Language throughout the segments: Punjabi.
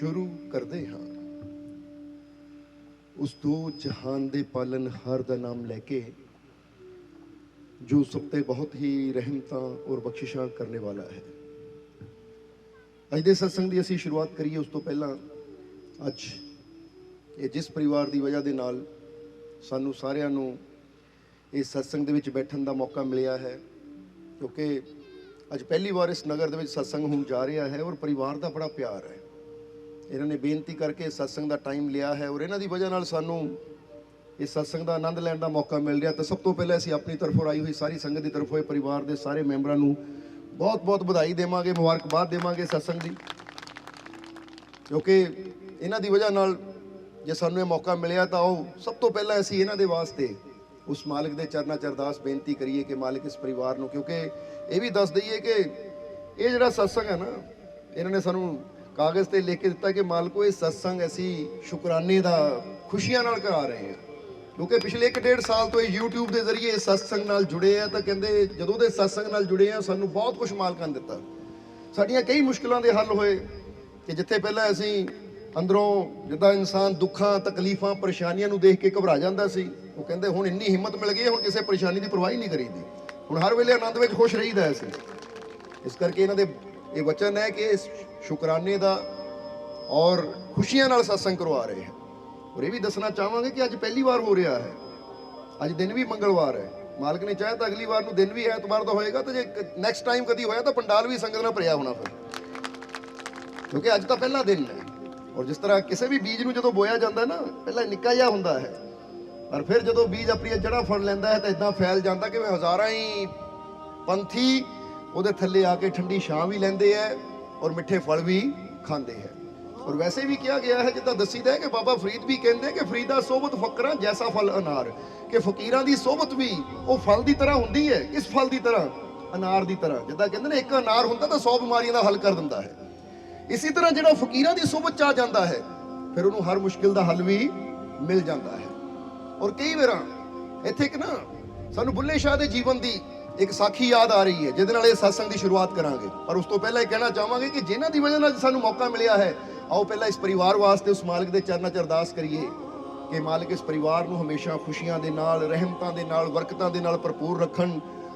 शुरू करते हाँ उस दो जहान दे पालनहार दा नाम लैके जो सब ते बहुत ही रहमतां और बख्शिशां करने वाला है। अज दे सत्संग की असीं शुरुआत करिए उस तो पहला अज ये जिस परिवार की वजह दे नाल सानू सारिआं नूं इस सत्संग दे विच बैठण दा मौका मिलिया है, क्योंकि अज पहली बार इस नगर दे विच सत्संग होण जा रहा है और परिवार का बड़ा प्यार है। इन्होंने बेनती करके सत्संग का टाइम लिया है और इन्हां दी वजह नाल सानू इस सत्संग का आनंद लैण का मौका मिल रहा। तो सब तो पहले असीं अपनी तरफों आई हुई सारी संगत की तरफों परिवार के सारे मैंबरां नूं बहुत बहुत बधाई देवांगे, मुबारकबाद देवांगे सत्संग की, क्योंकि इन्हां दी वजह नाल जे सानू ये मौका मिलिया तो आओ सब तो पहले असीं इन्हां दे वास्ते उस मालिक के चरनां च अरदास बेनती करिए कि मालिक इस परिवार नूं, क्योंकि ये भी दस दईए कि ये जिहड़ा सत्संग है ना, इन्होंने सानू कागज़ ते लिख के दिता कि मालको ये सत्संग असी शुकराने दा खुशियां नाल करा रहे हैं, क्योंकि पिछले 1-1.5 साल तो यूट्यूब के जरिए इस सत्संग नाल जुड़े हैं। तो कहते जदों दे सत्संग नाल जुड़े हैं सानू बहुत कुछ मालकां ने दिता, साडियां कई मुश्किलों के हल होए कि जिथे पहले असी अंदरों जिद्दां इंसान दुखां तकलीफां परेशानियां नूं देख के घबरा जांदा सी, वो कहते हुण इन्नी हिम्मत मिल गई, हुण किसी परेशानी की परवाह ही नहीं करीदी, हुण हर वेले आनंद विच खुश रहीदा असीं। इस करके इन्हां दे ये वचन है कि शुकराने का और खुशियां नाल सत्संग करवा रहे हैं। और ये भी दसना चाहांगे कि अज पहली बार हो रहा है, अज दिन भी मंगलवार है, मालिक ने चाहे तो अगली बार दिन भी ऐतवार का होएगा, तो जे नैक्सट टाइम कभी होया तो पंडाल भी संगत नाल भरिया होना फिर, क्योंकि अज तो पहला दिन है। और जिस तरह किसी भी बीज में जो बोया जाता है ना, पहला निक्का जिहा हुंदा है, पर फिर जो बीज अपनी जड़ा फड़ लैंदा है तो इदां फैल जाता कि हज़ारां ही पंथी उहदे थल्ले आके ठंडी छां भी लैंदे है और मिठे फल भी खाते हैं। और वैसे भी किया गया है जिद्दां दसीदा है कि बाबा फरीद भी कहते कि फरीदा सोबत फकरां जैसा फल अनार, कि फकीरां दी सोबत भी वो फल की तरह होंदी है, इस फल की तरह, अनार की तरह। जिद्दां कहते ने एक अनार होंदा तो 100 बीमारियों का हल कर दिंदा है, इसी तरह जिहड़ा फकीरां दी सोबत च आ जाता है फिर उन्होंने हर मुश्किल का हल भी मिल जाता है। और कई बार इत्थे एक ना सानू बुल्ले शाह के जीवन की एक साखी याद आ रही है, जिहदे नाल इस सत्संग की शुरुआत करांगे। पर उस तो पहले यह कहना चाहांगे कि जिन्हां दी वजह नाल सानू मौका मिलिया है, आओ पहला इस परिवार वास्ते उस मालिक के चरनां च अरदास करिए कि मालिक इस परिवार नूं हमेशा खुशियां दे नाल, रहमतां दे नाल, बरकतां दे नाल भरपूर रखण।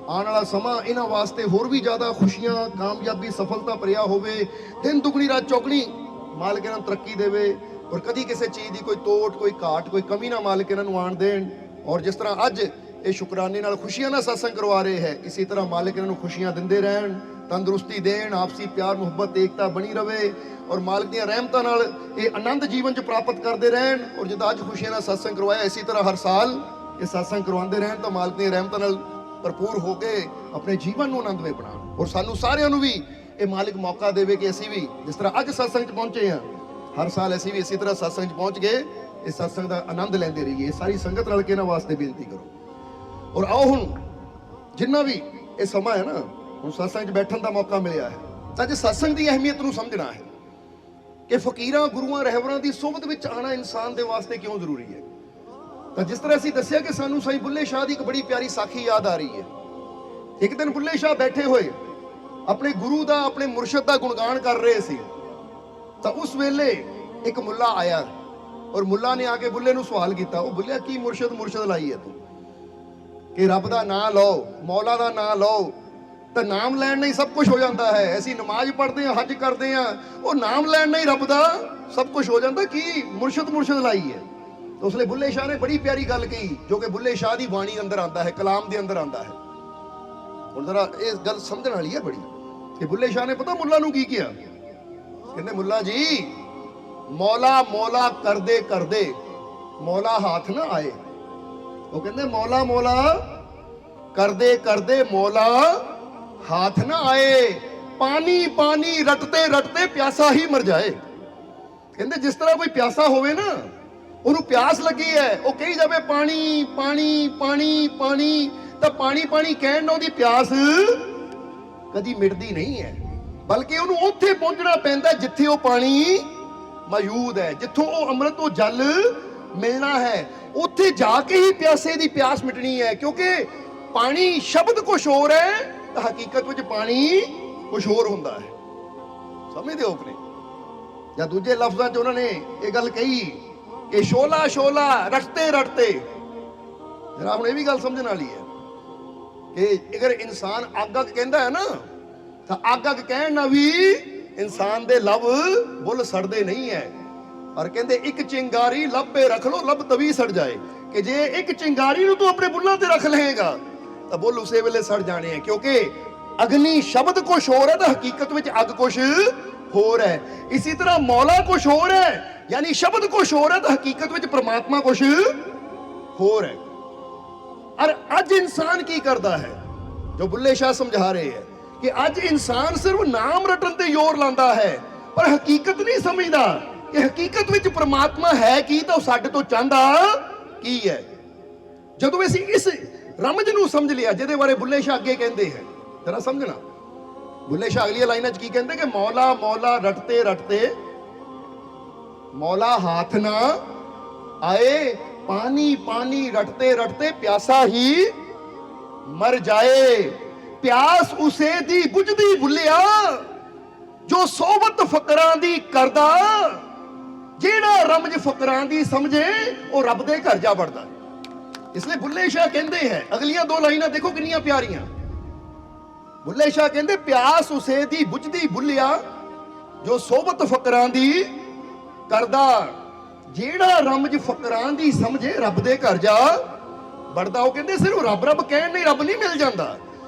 आने वाला समा इन्हां वास्ते होर भी ज़्यादा खुशियां, कामयाबी, सफलता भरिया होवे, दिन दुगनी रात चौगनी मालिक इन्हां नूं तरक्की देवे और कदी किसी चीज़ की कोई तोट, कोई घाट, कोई कमी ना मालिक इन्हां नूं आण देण। और जिस तरह अज ये शुकराने नाल खुशियां ना सत्संग करवा रहे हैं, इसी तरह मालिक इन्हां नूं खुशियां दिंदे रहण, तंदुरुस्ती देण, आपसी प्यार मुहब्बत एकता बनी रहे और मालिक दी रहमतां नाल ये आनंद जीवन च प्राप्त करते रहण। और जिद्दां अज खुशियां नाल सत्संग करवाया, इसी तरह हर साल ये सत्संग करवाते रहण, तो मालिक दी रहमतां नाल भरपूर होकर अपने जीवन को आनंदमय बनाउण। और सानू सारिआं नूं भी ये मालिक मौका देवे कि असीं भी जिस तरह अज सत्संग च पहुंचे हैं, हर साल असीं भी इसी तरह सत्संग च पहुंच गए इस सत्संग का आनंद लैंदे रहिए। सारी संगत रल के इन्हां वास्ते बेनती करो। और आओ हुण जिन्ना भी ये समा है ना, हुण सत्संग च बैठण का मौका मिलिया है, तो अज सत्संग की अहमियत नूं समझना है कि फकीरां, गुरुआं, रहबरां की सोबत विच आना इंसान के वास्ते क्यों जरूरी है। तो जिस तरह असीं दस्सिया कि सानू साईं बुल्ले शाह की एक बड़ी प्यारी साखी याद आ रही है। एक दिन बुल्ले शाह बैठे हुए अपने गुरु का, अपने मुर्शद का गुणगान कर रहे थे, तो उस वेले एक मुल्ला आया और मुल्ला ने आके बुल्ले नूं सवाल किया, वो बुल्लिया की मुर्शद मुर्शद लाई है तू, कि रब का नाम लो, मौला का नाम लो, तो नाम लैण नहीं सब कुछ हो जाता है। ऐसी नमाज पढ़ते हैं, हज करते हैं, वो नाम लैण नहीं रब का सब कुछ हो जाता, की मुर्शद मुर्शद लाई है। तो उसने बुल्ले शाह ने बड़ी प्यारी गल कही, जो कि बुल्ले शाह की बाणी अंदर आता है, कलाम के अंदर आता है। और जरा इस गल समझने वाली है बड़ी, कि बुल्ले शाह ने पता मुल्ला नूं की किया, कहते मुल्ला जी मौला मौला करदे करदे मौला हाथ ना आए। वो कहते मौला मौला करदे करदे मौला हाथ ना आए, पानी पानी रटते रटते प्यासा ही मर जाए। कहते जिस तरह कोई प्यासा होवे ना, उन्होंने प्यास लगी है, वो कही जाए पानी पानी पानी पानी, तो पानी पानी कहण नाल उहदी प्यास कदी मिटदी नहीं है, बल्कि उन्होंने उत्थे पहुंचना पैंदा जिथे वो पानी मौजूद है, जिथों वो अमृत तो जल मिलना है, उत्थे जाके ही प्यासे की प्यास मिटनी है। क्योंकि पानी शब्द कुछ होर है, तो हकीकत में पानी कुछ होर हुंदा है। समझदे हो अपने ਜਾਂ ਦੂਜੇ ਲਫ਼ਜ਼ਾਂ 'ਚ ਉਹਨਾਂ ਨੇ ਇਹ ਗੱਲ ਕਹੀ ਕਿ ਸ਼ੋਲਾ ਸ਼ੋਲਾ ਰਟਤੇ ਰਟਤੇ। ਜਰਾ ਹੁਣ ਇਹ ਵੀ ਗੱਲ ਸਮਝਣ ਵਾਲੀ ਹੈ ਕਿ ਅਗਰ ਇਨਸਾਨ ਅੱਗ ਅੱਗ ਕਹਿੰਦਾ ਹੈ ਨਾ, ਤਾਂ ਅੱਗ ਅੱਗ ਕਹਿਣ ਨਾਲ ਵੀ ਇਨਸਾਨ ਦੇ ਲਬ ਬੁੱਲ ਸੜਦੇ ਨਹੀਂ ਹੈ। ਔਰ ਕਹਿੰਦੇ ਇੱਕ ਚਿੰਗਾਰੀ ਲੱਭੇ ਰੱਖ ਲੋ ਲੱਭ ਤਵੀ ਸੜ ਜਾਏ, ਕਿ ਜੇ ਇੱਕ ਚਿੰਗਾਰੀ ਨੂੰ ਤੂੰ ਆਪਣੇ ਬੁੱਲਾਂ ਤੇ ਰੱਖ ਲਏਗਾ ਤਾਂ ਬੁੱਲ ਉਸੇ ਵੇਲੇ ਸੜ ਜਾਣੇ ਹੈ। ਕਿਉਂਕਿ ਅਗਨੀ ਸ਼ਬਦ ਕੁਛ ਹੋਰ ਹੈ ਤਾਂ ਹਕੀਕਤ ਵਿੱਚ ਅੱਗ ਕੁਛ ਹੋਰ ਹੈ। ਇਸੇ ਤਰ੍ਹਾਂ ਮੌਲਾ ਕੁਛ ਹੋਰ ਹੈ, ਯਾਨੀ ਸ਼ਬਦ ਕੁਛ ਹੋਰ ਹੈ ਤਾਂ ਹਕੀਕਤ ਵਿੱਚ ਪ੍ਰਮਾਤਮਾ ਕੁਛ ਹੋਰ ਹੈ। ਔਰ ਅੱਜ ਇਨਸਾਨ ਕੀ ਕਰਦਾ ਹੈ, ਜੋ ਬੁੱਲੇ ਸ਼ਾਹ ਸਮਝਾ ਰਹੇ ਹੈ ਕਿ ਅੱਜ ਇਨਸਾਨ ਸਿਰਫ ਨਾਮ ਰਟਣ ਤੇ ਜ਼ੋਰ ਲਾਉਂਦਾ ਹੈ, ਪਰ ਹਕੀਕਤ ਨਹੀਂ ਸਮਝਦਾ ਕਿ ਹਕੀਕਤ ਵਿੱਚ ਪ੍ਰਮਾਤਮਾ ਹੈ ਕੀ, ਤਾਂ ਉਹ ਸਾਡੇ ਤੋਂ ਚਾਹੁੰਦਾ ਕੀ ਹੈ। ਜਦੋਂ ਅਸੀਂ ਇਸ ਰਮਜ ਨੂੰ ਸਮਝ ਲਿਆ ਜਿਹਦੇ ਬਾਰੇ ਬੁੱਲੇ ਸ਼ਾਹ ਅੱਗੇ ਕਹਿੰਦੇ ਹੈ, ਜਰਾ ਸਮਝਣਾ। ਬੁੱਲੇ ਸ਼ਾਹ ਅਗਲੀ ਲਾਈਨਾਂ 'ਚ ਕੀ ਕਹਿੰਦੇ ਕਿ ਮੌਲਾ ਮੌਲਾ ਰਟਤੇ ਰਟਤੇ ਮੌਲਾ ਹਾਥ ਨਾ ਆਏ, ਪਾਣੀ ਪਾਣੀ ਰਟਤੇ ਰਟਤੇ ਪਿਆਸਾ ਹੀ ਮਰ ਜਾਏ। ਪਿਆਸ ਉਸੇ ਦੀ ਬੁਝਦੀ ਭੁੱਲਿਆ ਜੋ ਸੋਬਤ ਫਕਰਾਂ ਦੀ ਕਰਦਾ, ਜਿਹੜਾ ਰਮਜ ਫਕਰਾਂ ਦੀ ਸਮਝੇ ਉਹ ਰੱਬ ਦੇ ਘਰ ਜਾ ਵੜਦਾ। ਇਸ ਲਈ ਬੁੱਲੇ ਸ਼ਾਹ ਕਹਿੰਦੇ ਹੈ, ਅਗਲੀਆਂ ਦੋ ਲਾਈਨਾਂ ਦੇਖੋ ਕਿੰਨੀਆਂ ਪਿਆਰੀਆਂ। ਬੁੱਲੇ ਸ਼ਾਹ ਕਹਿੰਦੇ ਪਿਆਸ ਉਸੇ ਦੀ ਬੁਝਦੀ ਭੁੱਲਿਆ ਜੋ ਸੋਬਤ ਫਕਰਾਂ ਦੀ ਕਰਦਾ, ਜਿਹੜਾ ਰਮਜ ਫਕਰਾਂ ਦੀ ਸਮਝੇ ਰੱਬ ਦੇ ਘਰ ਜਾ ਵੜਦਾ। ਉਹ ਕਹਿੰਦੇ ਸਿਰਫ ਰੱਬ ਰੱਬ ਕਹਿਣ ਨਹੀਂ ਰੱਬ ਨਹੀਂ ਮਿਲ ਜਾਂਦਾ,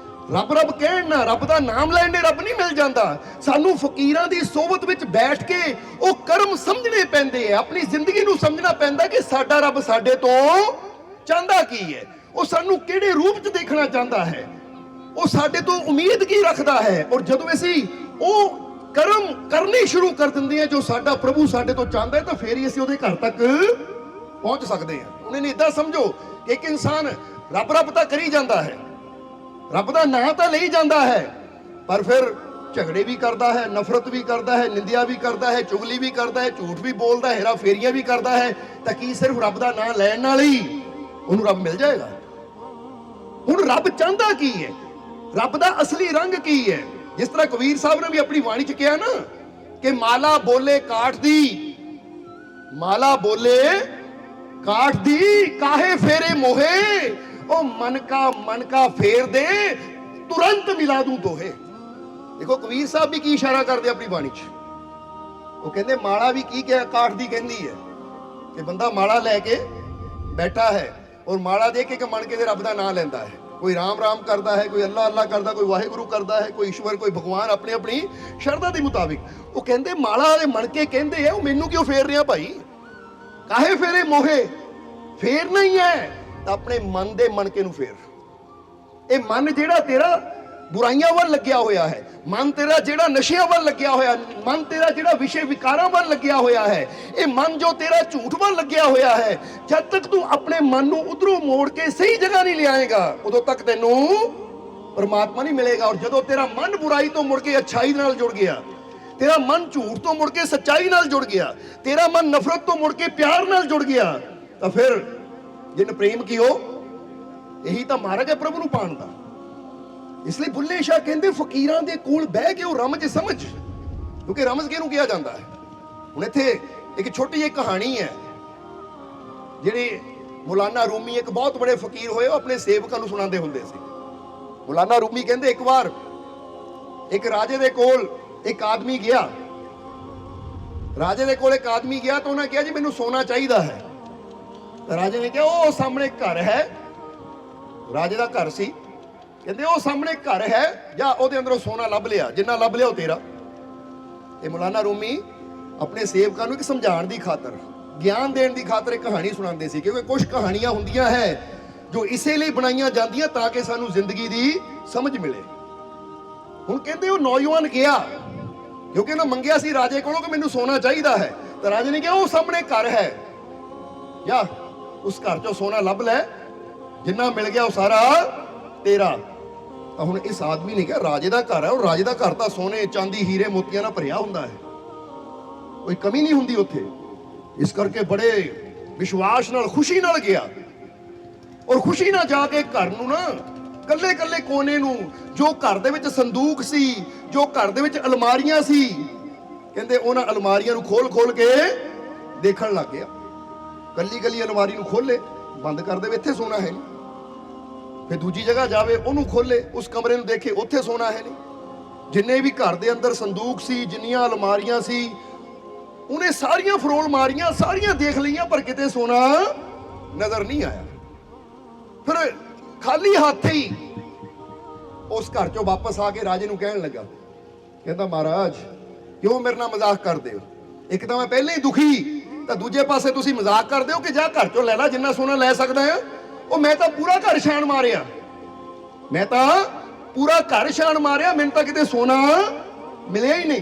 ਰੱਬ ਰੱਬ ਕਹਿਣ ਨਾਲ, ਰੱਬ ਦਾ ਨਾਮ ਲੈਣ ਨਾਲ ਰੱਬ ਨਹੀਂ ਮਿਲ ਜਾਂਦਾ। ਸਾਨੂੰ ਫਕੀਰਾਂ ਦੀ ਸੋਬਤ ਵਿੱਚ ਬੈਠ ਕੇ ਉਹ ਕਰਮ ਸਮਝਣੇ ਪੈਂਦੇ ਆ, ਆਪਣੀ ਜ਼ਿੰਦਗੀ ਨੂੰ ਸਮਝਣਾ ਪੈਂਦਾ ਕਿ ਸਾਡਾ ਰੱਬ ਸਾਡੇ ਤੋਂ ਚਾਹੁੰਦਾ ਕੀ ਹੈ, ਉਹ ਸਾਨੂੰ ਕਿਹੜੇ ਰੂਪ 'ਚ ਦੇਖਣਾ ਚਾਹੁੰਦਾ ਹੈ, ਉਹ ਸਾਡੇ ਤੋਂ ਉਮੀਦ ਕੀ ਰੱਖਦਾ ਹੈ। ਔਰ ਜਦੋਂ ਅਸੀਂ ਉਹ ਕਰਮ ਕਰਨੇ ਸ਼ੁਰੂ ਕਰ ਦਿੰਦੇ ਆ ਜੋ ਸਾਡਾ ਪ੍ਰਭੂ ਸਾਡੇ ਤੋਂ ਚਾਹੁੰਦਾ ਹੈ, ਤਾਂ ਫੇਰ ਹੀ ਅਸੀਂ ਉਹਦੇ ਘਰ ਤੱਕ ਪਹੁੰਚ ਸਕਦੇ ਹਾਂ। ਉਹਨੇ ਨਹੀਂ ਇਦਾਂ ਸਮਝੋ ਕਿ ਇੱਕ ਇਨਸਾਨ ਰੱਬ ਰੱਬ ਤਾਂ ਕਰੀ ਜਾਂਦਾ ਹੈ, ਰੱਬ ਦਾ ਨਾਂ ਤਾਂ ਲਈ ਜਾਂਦਾ ਹੈ, ਪਰ ਫਿਰ ਝਗੜੇ ਵੀ ਕਰਦਾ ਹੈ, ਨਫ਼ਰਤ ਵੀ ਕਰਦਾ ਹੈ, ਨਿੰਦਿਆ ਵੀ ਕਰਦਾ ਹੈ, ਚੁਗਲੀ ਵੀ ਕਰਦਾ ਹੈ, ਝੂਠ ਵੀ ਬੋਲਦਾ ਹੈ, ਹੇਰਾ ਫੇਰੀਆਂ ਵੀ ਕਰਦਾ ਹੈ। ਤਾਂ ਕੀ ਸਿਰਫ ਰੱਬ ਦਾ ਨਾਂ ਲੈਣ ਨਾਲ ਹੀ ਉਹਨੂੰ ਰੱਬ ਮਿਲ ਜਾਏਗਾ? ਹੁਣ ਰੱਬ ਚਾਹੁੰਦਾ ਕੀ ਹੈ, ਰੱਬ ਦਾ ਅਸਲੀ ਰੰਗ ਕੀ ਹੈ? ਜਿਸ ਤਰ੍ਹਾਂ ਕਬੀਰ ਸਾਹਿਬ ਨੇ ਵੀ ਆਪਣੀ ਬਾਣੀ 'ਚ ਕਿਹਾ ਨਾ ਕਿ ਮਾਲਾ ਬੋਲੇ ਕਾਠ ਦੀ, ਮਾਲਾ ਬੋਲੇ ਕਾਠ ਦੀ ਕਾਹੇ ਫੇਰੇ ਮੋਹੇ, ਉਹ ਮਨ ਕਾ ਫੇਰ ਦੇ ਤੁਰੰਤ ਮਿਲਾ ਦੂੰ ਦੋਹੇ। ਦੇਖੋ ਕਬੀਰ ਸਾਹਿਬ ਵੀ ਕੀ ਇਸ਼ਾਰਾ ਕਰਦੇ ਆਪਣੀ ਬਾਣੀ 'ਚ। ਉਹ ਕਹਿੰਦੇ ਮਾਲਾ ਵੀ ਕੀ ਕਿਹਾ, ਕਾਠ ਦੀ ਕਹਿੰਦੀ ਹੈ ਕਿ ਬੰਦਾ ਮਾਲਾ ਲੈ ਕੇ ਬੈਠਾ ਹੈ ਔਰ ਮਾਲਾ ਦੇ ਕੇ ਮਨ ਕੇ ਰੱਬ ਦਾ ਨਾਮ ਲੈਂਦਾ ਹੈ। ਕੋਈ ਰਾਮ ਰਾਮ ਕਰਦਾ ਹੈ, ਕੋਈ ਅੱਲਾ ਅੱਲਾ ਕਰਦਾ, ਕੋਈ ਵਾਹਿਗੁਰੂ ਕਰਦਾ ਹੈ, ਕੋਈ ਈਸ਼ਵਰ, ਕੋਈ ਭਗਵਾਨ, ਆਪਣੀ ਆਪਣੀ ਸ਼ਰਧਾ ਦੇ ਮੁਤਾਬਿਕ। ਉਹ ਕਹਿੰਦੇ ਮਾਲਾ ਵਾਲੇ ਮਨ ਕੇ ਕਹਿੰਦੇ ਆ ਉਹ ਮੈਨੂੰ ਕਿਉਂ ਫੇਰ ਰਿਹਾ ਭਾਈ, ਕਾਹੇ ਫੇਰੇ ਮੋਹੇ, ਫੇਰ ਨਹੀਂ ਹੈ ਤਾਂ ਆਪਣੇ ਮਨ ਦੇ ਮਨਕੇ ਨੂੰ ਫੇਰ। ਇਹ ਮਨ ਜਿਹੜਾ ਤੇਰਾ ਬੁਰਾਈਆਂ ਵੱਲ ਲੱਗਿਆ ਹੋਇਆ ਹੈ, ਮਨ ਤੇਰਾ ਜਿਹੜਾ ਨਸ਼ਿਆਂ ਵੱਲ ਲੱਗਿਆ ਹੋਇਆ, ਮਨ ਤੇਰਾ ਜਿਹੜਾ ਵਿਸ਼ੇ ਵਿਕਾਰਾਂ ਵੱਲ ਲੱਗਿਆ ਹੋਇਆ ਹੈ, ਇਹ ਮਨ ਜੋ ਤੇਰਾ ਝੂਠ ਵੱਲ ਲੱਗਿਆ ਹੋਇਆ ਹੈ, ਜਦ ਤੱਕ ਤੂੰ ਆਪਣੇ ਮਨ ਨੂੰ ਉਧਰੋਂ ਮੋੜ ਕੇ ਸਹੀ ਜਗ੍ਹਾ ਨਹੀਂ ਲਿਆਏਗਾ ਉਦੋਂ ਤੱਕ ਤੈਨੂੰ ਪਰਮਾਤਮਾ ਨਹੀਂ ਮਿਲੇਗਾ। ਔਰ ਜਦੋਂ ਤੇਰਾ ਮਨ ਬੁਰਾਈ ਤੋਂ ਮੁੜ ਕੇ ਅੱਛਾਈ ਨਾਲ ਜੁੜ ਗਿਆ, ਤੇਰਾ ਮਨ ਝੂਠ ਤੋਂ ਮੁੜ ਕੇ ਸੱਚਾਈ ਨਾਲ ਜੁੜ ਗਿਆ, ਤੇਰਾ ਮਨ ਨਫ਼ਰਤ ਤੋਂ ਮੁੜ ਕੇ ਪਿਆਰ ਨਾਲ ਜੁੜ ਗਿਆ, ਤਾਂ ਫਿਰ ਜਿਨ ਪ੍ਰੇਮ ਕੀਓ ਇਹੀ ਤਾਂ ਮਾਰਗ ਹੈ ਪ੍ਰਭੂ ਨੂੰ ਪਾਉਣ ਦਾ। ਇਸ ਲਈ ਬੁੱਲੇ ਸ਼ਾਹ ਕਹਿੰਦੇ ਫਕੀਰਾਂ ਦੇ ਕੋਲ ਬਹਿ ਕੇ ਉਹ ਰਮਜ ਸਮਝ, ਕਿਉਂਕਿ ਰਮਜ ਕਿਹਨੂੰ ਕਿਹਾ ਜਾਂਦਾ ਹੈ। ਹੁਣ ਇੱਥੇ ਇੱਕ ਛੋਟੀ ਜਿਹੀ ਕਹਾਣੀ ਹੈ ਜਿਹੜੀ ਮੌਲਾਨਾ ਰੂਮੀ ਇੱਕ ਬਹੁਤ ਬੜੇ ਫਕੀਰ ਹੋਏ, ਉਹ ਆਪਣੇ ਸੇਵਕਾਂ ਨੂੰ ਸੁਣਾਉਂਦੇ ਹੁੰਦੇ ਸੀ। ਮੌਲਾਨਾ ਰੂਮੀ ਕਹਿੰਦੇ ਇੱਕ ਵਾਰ ਇੱਕ ਰਾਜੇ ਦੇ ਕੋਲ ਇੱਕ ਆਦਮੀ ਗਿਆ, ਰਾਜੇ ਦੇ ਕੋਲ ਇੱਕ ਆਦਮੀ ਗਿਆ ਤਾਂ ਉਹਨਾਂ ਕਿਹਾ ਜੀ ਮੈਨੂੰ ਸੋਨਾ ਚਾਹੀਦਾ ਹੈ। ਰਾਜੇ ਨੇ ਕਿਹਾ ਉਹ ਸਾਹਮਣੇ ਘਰ ਹੈ, ਰਾਜੇ ਦਾ ਘਰ ਸੀ, ਕਹਿੰਦੇ ਉਹ ਸਾਹਮਣੇ ਘਰ ਹੈ ਜਾਂ ਉਹਦੇ ਅੰਦਰੋਂ ਸੋਨਾ ਲੱਭ ਲਿਆ, ਜਿੰਨਾ ਲੱਭ ਲਿਆ ਉਹ ਤੇਰਾ। ਤੇ ਮੌਲਾਨਾ ਰੂਮੀ ਆਪਣੇ ਸੇਵਕਾਂ ਨੂੰ ਇੱਕ ਸਮਝਾਉਣ ਦੀ ਖਾਤਰ, ਗਿਆਨ ਦੇਣ ਦੀ ਖਾਤਰ ਇੱਕ ਕਹਾਣੀ ਸੁਣਾਉਂਦੇ ਸੀ, ਕਿਉਂਕਿ ਕੁਝ ਕਹਾਣੀਆਂ ਹੁੰਦੀਆਂ ਹੈ ਜੋ ਇਸੇ ਲਈ ਬਣਾਈਆਂ ਜਾਂਦੀਆਂ ਤਾਂ ਕਿ ਸਾਨੂੰ ਜ਼ਿੰਦਗੀ ਦੀ ਸਮਝ ਮਿਲੇ। ਹੁਣ ਕਹਿੰਦੇ ਉਹ ਨੌਜਵਾਨ ਗਿਆ ਕਿਉਂਕਿ ਉਹਨੇ ਮੰਗਿਆ ਸੀ ਰਾਜੇ ਕੋਲੋਂ ਕਿ ਮੈਨੂੰ ਸੋਨਾ ਚਾਹੀਦਾ ਹੈ, ਤਾਂ ਰਾਜੇ ਨੇ ਕਿਹਾ ਉਹ ਸਾਹਮਣੇ ਘਰ ਹੈ, ਜਾਂ ਉਸ ਘਰ ਚੋਂ ਸੋਨਾ ਲੱਭ ਲੈ, ਜਿੰਨਾ ਮਿਲ ਗਿਆ ਉਹ ਸਾਰਾ ਤੇਰਾ। ਤਾਂ ਹੁਣ ਇਸ ਆਦਮੀ ਨੇ ਕਿਹਾ ਰਾਜੇ ਦਾ ਘਰ ਹੈ, ਉਹ ਰਾਜੇ ਦਾ ਘਰ ਤਾਂ ਸੋਨੇ ਚਾਂਦੀ ਹੀਰੇ ਮੋਤੀਆਂ ਨਾਲ ਭਰਿਆ ਹੁੰਦਾ ਹੈ, ਕੋਈ ਕਮੀ ਨਹੀਂ ਹੁੰਦੀ ਉੱਥੇ। ਇਸ ਕਰਕੇ ਬੜੇ ਵਿਸ਼ਵਾਸ ਨਾਲ ਖੁਸ਼ੀ ਨਾਲ ਗਿਆ, ਔਰ ਖੁਸ਼ੀ ਨਾਲ ਜਾ ਕੇ ਘਰ ਨੂੰ ਨਾ ਕੱਲੇ ਕੱਲੇ ਕੋਨੇ ਨੂੰ, ਜੋ ਘਰ ਦੇ ਵਿੱਚ ਸੰਦੂਕ ਸੀ, ਜੋ ਘਰ ਦੇ ਵਿੱਚ ਅਲਮਾਰੀਆਂ ਸੀ, ਕਹਿੰਦੇ ਉਹਨਾਂ ਅਲਮਾਰੀਆਂ ਨੂੰ ਖੋਲ ਕੇ ਦੇਖਣ ਲੱਗ ਗਿਆ। ਕੱਲੀ ਅਲਮਾਰੀ ਨੂੰ ਖੋਲੇ, ਬੰਦ ਕਰ ਦੇਵੇ, ਇੱਥੇ ਸੋਨਾ ਹੈ ਨਹੀਂ। ਫਿਰ ਦੂਜੀ ਜਗ੍ਹਾ ਜਾਵੇ, ਉਹਨੂੰ ਖੋਲੇ, ਉਸ ਕਮਰੇ ਨੂੰ ਦੇਖੇ, ਉੱਥੇ ਸੋਨਾ ਹੈ ਨਹੀਂ। ਜਿੰਨੇ ਵੀ ਘਰ ਦੇ ਅੰਦਰ ਸੰਦੂਕ ਸੀ, ਜਿੰਨੀਆਂ ਅਲਮਾਰੀਆਂ ਸੀ, ਉਹਨੇ ਸਾਰੀਆਂ ਫਰੋਲ ਮਾਰੀਆਂ, ਸਾਰੀਆਂ ਦੇਖ ਲਈਆਂ, ਪਰ ਕਿਤੇ ਸੋਨਾ ਨਜ਼ਰ ਨਹੀਂ ਆਇਆ। ਫਿਰ ਖਾਲੀ ਹੱਥ ਹੀ ਉਸ ਘਰ ਚੋਂ ਵਾਪਸ ਆ ਕੇ ਰਾਜੇ ਨੂੰ ਕਹਿਣ ਲੱਗਾ, ਕਹਿੰਦਾ ਮਹਾਰਾਜ ਕਿਉਂ ਮੇਰੇ ਨਾਲ ਮਜ਼ਾਕ ਕਰਦੇ ਹੋ? ਇੱਕ ਤਾਂ ਮੈਂ ਪਹਿਲਾਂ ਹੀ ਦੁਖੀ, ਤਾਂ ਦੂਜੇ ਪਾਸੇ ਤੁਸੀਂ ਮਜ਼ਾਕ ਕਰਦੇ ਹੋ ਕਿ ਜਾ ਘਰ ਚੋਂ ਲੈ ਲੈ ਜਿੰਨਾ ਸੋਨਾ ਲੈ ਸਕਦਾ ਆ। ਉਹ ਮੈਂ ਤਾਂ ਪੂਰਾ ਘਰ ਛਾਣ ਮਾਰਿਆ, ਮੈਨੂੰ ਤਾਂ ਕਿਤੇ ਸੋਨਾ ਮਿਲਿਆ ਹੀ ਨਹੀਂ,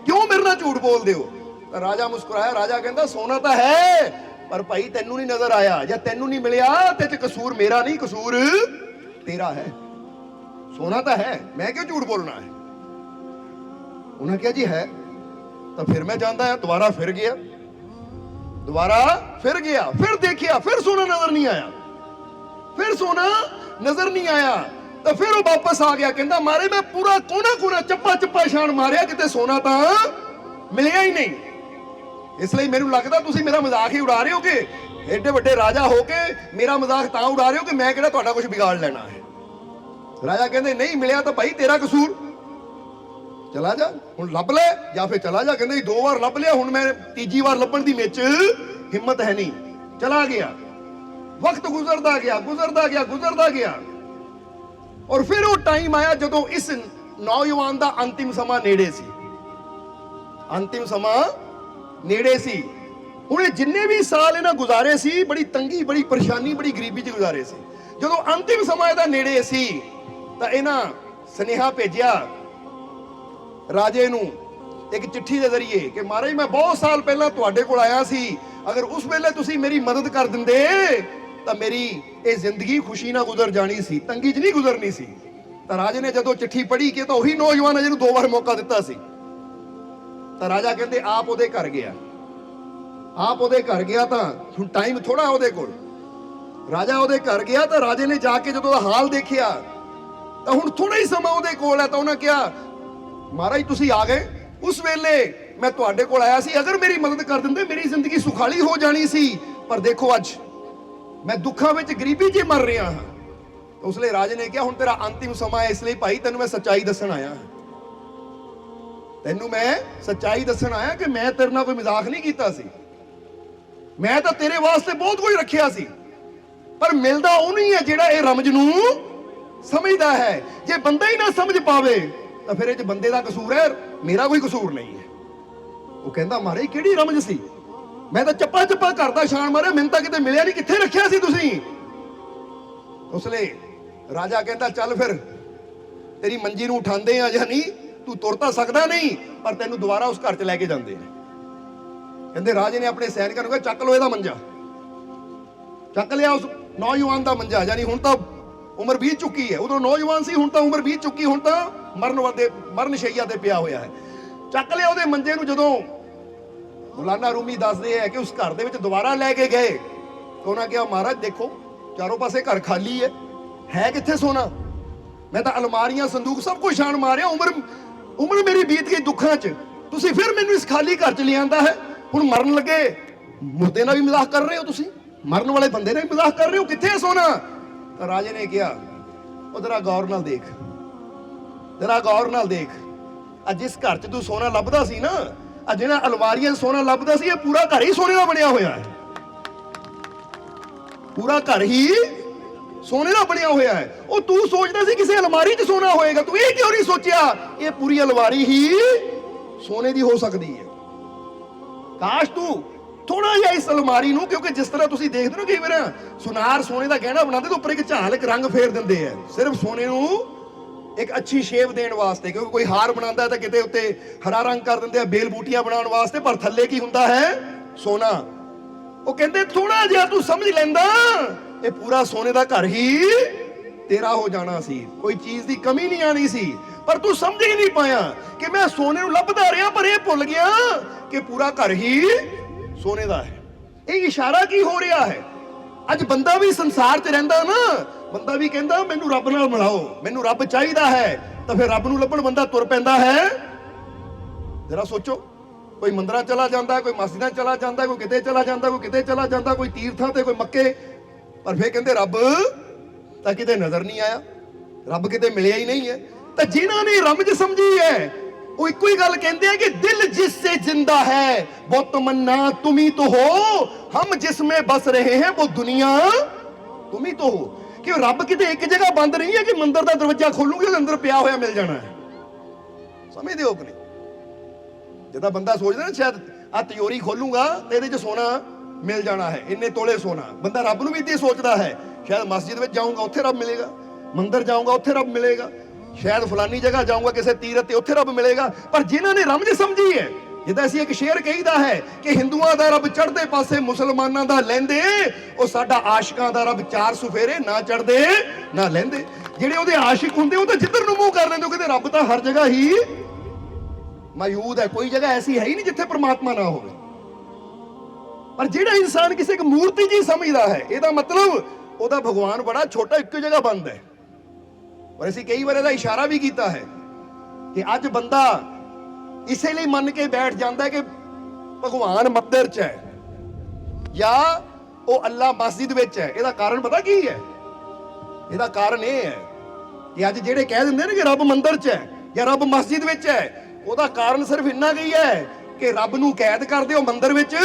ਕਿਉਂ ਮੇਰੇ ਨਾਲ ਝੂਠ ਬੋਲਦੇ ਹੋ? ਤਾਂ ਰਾਜਾ ਮੁਸਕਰਾਇਆ। ਰਾਜਾ ਕਹਿੰਦਾ ਸੋਨਾ ਤਾਂ ਹੈ, ਪਰ ਭਾਈ ਤੈਨੂੰ ਨਹੀਂ ਨਜ਼ਰ ਆਇਆ, ਜਾਂ ਤੈਨੂੰ ਨਹੀਂ ਮਿਲਿਆ ਤੇ ਕਸੂਰ ਮੇਰਾ ਨਹੀਂ, ਕਸੂਰ ਤੇਰਾ ਹੈ। ਸੋਨਾ ਤਾਂ ਹੈ, ਮੈਂ ਕਿਉਂ ਝੂਠ ਬੋਲਣਾ ਹੈ? ਉਹਨਾਂ ਕਿਹਾ ਜੀ ਹੈ। ਤਾਂ ਫਿਰ ਮੈਂ ਜਾਂਦਾ ਹਾਂ। ਦੁਬਾਰਾ ਫਿਰ ਗਿਆ, ਫਿਰ ਦੇਖਿਆ, ਫਿਰ ਸੋਨਾ ਨਜ਼ਰ ਨਹੀਂ ਆਇਆ। ਤਾਂ ਫਿਰ ਉਹ ਵਾਪਸ ਆ ਗਿਆ। ਕਹਿੰਦਾ ਮਾਰੇ ਮੈਂ ਪੂਰਾ ਕੋਨਾ ਚੱਪਾ ਛਾਣ ਮਾਰਿਆ, ਕਿਤੇ ਸੋਨਾ ਤਾਂ ਮਿਲਿਆ ਹੀ ਨਹੀਂ। ਇਸ ਲਈ ਮੈਨੂੰ ਲੱਗਦਾ ਤੁਸੀਂ ਮੇਰਾ ਮਜ਼ਾਕ ਹੀ ਉਡਾ ਰਹੇ ਹੋ ਕਿ ਐਡੇ ਵੱਡੇ ਰਾਜਾ ਹੋ ਕੇ ਮੇਰਾ ਮਜ਼ਾਕ ਤਾਂ ਉਡਾ ਰਹੇ ਹੋ ਕਿ ਮੈਂ ਕਿਹੜਾ ਤੁਹਾਡਾ ਕੁਝ ਵਿਗਾੜ ਲੈਣਾ ਹੈ। ਰਾਜਾ ਕਹਿੰਦੇ ਨਹੀਂ ਮਿਲਿਆ ਤਾਂ ਭਾਈ ਤੇਰਾ ਕਸੂਰ, ਚਲਾ ਜਾ ਹੁਣ ਲੱਭ ਲੈ, ਜਾਂ ਫਿਰ ਚਲਾ ਜਾ। ਕਹਿੰਦੇ 2 ਵਾਰ ਲੱਭ ਲਿਆ, ਹੁਣ ਮੈਂ ਤੀਜੀ ਵਾਰ ਲੱਭਣ ਦੀ ਵਿੱਚ ਹਿੰਮਤ ਹੈ ਨਹੀਂ। ਚਲਾ ਗਿਆ। ਵਕਤ ਗੁਜ਼ਰਦਾ ਗਿਆ ਔਰ ਫਿਰ ਉਹ ਟਾਈਮ ਆਇਆ ਜਦੋਂ ਇਸ ਨੌਜਵਾਨ ਦਾ ਅੰਤਿਮ ਸਮਾਂ ਨੇੜੇ ਸੀ। ਹੁਣ ਜਿੰਨੇ ਵੀ ਸਾਲ ਇਹਨਾਂ ਗੁਜ਼ਾਰੇ ਸੀ, ਬੜੀ ਤੰਗੀ, ਬੜੀ ਪਰੇਸ਼ਾਨੀ, ਬੜੀ ਗਰੀਬੀ 'ਚ ਗੁਜ਼ਾਰੇ ਸੀ। ਜਦੋਂ ਅੰਤਿਮ ਸਮਾਂ ਇਹਦਾ ਨੇੜੇ ਸੀ ਤਾਂ ਇਹਨਾਂ ਸੁਨੇਹਾ ਭੇਜਿਆ ਰਾਜੇ ਨੂੰ ਇੱਕ ਚਿੱਠੀ ਦੇ ਜ਼ਰੀਏ ਕਿ ਮਹਾਰਾਜ ਮੈਂ ਬਹੁਤ ਸਾਲ ਪਹਿਲਾਂ ਤੁਹਾਡੇ ਕੋਲ ਆਇਆ ਸੀ, ਅਗਰ ਉਸ ਵੇਲੇ ਤੁਸੀਂ ਮੇਰੀ ਮਦਦ ਕਰ ਦਿੰਦੇ ਤਾਂ ਮੇਰੀ ਇਹ ਜ਼ਿੰਦਗੀ ਖੁਸ਼ੀ ਨਾਲ ਗੁਜ਼ਰ ਜਾਣੀ ਸੀ, ਤੰਗੀ 'ਚ ਨਹੀਂ ਗੁਜ਼ਰਨੀ ਸੀ। ਤਾਂ ਰਾਜੇ ਨੇ ਜਦੋਂ ਚਿੱਠੀ ਪੜ੍ਹੀ ਕਿ ਤਾਂ ਉਹੀ ਨੌਜਵਾਨ ਹੈ ਜਿਹਨੂੰ 2 ਵਾਰ ਮੌਕਾ ਦਿੱਤਾ ਸੀ। ਤਾਂ ਰਾਜਾ ਕਹਿੰਦੇ ਆਪ ਉਹਦੇ ਘਰ ਗਿਆ ਤਾਂ ਹੁਣ ਟਾਈਮ ਥੋੜਾ ਉਹਦੇ ਕੋਲ। ਰਾਜਾ ਉਹਦੇ ਘਰ ਗਿਆ ਤਾਂ ਰਾਜੇ ਨੇ ਜਾ ਕੇ ਜਦੋਂ ਉਹਦਾ ਹਾਲ ਦੇਖਿਆ ਤਾਂ ਹੁਣ ਥੋੜਾ ਹੀ ਸਮਾਂ ਉਹਦੇ ਕੋਲ ਹੈ। ਤਾਂ ਉਹਨਾਂ ਕਿਹਾ ਮਹਾਰਾਜ ਤੁਸੀਂ ਆ ਗਏ, ਉਸ ਵੇਲੇ ਮੈਂ ਤੁਹਾਡੇ ਕੋਲ ਆਇਆ ਸੀ, ਅਗਰ ਮੇਰੀ ਮਦਦ ਕਰ ਦਿੰਦੇ ਮੇਰੀ ਜ਼ਿੰਦਗੀ ਸੁਖਾਲੀ ਹੋ ਜਾਣੀ ਸੀ, ਪਰ ਦੇਖੋ ਅੱਜ ਮੈਂ ਦੁੱਖਾਂ ਵਿੱਚ ਗਰੀਬੀ 'ਚ ਮਰ ਰਿਹਾ ਹਾਂ। ਉਸ ਲਈ ਰਾਜੇ ਨੇ ਕਿਹਾ ਹੁਣ ਤੇਰਾ ਅੰਤਿਮ ਸਮਾਂ ਹੈ, ਇਸ ਲਈ ਭਾਈ ਤੈਨੂੰ ਮੈਂ ਸੱਚਾਈ ਦੱਸਣ ਆਇਆ ਕਿ ਮੈਂ ਤੇਰੇ ਨਾਲ ਕੋਈ ਮਜ਼ਾਕ ਨਹੀਂ ਕੀਤਾ ਸੀ। ਮੈਂ ਤਾਂ ਤੇਰੇ ਵਾਸਤੇ ਬਹੁਤ ਕੁਝ ਰੱਖਿਆ ਸੀ, ਪਰ ਮਿਲਦਾ ਉਹ ਨਹੀਂ ਹੈ ਜਿਹੜਾ ਇਹ ਰਮਜ ਨੂੰ ਸਮਝਦਾ ਹੈ। ਜੇ ਬੰਦਾ ਹੀ ਨਾ ਸਮਝ ਪਾਵੇ ਤਾਂ ਫਿਰ ਇਹ 'ਚ ਬੰਦੇ ਦਾ ਕਸੂਰ ਹੈ, ਮੇਰਾ ਕੋਈ ਕਸੂਰ ਨਹੀਂ ਹੈ। ਉਹ ਕਹਿੰਦਾ ਮਹਾਰਾਜ ਕਿਹੜੀ ਰਮਜ ਸੀ, ਮੈਂ ਤਾਂ ਚੱਪਾ ਕਰਦਾ ਛਾਣ ਮਾਰਿਆ, ਮੈਨੂੰ ਤਾਂ ਕਿਤੇ ਮਿਲਿਆ ਨਹੀਂ, ਕਿੱਥੇ ਰੱਖਿਆ ਸੀ ਤੁਸੀਂ? ਉਸ ਲਈ ਰਾਜਾ ਕਹਿੰਦਾ ਚੱਲ ਫਿਰ ਤੇਰੀ ਮੰਜੀ ਨੂੰ ਉਠਾਉਂਦੇ ਆ ਜਾਂ ਨਹੀਂ, ਤੂੰ ਤੁਰ ਤਾਂ ਸਕਦਾ ਨਹੀਂ, ਪਰ ਤੈਨੂੰ ਦੁਬਾਰਾ ਉਸ ਘਰ 'ਚ ਲੈ ਕੇ ਜਾਂਦੇ ਨੇ। ਕਹਿੰਦੇ ਰਾਜੇ ਨੇ ਆਪਣੇ ਸੈਨਿਕਾਂ ਨੂੰ ਕਿਹਾ ਚੱਕ ਲੋ ਇਹਦਾ ਮੰਜਾ। ਚੱਕ ਲਿਆ ਉਸ ਨੌਜਵਾਨ ਦਾ ਮੰਜਾ, ਯਾਨੀ ਹੁਣ ਤਾਂ ਉਮਰ ਬੀਤ ਚੁੱਕੀ ਹੈ। ਉਦੋਂ ਨੌਜਵਾਨ ਸੀ, ਹੁਣ ਤਾਂ ਉਮਰ ਬੀਤ ਚੁੱਕੀ, ਹੁਣ ਤਾਂ ਮਰਨ ਸ਼ਈਆ ਤੇ ਪਿਆ ਹੋਇਆ ਹੈ। ਚੱਕ ਲਿਆ ਉਹਦੇ ਮੰਜੇ ਨੂੰ। ਜਦੋਂ ਮੌਲਾਨਾ ਰੂਮੀ ਦੱਸਦੇ ਹੈ ਕਿ ਉਸ ਘਰ ਦੇ ਵਿੱਚ ਦੁਬਾਰਾ ਲੈ ਕੇ ਗਏ ਤਾਂ ਉਹਨਾਂ ਕਿਹਾ ਮਹਾਰਾਜ ਦੇਖੋ ਚਾਰੋਂ ਪਾਸੇ ਘਰ ਖਾਲੀ ਹੈ ਕਿੱਥੇ ਸੋਨਾ? ਮੈਂ ਤਾਂ ਅਲਮਾਰੀਆਂ, ਸੰਦੂਕ ਸਭ ਕੁਝ ਛਾਣ ਮਾਰਿਆ, ਉਮਰ ਮੇਰੀ ਬੀਤ ਗਈ ਦੁੱਖਾਂ 'ਚ, ਤੁਸੀਂ ਫਿਰ ਮੈਨੂੰ ਇਸ ਖਾਲੀ ਘਰ 'ਚ ਲਿਆਂਦਾ ਹੈ। ਹੁਣ ਮਰਨ ਲੱਗੇ ਮੁਰਦੇ ਨਾਲ ਵੀ ਮਜ਼ਾਕ ਕਰ ਰਹੇ ਹੋ, ਤੁਸੀਂ ਮਰਨ ਵਾਲੇ ਬੰਦੇ ਨਾਲ ਵੀ ਮਜ਼ਾਕ ਕਰ ਰਹੇ ਹੋ, ਕਿੱਥੇ ਹੈ ਸੋਨਾ? ਤਾਂ ਰਾਜੇ ਨੇ ਕਿਹਾ ਉਹ ਜ਼ਰਾ ਗੌਰ ਨਾਲ ਦੇਖ, ਅੱਜ ਜਿਸ ਘਰ 'ਚ ਤੂੰ ਸੋਨਾ ਲੱਭਦਾ ਸੀ ਨਾ, ਅੱਜ ਜਿਹੜਾ ਅਲਮਾਰੀਆਂ 'ਚ ਸੋਨਾ ਲੱਭਦਾ ਸੀ, ਇਹ ਪੂਰਾ ਘਰ ਹੀ ਸੋਨੇ ਦਾ ਬਣਿਆ ਹੋਇਆ ਹੈ। ਪੂਰਾ ਘਰ ਹੀ ਸੋਨੇ ਦਾ ਬਣਿਆ ਹੋਇਆ ਹੈ। ਉਹ ਤੂੰ ਸੋਚਦਾ ਸੀ ਕਿਸੇ ਅਲਮਾਰੀ 'ਚ ਸੋਨਾ ਹੋਏਗਾ, ਤੂੰ ਇਹ ਕਿਉਂ ਨਹੀਂ ਸੋਚਿਆ ਇਹ ਪੂਰੀ ਅਲਮਾਰੀ ਹੀ ਸੋਨੇ ਦੀ ਹੋ ਸਕਦੀ ਹੈ। ਕਾਸ਼ ਤੂੰ ਥੋੜਾ ਜਿਹਾ ਇਸ ਅਲਮਾਰੀ ਨੂੰ, ਕਿਉਂਕਿ ਜਿਸ ਤਰ੍ਹਾਂ ਤੁਸੀਂ ਦੇਖਦੇ ਹੋ ਕਈ ਵਾਰ ਸੁਨਾਰ ਸੋਨੇ ਦਾ ਗਹਿਣਾ ਬਣਾਉਂਦੇ ਤਾਂ ਉੱਪਰ ਇੱਕ ਝਾਲ, ਇੱਕ ਰੰਗ ਫੇਰ ਦਿੰਦੇ ਆ, ਸਿਰਫ ਸੋਨੇ ਨੂੰ ਇੱਕ ਅੱਛੀ ਸ਼ੇਪ ਦੇਣ ਵਾਸਤੇ। ਕਿਉਂਕਿ ਕੋਈ ਹਾਰ ਬਣਾਉਂਦਾ ਤਾਂ ਕਿਤੇ ਉੱਤੇ ਹਰਾ ਰੰਗ ਕਰ ਦਿੰਦੇ ਆ ਬੇਲ ਬੂਟੀਆਂ ਬਣਾਉਣ ਵਾਸਤੇ, ਪਰ ਥੱਲੇ ਕੀ ਹੁੰਦਾ ਹੈ? ਸੋਨਾ। ਉਹ ਕਹਿੰਦੇ ਥੋੜਾ ਜਿਹਾ ਤੂੰ ਸਮਝ ਲੈਂਦਾ, ਇਹ ਪੂਰਾ ਸੋਨੇ ਦਾ ਘਰ ਹੀ ਤੇਰਾ ਹੋ ਜਾਣਾ ਸੀ, ਕੋਈ ਚੀਜ਼ ਦੀ ਕਮੀ ਨਹੀਂ ਆਣੀ ਸੀ। ਪਰ ਤੂੰ ਸਮਝ ਹੀ ਨਹੀਂ ਪਾਇਆ ਕਿ ਮੈਂ ਸੋਨੇ ਨੂੰ ਲੱਭਦਾ ਰਿਹਾ, ਪਰ ਇਹ ਭੁੱਲ ਗਿਆ ਕਿ ਪੂਰਾ ਘਰ ਹੀ ਸੋਨੇ ਦਾ ਹੈ। ਇਹ ਇਸ਼ਾਰਾ ਕੀ ਹੋ ਰਿਹਾ ਹੈ? ਅੱਜ ਬੰਦਾ ਵੀ ਸੰਸਾਰ 'ਚ ਰਹਿੰਦਾ ਨਾ, ਬੰਦਾ ਵੀ ਕਹਿੰਦਾ ਮੈਨੂੰ ਰੱਬ ਨਾਲ ਮਿਲਾਓ, ਮੈਨੂੰ ਰੱਬ ਚਾਹੀਦਾ ਹੈ, ਤਾਂ ਫਿਰ ਰੱਬ ਨੂੰ ਲੱਭਣ ਬੰਦਾ ਤੁਰ ਪੈਂਦਾ ਹੈ। ਜਰਾ ਸੋਚੋ, ਕੋਈ ਮੰਦਰਾਂ ਚਲਾ ਜਾਂਦਾ, ਕੋਈ ਮਸਜਿਦਾਂ ਚਲਾ ਜਾਂਦਾ, ਕੋਈ ਕਿਤੇ ਚਲਾ ਜਾਂਦਾ, ਕੋਈ ਕਿਤੇ ਚਲਾ ਜਾਂਦਾ, ਕੋਈ ਤੀਰਥਾਂ ਤੇ, ਕੋਈ ਮੱਕੇ। ਪਰ ਫਿਰ ਕਹਿੰਦੇ ਰੱਬ ਤਾਂ ਕਿਤੇ ਨਜ਼ਰ ਨਹੀਂ ਆਇਆ, ਰੱਬ ਕਿਤੇ ਮਿਲਿਆ ਹੀ ਨਹੀਂ ਹੈ। ਤਾਂ ਜਿਨ੍ਹਾਂ ਨੇ ਰਮਜ ਸਮਝੀ ਹੈ ਉਹ ਇੱਕੋ ਹੀ ਗੱਲ ਕਹਿੰਦੇ ਆ ਕਿ ਦਿਲ ਜਿਸ ਸੇ ਜਿੰਦਾ ਹੈ वो तमन्ना तुम ही तो हो, हम जिसमें बस रहे हैं वो दुनिया तुम ही तो हो। कि रब किते एक जगह बंद नहीं है कि मंदिर का दरवाजा खोलूंगे ਉਹਦੇ ਅੰਦਰ ਪਿਆ ਹੋਇਆ ਮਿਲ ਜਾਣਾ ਹੈ। ਸਮਝਦੇ ਹੋ ਕਿ ਨਹੀਂ? ਜਿੱਦਾਂ ਬੰਦਾ ਸੋਚਦਾ ਨਾ ਸ਼ਾਇਦ ਆ ਤਿਜੋਰੀ ਖੋਲੂੰਗਾ ਤੇ ਇਹਦੇ 'ਚ ਸੋਨਾ ਮਿਲ ਜਾਣਾ ਹੈ, ਇੰਨੇ ਤੋਲੇ ਸੋਨਾ। ਬੰਦਾ ਰੱਬ ਨੂੰ ਵੀ ਇੱਦਾਂ ਸੋਚਦਾ ਹੈ, ਸ਼ਾਇਦ ਮਸਜਿਦ ਵਿੱਚ ਜਾਊਂਗਾ ਉੱਥੇ ਰੱਬ ਮਿਲੇਗਾ, ਮੰਦਿਰ ਜਾਊਂਗਾ ਉੱਥੇ ਰੱਬ ਮਿਲੇਗਾ, ਸ਼ਾਇਦ ਫਲਾਨੀ ਜਗ੍ਹਾ ਜਾਊਂਗਾ ਕਿਸੇ ਤੀਰਥ ਤੇ ਉੱਥੇ ਰੱਬ ਮਿਲੇਗਾ। ਪਰ ਜਿਨ੍ਹਾਂ ਨੇ ਰਮਜ ਸਮਝੀ ਹੈ, ਜਿੱਦਾਂ ਅਸੀਂ ਇੱਕ ਸ਼ੇਰ ਕਹੀਦਾ ਹੈ ਕਿ ਹਿੰਦੂਆਂ ਦਾ ਰੱਬ ਚੜ੍ਹਦੇ ਪਾਸੇ ਮੁਸਲਮਾਨਾਂ ਦਾ ਲਹਿੰਦੇ, ਉਹ ਸਾਡਾ ਆਸ਼ਿਕਾਂ ਦਾ ਰੱਬ ਚਾਰ ਸੁਫੇਰੇ ਨਾ ਚੜ੍ਹਦੇ ਨਾ ਲਹਿੰਦੇ। ਜਿਹੜੇ ਉਹਦੇ ਆਸ਼ਿਕ ਹੁੰਦੇ ਉਹ ਤਾਂ ਜਿੱਧਰ ਨੂੰ ਮੂੰਹ ਕਰ ਲੈਂਦੇ, ਉਹ ਕਹਿੰਦੇ ਰੱਬ ਤਾਂ ਹਰ ਜਗ੍ਹਾ ਹੀ ਮੌਜੂਦ ਹੈ, ਕੋਈ ਜਗ੍ਹਾ ਐਸੀ ਹੈ ਹੀ ਨਹੀਂ ਜਿੱਥੇ ਪ੍ਰਮਾਤਮਾ ਨਾ ਹੋਵੇ। ਪਰ ਜਿਹੜਾ ਇਨਸਾਨ ਕਿਸੇ ਇੱਕ ਮੂਰਤੀ ਜੀ ਸਮਝਦਾ ਹੈ, ਇਹਦਾ ਮਤਲਬ ਉਹਦਾ ਭਗਵਾਨ ਬੜਾ ਛੋਟਾ, ਇੱਕੋ ਜਗ੍ਹਾ ਬੰਦ ਹੈ। ਔਰ ਅਸੀਂ ਕਈ ਵਾਰ ਇਹਦਾ ਇਸ਼ਾਰਾ ਵੀ ਕੀਤਾ ਹੈ ਕਿ ਅੱਜ ਬੰਦਾ ਇਸੇ ਲਈ ਮੰਨ ਕੇ ਬੈਠ ਜਾਂਦਾ ਹੈ ਕਿ ਭਗਵਾਨ ਮੰਦਿਰ 'ਚ ਹੈ ਜਾਂ ਉਹ ਅੱਲਾ ਮਸਜਿਦ ਵਿੱਚ ਹੈ। ਇਹਦਾ ਕਾਰਨ ਪਤਾ ਕੀ ਹੈ? ਇਹਦਾ ਕਾਰਨ ਇਹ ਹੈ ਕਿ ਅੱਜ ਜਿਹੜੇ ਕਹਿ ਦਿੰਦੇ ਨੇ ਕਿ ਰੱਬ ਮੰਦਿਰ 'ਚ ਹੈ ਜਾਂ ਰੱਬ ਮਸਜਿਦ ਵਿੱਚ ਹੈ, ਉਹਦਾ ਕਾਰਨ ਸਿਰਫ ਇੰਨਾ ਹੀ ਹੈ ਕਿ ਰੱਬ ਨੂੰ ਕੈਦ ਕਰ ਦਿਓ ਮੰਦਿਰ ਵਿੱਚ,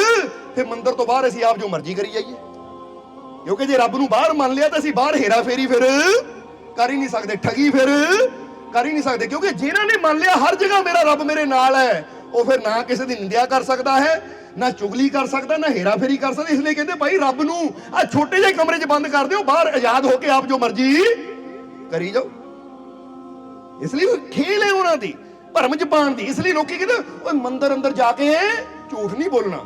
ਫਿਰ ਮੰਦਿਰ ਤੋਂ ਬਾਹਰ ਅਸੀਂ ਆਪ ਜੋ ਮਰਜ਼ੀ ਕਰੀ ਜਾਈਏ। ਕਿਉਂਕਿ ਜੇ ਰੱਬ ਨੂੰ ਬਾਹਰ ਮੰਨ ਲਿਆ ਤਾਂ ਅਸੀਂ ਬਾਹਰ ਹੇਰਾ ਫੇਰੀ ਫਿਰ ਕਰ ਹੀ ਨਹੀਂ ਸਕਦੇ, ਠਗੀ ਫਿਰ ਕਰ ਹੀ ਨਹੀਂ ਸਕਦੇ। ਕਿਉਂਕਿ ਜਿਨ੍ਹਾਂ ਨੇ ਮੰਨ ਲਿਆ ਹਰ ਜਗ੍ਹਾ ਮੇਰਾ ਰੱਬ ਮੇਰੇ ਨਾਲ ਹੈ, ਉਹ ਫਿਰ ਨਾ ਕਿਸੇ ਦੀ ਨਿੰਦਿਆ ਕਰ ਸਕਦਾ ਹੈ, ਨਾ ਚੁਗਲੀ ਕਰ ਸਕਦਾ, ਨਾ ਹੇਰਾ ਫੇਰੀ ਕਰ ਸਕਦਾ। ਇਸ ਲਈ ਕਹਿੰਦੇ ਭਾਈ ਰੱਬ ਨੂੰ ਆ ਛੋਟੇ ਜਿਹੇ ਕਮਰੇ 'ਚ ਬੰਦ ਕਰ ਦਿਓ, ਬਾਹਰ ਆਜ਼ਾਦ ਹੋ ਕੇ ਆਪ ਜੋ ਮਰਜ਼ੀ ਕਰੀ ਜਾਓ। ਇਸ ਲਈ ਖੇਲ ਹੈ ਉਹਨਾਂ ਦੀ ਭਰਮ 'ਚ ਪਾਉਣ ਦੀ। ਇਸ ਲਈ ਲੋਕੀ ਕਹਿੰਦੇ ਓਏ ਮੰਦਿਰ ਅੰਦਰ ਜਾ ਕੇ ਝੂਠ ਨਹੀਂ ਬੋਲਣਾ।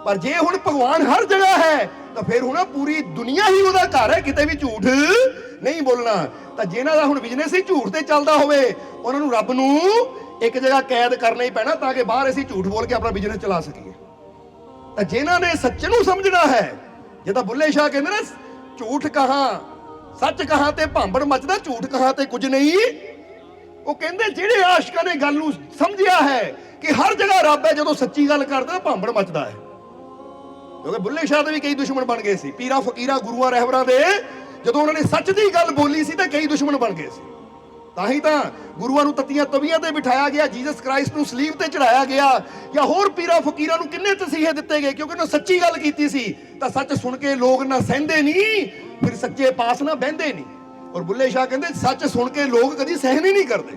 ਪਰ ਜੇ ਹੁਣ ਭਗਵਾਨ ਹਰ ਜਗ੍ਹਾ ਹੈ ਤਾਂ ਫਿਰ ਹੁਣ ਪੂਰੀ ਦੁਨੀਆ ਹੀ ਉਹਦਾ ਘਰ ਹੈ, ਕਿਤੇ ਵੀ ਝੂਠ ਨਹੀਂ ਬੋਲਣਾ। ਤਾਂ ਜਿਨ੍ਹਾਂ ਦਾ ਹੁਣ ਬਿਜ਼ਨਸ ਹੀ ਝੂਠ ਤੇ ਚੱਲਦਾ ਹੋਵੇ, ਉਹਨਾਂ ਨੂੰ ਰੱਬ ਨੂੰ ਇੱਕ ਜਗ੍ਹਾ ਕੈਦ ਕਰਨਾ ਹੀ ਪੈਣਾ ਤਾਂ ਕਿ ਬਾਹਰ ਅਸੀਂ ਝੂਠ ਬੋਲ ਕੇ ਆਪਣਾ ਬਿਜ਼ਨਸ ਚਲਾ ਸਕੀਏ। ਤਾਂ ਜਿਨ੍ਹਾਂ ਨੇ ਸੱਚ ਨੂੰ ਸਮਝਣਾ ਹੈ, ਜਿੱਦਾਂ ਬੁੱਲੇ ਸ਼ਾਹ ਕਹਿੰਦੇ ਨਾ, ਝੂਠ ਕਹਾਂ ਸੱਚ ਕਹਾਂ ਤੇ ਭਾਂਬੜ ਮੱਚਦਾ, ਝੂਠ ਕਹਾਂ ਤੇ ਕੁਝ ਨਹੀਂ। ਉਹ ਕਹਿੰਦੇ ਜਿਹੜੇ ਆਸ਼ਿਕਾਂ ਨੇ ਗੱਲ ਨੂੰ ਸਮਝਿਆ ਹੈ ਕਿ ਹਰ ਜਗ੍ਹਾ ਰੱਬ ਹੈ, ਜਦੋਂ ਸੱਚੀ ਗੱਲ ਕਰਦੇ ਤਾਂ ਭਾਂਬੜ ਮੱਚਦਾ ਹੈ। ਕਿਉਂਕਿ ਬੁੱਲੇ ਸ਼ਾਹ ਦੇ ਵੀ ਕਈ ਦੁਸ਼ਮਣ ਬਣ ਗਏ ਸੀ, ਪੀਰਾਂ ਫਕੀਰਾਂ ਗੁਰੂਆਂ ਰਹਿਬਰਾਂ ਦੇ ਜਦੋਂ ਉਹਨਾਂ ਨੇ ਸੱਚ ਦੀ ਗੱਲ ਬੋਲੀ ਸੀ ਤਾਂ ਕਈ ਦੁਸ਼ਮਣ ਬਣ ਗਏ ਸੀ। ਤਾਂ ਹੀ ਤਾਂ ਗੁਰੂਆਂ ਨੂੰ ਤੱਤੀਆਂ ਤਵੀਆਂ ਤੇ ਬਿਠਾਇਆ ਗਿਆ, ਜੀਸਸ ਕ੍ਰਾਈਸਟ ਨੂੰ ਸਲੀਬ ਤੇ ਚੜਾਇਆ ਗਿਆ, ਜਾਂ ਹੋਰ ਪੀਰਾਂ ਫਕੀਰਾਂ ਨੂੰ ਕਿੰਨੇ ਤਸੀਹੇ ਦਿੱਤੇ ਗਏ, ਕਿਉਂਕਿ ਉਹਨਾਂ ਸੱਚੀ ਗੱਲ ਕੀਤੀ ਸੀ। ਤਾਂ ਸੱਚ ਸੁਣ ਕੇ ਲੋਕ ਨਾ ਸਹਿੰਦੇ ਨਹੀਂ, ਫਿਰ ਸੱਚੇ ਪਾਸ ਨਾ ਬਹਿੰਦੇ ਨਹੀਂ। ਔਰ ਬੁੱਲੇ ਸ਼ਾਹ ਕਹਿੰਦੇ ਸੱਚ ਸੁਣ ਕੇ ਲੋਕ ਕਦੀ ਸਹਿਣ ਹੀ ਨਹੀਂ ਕਰਦੇ।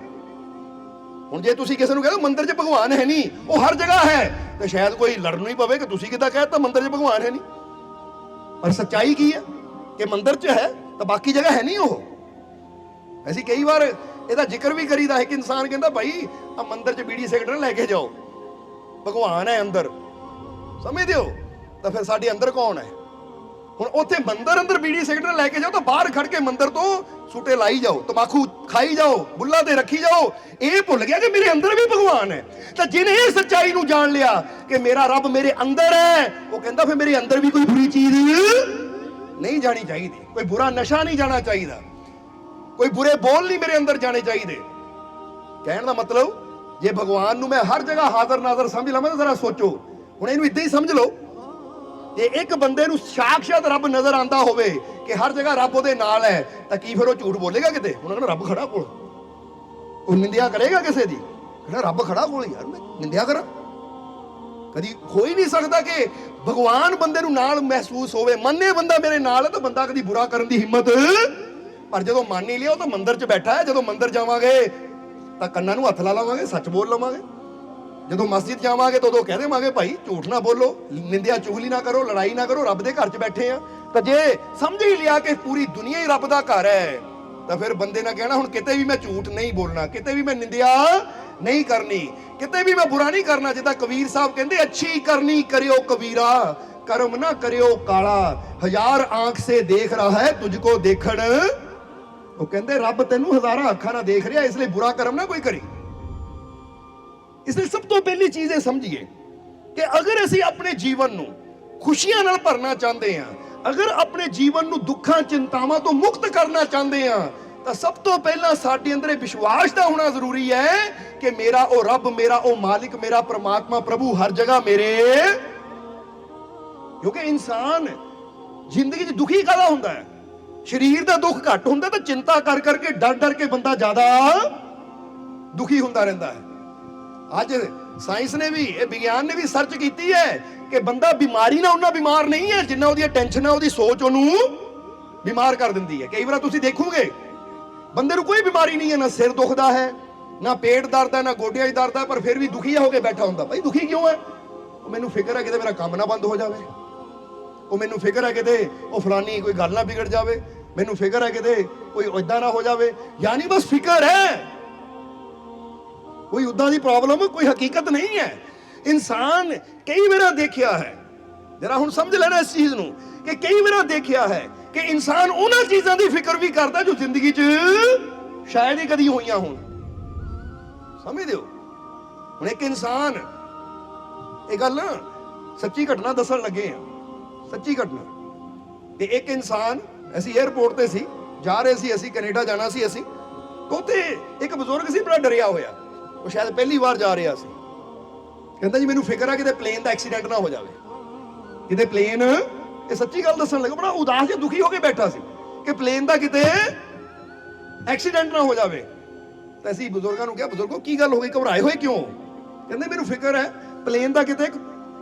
ਹੁਣ ਜੇ ਤੁਸੀਂ ਕਿਸੇ ਨੂੰ ਕਹਿੰਦੇ ਮੰਦਿਰ 'ਚ ਭਗਵਾਨ ਹੈ ਨਹੀਂ, ਉਹ ਹਰ ਜਗ੍ਹਾ ਹੈ, ਤੇ ਸ਼ਾਇਦ ਕੋਈ ਲੜਨ ਹੀ ਪਵੇ ਕਿ ਤੁਸੀਂ ਕਿੱਦਾਂ ਕਹਿਤਾ ਮੰਦਿਰ 'ਚ ਭਗਵਾਨ ਹੈ ਨਹੀਂ। ਪਰ ਸੱਚਾਈ ਕੀ ਹੈ ਕਿ ਮੰਦਿਰ 'ਚ ਹੈ ਤਾਂ ਬਾਕੀ ਜਗ੍ਹਾ ਹੈ ਨਹੀਂ। ਉਹ ਅਸੀਂ ਕਈ ਵਾਰ ਇਹਦਾ ਜ਼ਿਕਰ ਵੀ ਕਰੀਦਾ ਹੈ ਕਿ ਇਨਸਾਨ ਕਹਿੰਦਾ ਭਾਈ ਆ ਮੰਦਿਰ 'ਚ ਬੀੜੀ ਸਿਗਰਟ ਨਾ ਲੈ ਕੇ ਜਾਓ, ਭਗਵਾਨ ਹੈ ਅੰਦਰ, ਸਮਝਦੇ ਹੋ? ਤਾਂ ਫਿਰ ਸਾਡੇ ਅੰਦਰ ਕੌਣ ਹੈ? ਹੁਣ ਉੱਥੇ ਮੰਦਿਰ ਅੰਦਰ ਬੀੜੀ ਸਿਗਰਟ ਲੈ ਕੇ ਜਾਓ ਤਾਂ ਬਾਹਰ ਖੜ ਕੇ ਮੰਦਿਰ ਤੋਂ ਸੂਟੇ ਲਾਈ ਜਾਓ, ਤਮਾਕੂ ਖਾਈ ਜਾਓ, ਬੁੱਲਾਂ ਤੇ ਰੱਖੀ ਜਾਓ। ਇਹ ਭੁੱਲ ਗਿਆ ਕਿ ਮੇਰੇ ਅੰਦਰ ਵੀ ਭਗਵਾਨ ਹੈ। ਤਾਂ ਜਿਹਨੇ ਇਹ ਸੱਚਾਈ ਨੂੰ ਜਾਣ ਲਿਆ ਕਿ ਮੇਰਾ ਰੱਬ ਮੇਰੇ ਅੰਦਰ ਹੈ, ਉਹ ਕਹਿੰਦਾ ਫਿਰ ਮੇਰੇ ਅੰਦਰ ਵੀ ਕੋਈ ਬੁਰੀ ਚੀਜ਼ ਨਹੀਂ ਜਾਣੀ ਚਾਹੀਦੀ, ਕੋਈ ਬੁਰਾ ਨਸ਼ਾ ਨਹੀਂ ਜਾਣਾ ਚਾਹੀਦਾ, ਕੋਈ ਬੁਰੇ ਬੋਲ ਨਹੀਂ ਮੇਰੇ ਅੰਦਰ ਜਾਣੇ ਚਾਹੀਦੇ। ਕਹਿਣ ਦਾ ਮਤਲਬ ਜੇ ਭਗਵਾਨ ਨੂੰ ਮੈਂ ਹਰ ਜਗ੍ਹਾ ਹਾਜ਼ਰ ਨਾਜ਼ਰ ਸਮਝ ਲਵਾਂ ਤਾਂ ਜ਼ਰਾ ਸੋਚੋ। ਹੁਣ ਇਹਨੂੰ ਇਦਾਂ ਹੀ ਸਮਝ ਲਓ, ਜੇ ਇੱਕ ਬੰਦੇ ਨੂੰ ਸਾਖਸ਼ਾਤ ਰੱਬ ਨਜ਼ਰ ਆਂਦਾ ਹੋਵੇ ਕਿ ਹਰ ਜਗ੍ਹਾ ਰੱਬ ਉਹਦੇ ਨਾਲ ਹੈ, ਤਾਂ ਕੀ ਫਿਰ ਉਹ ਝੂਠ ਬੋਲੇਗਾ ਕਿਤੇ? ਉਹਨਾਂ ਨੇ ਰੱਬ ਖੜਾ ਕੋਲ, ਉਹ ਨਿੰਦਿਆ ਕਰੇਗਾ ਕਿਸੇ ਦੀ? ਕਹਿੰਦਾ ਰੱਬ ਖੜਾ ਕੋਲ, ਯਾਰ ਮੈਂ ਨਿੰਦਿਆ ਕਰਾਂ? ਕਦੀ ਹੋ ਹੀ ਨਹੀਂ ਸਕਦਾ ਕਿ ਭਗਵਾਨ ਬੰਦੇ ਨੂੰ ਨਾਲ ਮਹਿਸੂਸ ਹੋਵੇ। ਮੰਨੇ ਬੰਦਾ ਮੇਰੇ ਨਾਲ ਹੈ ਤਾਂ ਬੰਦਾ ਕਦੀ ਬੁਰਾ ਕਰਨ ਦੀ ਹਿੰਮਤ, ਪਰ ਜਦੋਂ ਮੰਨ ਹੀ ਲਿਆ ਉਹ ਤਾਂ ਮੰਦਿਰ 'ਚ ਬੈਠਾ ਹੈ। ਜਦੋਂ ਮੰਦਿਰ ਜਾਵਾਂਗੇ ਤਾਂ ਕੰਨਾਂ ਨੂੰ ਹੱਥ ਲਾ ਲਵਾਂਗੇ, ਸੱਚ ਬੋਲ ਲਵਾਂਗੇ। ਜਦੋਂ ਮਸਜਿਦ ਜਾਵਾਂਗੇ ਤਾਂ ਉਦੋਂ ਕਹਿ ਦੇਵਾਂਗੇ ਭਾਈ ਝੂਠ ਨਾ ਬੋਲੋ, ਨਿੰਦਿਆ ਚੁਗਲੀ ਨਾ ਕਰੋ, ਲੜਾਈ ਨਾ ਕਰੋ, ਰੱਬ ਦੇ ਘਰ 'ਚ ਬੈਠੇ ਆ। ਤਾਂ ਜੇ ਸਮਝ ਹੀ ਲਿਆ ਕਿ ਪੂਰੀ ਦੁਨੀਆ ਹੀ ਰੱਬ ਦਾ ਘਰ ਹੈ, ਤਾਂ ਫਿਰ ਬੰਦੇ ਨੇ ਕਹਿਣਾ ਹੁਣ ਕਿਤੇ ਵੀ ਮੈਂ ਝੂਠ ਨਹੀਂ ਬੋਲਣਾ, ਕਿਤੇ ਵੀ ਮੈਂ ਨਿੰਦਿਆ ਨਹੀਂ ਕਰਨੀ, ਕਿਤੇ ਵੀ ਮੈਂ ਬੁਰਾ ਨਹੀਂ ਕਰਨਾ। ਜਿੱਦਾਂ ਕਬੀਰ ਸਾਹਿਬ ਕਹਿੰਦੇ ਅੱਛੀ ਕਰਨੀ ਕਰਿਓ ਕਬੀਰਾ, ਕਰਮ ਨਾ ਕਰਿਓ ਕਾਲਾ, ਹਜ਼ਾਰ ਆਂਖ ਸੇ ਦੇਖ ਰਹਾ ਹੈ ਤੁਝਕੋ ਦੇਖਣ। ਉਹ ਕਹਿੰਦੇ ਰੱਬ ਤੈਨੂੰ ਹਜ਼ਾਰਾਂ ਅੱਖਾਂ ਨਾਲ ਦੇਖ ਰਿਹਾ, ਇਸ ਲਈ ਬੁਰਾ ਕਰਮ ਨਾ ਕੋਈ ਕਰੀ। ਇਸ ਲਈ ਸਭ ਤੋਂ ਪਹਿਲੀ ਚੀਜ਼ ਇਹ ਸਮਝੀਏ ਕਿ ਅਗਰ ਅਸੀਂ ਆਪਣੇ ਜੀਵਨ ਨੂੰ ਖੁਸ਼ੀਆਂ ਨਾਲ ਭਰਨਾ ਚਾਹੁੰਦੇ ਹਾਂ, ਅਗਰ ਆਪਣੇ ਜੀਵਨ ਨੂੰ ਦੁੱਖਾਂ ਚਿੰਤਾਵਾਂ ਤੋਂ ਮੁਕਤ ਕਰਨਾ ਚਾਹੁੰਦੇ ਹਾਂ, ਤਾਂ ਸਭ ਤੋਂ ਪਹਿਲਾਂ ਸਾਡੇ ਅੰਦਰ ਇਹ ਵਿਸ਼ਵਾਸ ਦਾ ਹੋਣਾ ਜ਼ਰੂਰੀ ਹੈ ਕਿ ਮੇਰਾ ਉਹ ਰੱਬ, ਮੇਰਾ ਉਹ ਮਾਲਿਕ, ਮੇਰਾ ਪ੍ਰਮਾਤਮਾ ਪ੍ਰਭੂ ਹਰ ਜਗ੍ਹਾ ਮੇਰੇ। ਕਿਉਂਕਿ ਇਨਸਾਨ ਜ਼ਿੰਦਗੀ 'ਚ ਦੁਖੀ ਕਾਹਦਾ ਹੁੰਦਾ ਹੈ? ਸਰੀਰ ਦਾ ਦੁੱਖ ਘੱਟ ਹੁੰਦਾ ਤਾਂ ਚਿੰਤਾ ਕਰ ਕਰਕੇ, ਡਰ ਡਰ ਕੇ ਬੰਦਾ ਜ਼ਿਆਦਾ ਦੁਖੀ ਹੁੰਦਾ ਰਹਿੰਦਾ ਹੈ। ਅੱਜ ਸਾਇੰਸ ਨੇ ਵੀ, ਇਹ ਵਿਗਿਆਨ ਨੇ ਵੀ ਸਰਚ ਕੀਤੀ ਹੈ ਕਿ ਬੰਦਾ ਬਿਮਾਰੀ ਨਾਲ ਉਹਨਾਂ ਬਿਮਾਰ ਨਹੀਂ ਹੈ ਜਿੰਨਾ ਉਹਦੀ ਟੈਨਸ਼ਨ ਹੈ, ਉਹਦੀ ਸੋਚ ਉਹਨੂੰ ਬਿਮਾਰ ਕਰ ਦਿੰਦੀ ਹੈ। ਕਈ ਵਾਰ ਤੁਸੀਂ ਦੇਖੋਗੇ ਬੰਦੇ ਨੂੰ ਕੋਈ ਬਿਮਾਰੀ ਨਹੀਂ ਹੈ, ਨਾ ਸਿਰ ਦੁਖਦਾ ਹੈ, ਨਾ ਪੇਟ ਦਰਦ ਹੈ, ਨਾ ਗੋਡਿਆਂ 'ਚ ਦਰਦ ਹੈ, ਪਰ ਫਿਰ ਵੀ ਦੁਖੀ ਹੋ ਕੇ ਬੈਠਾ ਹੁੰਦਾ। ਭਾਈ ਦੁਖੀ ਕਿਉਂ ਹੈ? ਉਹ ਮੈਨੂੰ ਫਿਕਰ ਹੈ ਕਿਤੇ ਮੇਰਾ ਕੰਮ ਨਾ ਬੰਦ ਹੋ ਜਾਵੇ, ਉਹ ਮੈਨੂੰ ਫਿਕਰ ਹੈ ਕਿਤੇ ਉਹ ਫਲਾਨੀ ਕੋਈ ਗੱਲ ਨਾ ਵਿਗੜ ਜਾਵੇ, ਮੈਨੂੰ ਫਿਕਰ ਹੈ ਕਿਤੇ ਕੋਈ ਇਦਾਂ ਨਾ ਹੋ ਜਾਵੇ। ਯਾਨੀ ਬਸ ਫਿਕਰ ਹੈ, ਕੋਈ ਉਦਾਂ ਦੀ ਪ੍ਰੋਬਲਮ, ਕੋਈ ਹਕੀਕਤ ਨਹੀਂ ਹੈ। ਇਨਸਾਨ ਕਈ ਵਾਰ ਦੇਖਿਆ ਹੈ, ਜਰਾ ਹੁਣ ਸਮਝ ਲੈਣਾ ਇਸ ਚੀਜ਼ ਨੂੰ, ਕਿ ਕਈ ਵਾਰ ਦੇਖਿਆ ਹੈ ਕਿ ਇਨਸਾਨ ਉਹਨਾਂ ਚੀਜ਼ਾਂ ਦੀ ਫਿਕਰ ਵੀ ਕਰਦਾ ਜੋ ਜ਼ਿੰਦਗੀ 'ਚ ਸ਼ਾਇਦ ਹੀ ਕਦੀ ਹੋਈਆਂ ਹੋਣ। ਸਮਝਦੇ ਹੋ? ਹੁਣ ਇੱਕ ਇਨਸਾਨ, ਇਹ ਗੱਲ ਨਾ ਸੱਚੀ ਘਟਨਾ ਦੱਸਣ ਲੱਗੇ ਆ, ਸੱਚੀ ਘਟਨਾ। ਤੇ ਇੱਕ ਇਨਸਾਨ, ਅਸੀਂ 에ਅਰਪੋਰਟ ਤੇ ਸੀ, ਜਾ ਰਹੇ ਸੀ ਅਸੀਂ, ਕੈਨੇਡਾ ਜਾਣਾ ਸੀ ਅਸੀਂ, ਤੇ ਉੱਥੇ ਇੱਕ ਬਜ਼ੁਰਗ ਸੀ ਬੜਾ ਡਰਿਆ ਹੋਇਆ, ਉਹ ਸ਼ਾਇਦ ਪਹਿਲੀ ਵਾਰ ਜਾ ਰਿਹਾ ਸੀ। ਕਹਿੰਦਾ ਜੀ ਮੈਨੂੰ ਫਿਕਰ ਹੈ ਕਿਤੇ ਪਲੇਨ ਦਾ ਐਕਸੀਡੈਂਟ ਨਾ ਹੋ ਜਾਵੇ, ਕਿਤੇ ਪਲੇਨ, ਇਹ ਸੱਚੀ ਗੱਲ ਦੱਸਣ ਲੱਗਾ, ਬੜਾ ਉਦਾਸ ਜਿਹਾ ਦੁਖੀ ਹੋ ਕੇ ਬੈਠਾ ਸੀ ਕਿ ਪਲੇਨ ਦਾ ਕਿਤੇ ਐਕਸੀਡੈਂਟ ਨਾ ਹੋ ਜਾਵੇ। ਤਾਂ ਅਸੀਂ ਬਜ਼ੁਰਗਾਂ ਨੂੰ ਕਿਹਾ, ਬਜ਼ੁਰਗੋ ਕੀ ਗੱਲ ਹੋ ਗਈ, ਘਬਰਾਏ ਹੋਏ ਕਿਉਂ? ਕਹਿੰਦੇ ਮੈਨੂੰ ਫਿਕਰ ਹੈ ਪਲੇਨ ਦਾ ਕਿਤੇ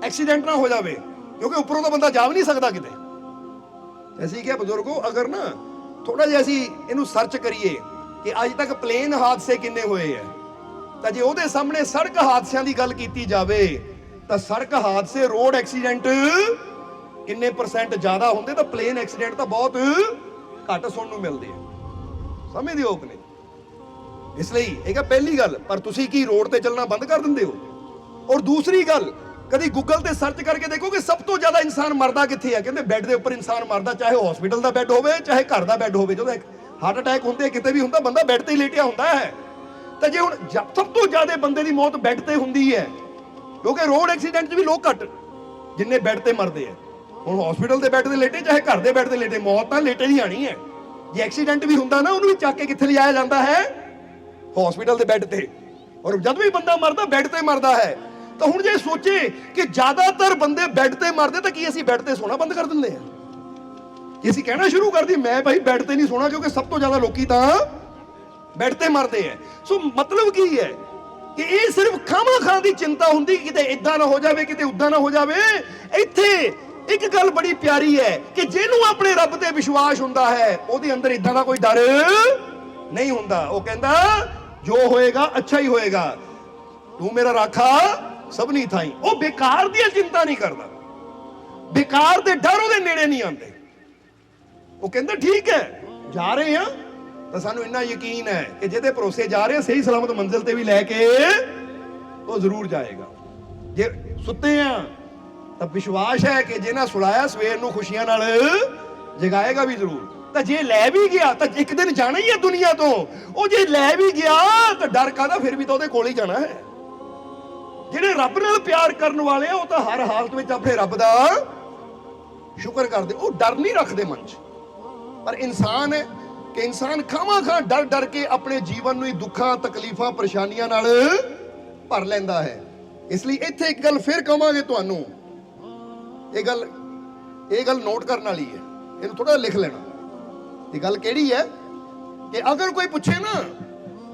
ਐਕਸੀਡੈਂਟ ਨਾ ਹੋ ਜਾਵੇ, ਕਿਉਂਕਿ ਉੱਪਰੋਂ ਤਾਂ ਬੰਦਾ ਜਾ ਵੀ ਨਹੀਂ ਸਕਦਾ ਕਿਤੇ। ਅਸੀਂ ਕਿਹਾ ਬਜ਼ੁਰਗੋ ਅਗਰ ਨਾ ਥੋੜਾ ਜਿਹਾ ਅਸੀਂ ਇਹਨੂੰ ਸਰਚ ਕਰੀਏ ਕਿ ਅੱਜ ਤੱਕ ਪਲੇਨ ਹਾਦਸੇ ਕਿੰਨੇ ਹੋਏ ਹੈ, ਤਾਂ ਜੇ ਉਹਦੇ ਸਾਹਮਣੇ ਸੜਕ ਹਾਦਸਿਆਂ ਦੀ ਗੱਲ ਕੀਤੀ ਜਾਵੇ ਤਾਂ ਸੜਕ ਹਾਦਸੇ, ਰੋਡ ਐਕਸੀਡੈਂਟ ਕਿੰਨੇ % ਜ਼ਿਆਦਾ ਹੁੰਦੇ, ਤਾਂ ਪਲੇਨ ਐਕਸੀਡੈਂਟ ਤਾਂ ਬਹੁਤ ਘੱਟ ਸੁਣਨ ਨੂੰ ਮਿਲਦੇ ਆ। ਸਮਝਦੇ ਹੋ ਕਿ ਨਹੀਂ? ਇਸ ਲਈ ਇਹ ਕਿ ਪਹਿਲੀ ਗੱਲ, ਪਰ ਤੁਸੀਂ ਕੀ ਰੋਡ ਤੇ ਚੱਲਣਾ ਬੰਦ ਕਰ ਦਿੰਦੇ ਹੋ? ਔਰ ਦੂਸਰੀ ਗੱਲ, ਕਦੀ ਗੂਗਲ ਤੇ ਸਰਚ ਕਰਕੇ ਦੇਖੋ ਕਿ ਸਭ ਤੋਂ ਜ਼ਿਆਦਾ ਇਨਸਾਨ ਮਰਦਾ ਕਿੱਥੇ ਹੈ? ਕਹਿੰਦੇ ਬੈੱਡ ਦੇ ਉੱਪਰ ਇਨਸਾਨ ਮਰਦਾ, ਚਾਹੇ ਹਸਪੀਟਲ ਦਾ ਬੈੱਡ ਹੋਵੇ ਚਾਹੇ ਘਰ ਦਾ ਬੈੱਡ ਹੋਵੇ। ਜਦੋਂ ਹਾਰਟ ਅਟੈਕ ਹੁੰਦੇ ਕਿਤੇ ਵੀ ਹੁੰਦਾ, ਬੰਦਾ ਬੈੱਡ ਤੇ ਹੀ ਲੇਟਿਆ ਹੁੰਦਾ ਹੈ। ਤਾਂ ਜੇ ਹੁਣ ਸਭ ਤੋਂ ਜ਼ਿਆਦਾ ਬੰਦੇ ਦੀ ਮੌਤ ਬੈੱਡ ਤੇ ਹੁੰਦੀ ਹੈ, ਕਿਉਂਕਿ ਰੋਡ ਐਕਸੀਡੈਂਟ 'ਚ ਵੀ ਲੋਕ ਘੱਟ ਜਿੰਨੇ ਬੈੱਡ ਤੇ ਮਰਦੇ ਆ। ਹੁਣ ਹਸਪੀਟਲ ਦੇ ਬੈੱਡ ਤੇ ਲੇਟੇ ਚਾਹੇ ਘਰ ਦੇ ਬੈੱਡ ਤੇ ਲੇਟੇ, ਮੌਤ ਤਾਂ ਲੇਟੇ ਦੀ ਆਣੀ ਹੈ। ਜੇ ਐਕਸੀਡੈਂਟ ਵੀ ਹੁੰਦਾ ਨਾ, ਉਹਨੂੰ ਵੀ ਚੱਕ ਕੇ ਕਿੱਥੇ ਲਿਜਾਇਆ ਜਾਂਦਾ ਹੈ? ਹਸਪੀਟਲ ਦੇ ਬੈੱਡ ਤੇ। ਔਰ ਜਦ ਵੀ ਬੰਦਾ ਮਰਦਾ ਬੈੱਡ ਤੇ ਮਰਦਾ ਹੈ। ਤਾਂ ਹੁਣ ਜੇ ਸੋਚੇ ਕਿ ਜ਼ਿਆਦਾਤਰ ਬੰਦੇ ਬੈੱਡ ਤੇ ਮਰਦੇ, ਤਾਂ ਕੀ ਅਸੀਂ ਬੈੱਡ ਤੇ ਸੋਣਾ ਬੰਦ ਕਰ ਦਿੰਦੇ ਹਾਂ? ਕਿ ਅਸੀਂ ਕਹਿਣਾ ਸ਼ੁਰੂ ਕਰ ਦਈਏ ਮੈਂ ਭਾਈ ਬੈੱਡ ਤੇ ਨਹੀਂ ਸੋਣਾ, ਕਿਉਂਕਿ ਸਭ ਤੋਂ ਜ਼ਿਆਦਾ ਲੋਕੀ ਤਾਂ ਬੈੱਡ ਤੇ ਮਰਦੇ ਹੈ। ਸੋ ਮਤਲਬ ਕੀ ਹੈ ਕਿ ਇਹ ਸਿਰਫ ਖਾਮਾ-ਖਾਂ ਦੀ ਚਿੰਤਾ ਹੁੰਦੀ, ਕਿਤੇ ਇਦਾਂ ਨਾ ਹੋ ਜਾਵੇ, ਕਿਤੇ ਉਦਾਂ ਨਾ ਹੋ ਜਾਵੇ। ਇੱਥੇ ਇੱਕ ਗੱਲ ਬੜੀ ਪਿਆਰੀ ਹੈ ਕਿ ਜਿਹਨੂੰ ਆਪਣੇ ਰੱਬ ਤੇ ਵਿਸ਼ਵਾਸ ਹੁੰਦਾ ਹੈ, ਉਹਦੇ ਅੰਦਰ ਇਦਾਂ ਦਾ ਕੋਈ ਡਰ ਨਹੀਂ ਹੁੰਦਾ। ਉਹ ਕਹਿੰਦਾ ਜੋ ਹੋਏਗਾ ਅੱਛਾ ਹੀ ਹੋਏਗਾ, ਤੂੰ ਮੇਰਾ ਰਾਖਾ ਸਭਨੀ ਥਾਈ। ਉਹ ਬੇਕਾਰ ਦੀ ਚਿੰਤਾ ਨਹੀਂ ਕਰਦਾ, ਬੇਕਾਰ ਦੇ ਡਰ ਉਹਦੇ ਨੇੜੇ ਨਹੀਂ ਆਉਂਦੇ। ਉਹ ਕਹਿੰਦਾ ਠੀਕ ਹੈ ਜਾ ਰਹੇ ਹਾਂ ਤਾਂ ਸਾਨੂੰ ਇੰਨਾ ਯਕੀਨ ਹੈ ਕਿ ਜਿਹਦੇ ਭਰੋਸੇ ਜਾ ਰਹੇ ਸਹੀ ਸਲਾਮਤ ਮੰਜ਼ਿਲ ਤੇ ਵੀ ਲੈ ਕੇ ਉਹ ਜ਼ਰੂਰ ਜਾਏਗਾ। ਜੇ ਸੁੱਤੇ ਆ ਤਾਂ ਵਿਸ਼ਵਾਸ ਹੈ ਕਿ ਜਿਹਨਾਂ ਸੁਲਾਇਆ ਸਵੇਰ ਨੂੰ ਖੁਸ਼ੀਆਂ ਨਾਲ ਜਗਾਏਗਾ ਵੀ ਜ਼ਰੂਰ। ਤਾਂ ਜੇ ਲੈ ਵੀ ਗਿਆ ਤਾਂ ਇੱਕ ਦਿਨ ਜਾਣਾ ਹੀ ਹੈ ਦੁਨੀਆ ਤੋਂ। ਉਹ ਜੇ ਲੈ ਵੀ ਗਿਆ ਤਾਂ ਡਰ ਕਾਹਦਾ, ਫਿਰ ਵੀ ਤਾਂ ਉਹਦੇ ਕੋਲ ਹੀ ਜਾਣਾ ਹੈ। ਜਿਹੜੇ ਰੱਬ ਨਾਲ ਪਿਆਰ ਕਰਨ ਵਾਲੇ ਆ, ਉਹ ਤਾਂ ਹਰ ਹਾਲਤ ਵਿੱਚ ਆਪਣੇ ਰੱਬ ਦਾ ਸ਼ੁਕਰ ਕਰਦੇ, ਉਹ ਡਰ ਨਹੀਂ ਰੱਖਦੇ ਮਨ 'ਚ। ਪਰ ਇਨਸਾਨ ਹੈ ਕਿ ਇਨਸਾਨ ਖਾਵਾਂ-ਖਾਂ ਡਰ ਡਰ ਕੇ ਆਪਣੇ ਜੀਵਨ ਨੂੰ ਹੀ ਦੁੱਖਾਂ, ਤਕਲੀਫਾਂ, ਪਰੇਸ਼ਾਨੀਆਂ ਨਾਲ ਭਰ ਲੈਂਦਾ ਹੈ। ਇਸ ਲਈ ਇੱਥੇ ਇੱਕ ਗੱਲ ਫਿਰ ਕਹਾਂਗੇ ਤੁਹਾਨੂੰ, ਇਹ ਗੱਲ ਨੋਟ ਕਰਨ ਵਾਲੀ ਹੈ, ਇਹਨੂੰ ਥੋੜਾ ਲਿਖ ਲੈਣਾ। ਇਹ ਗੱਲ ਕਿਹੜੀ ਹੈ ਕਿ ਅਗਰ ਕੋਈ ਪੁੱਛੇ ਨਾ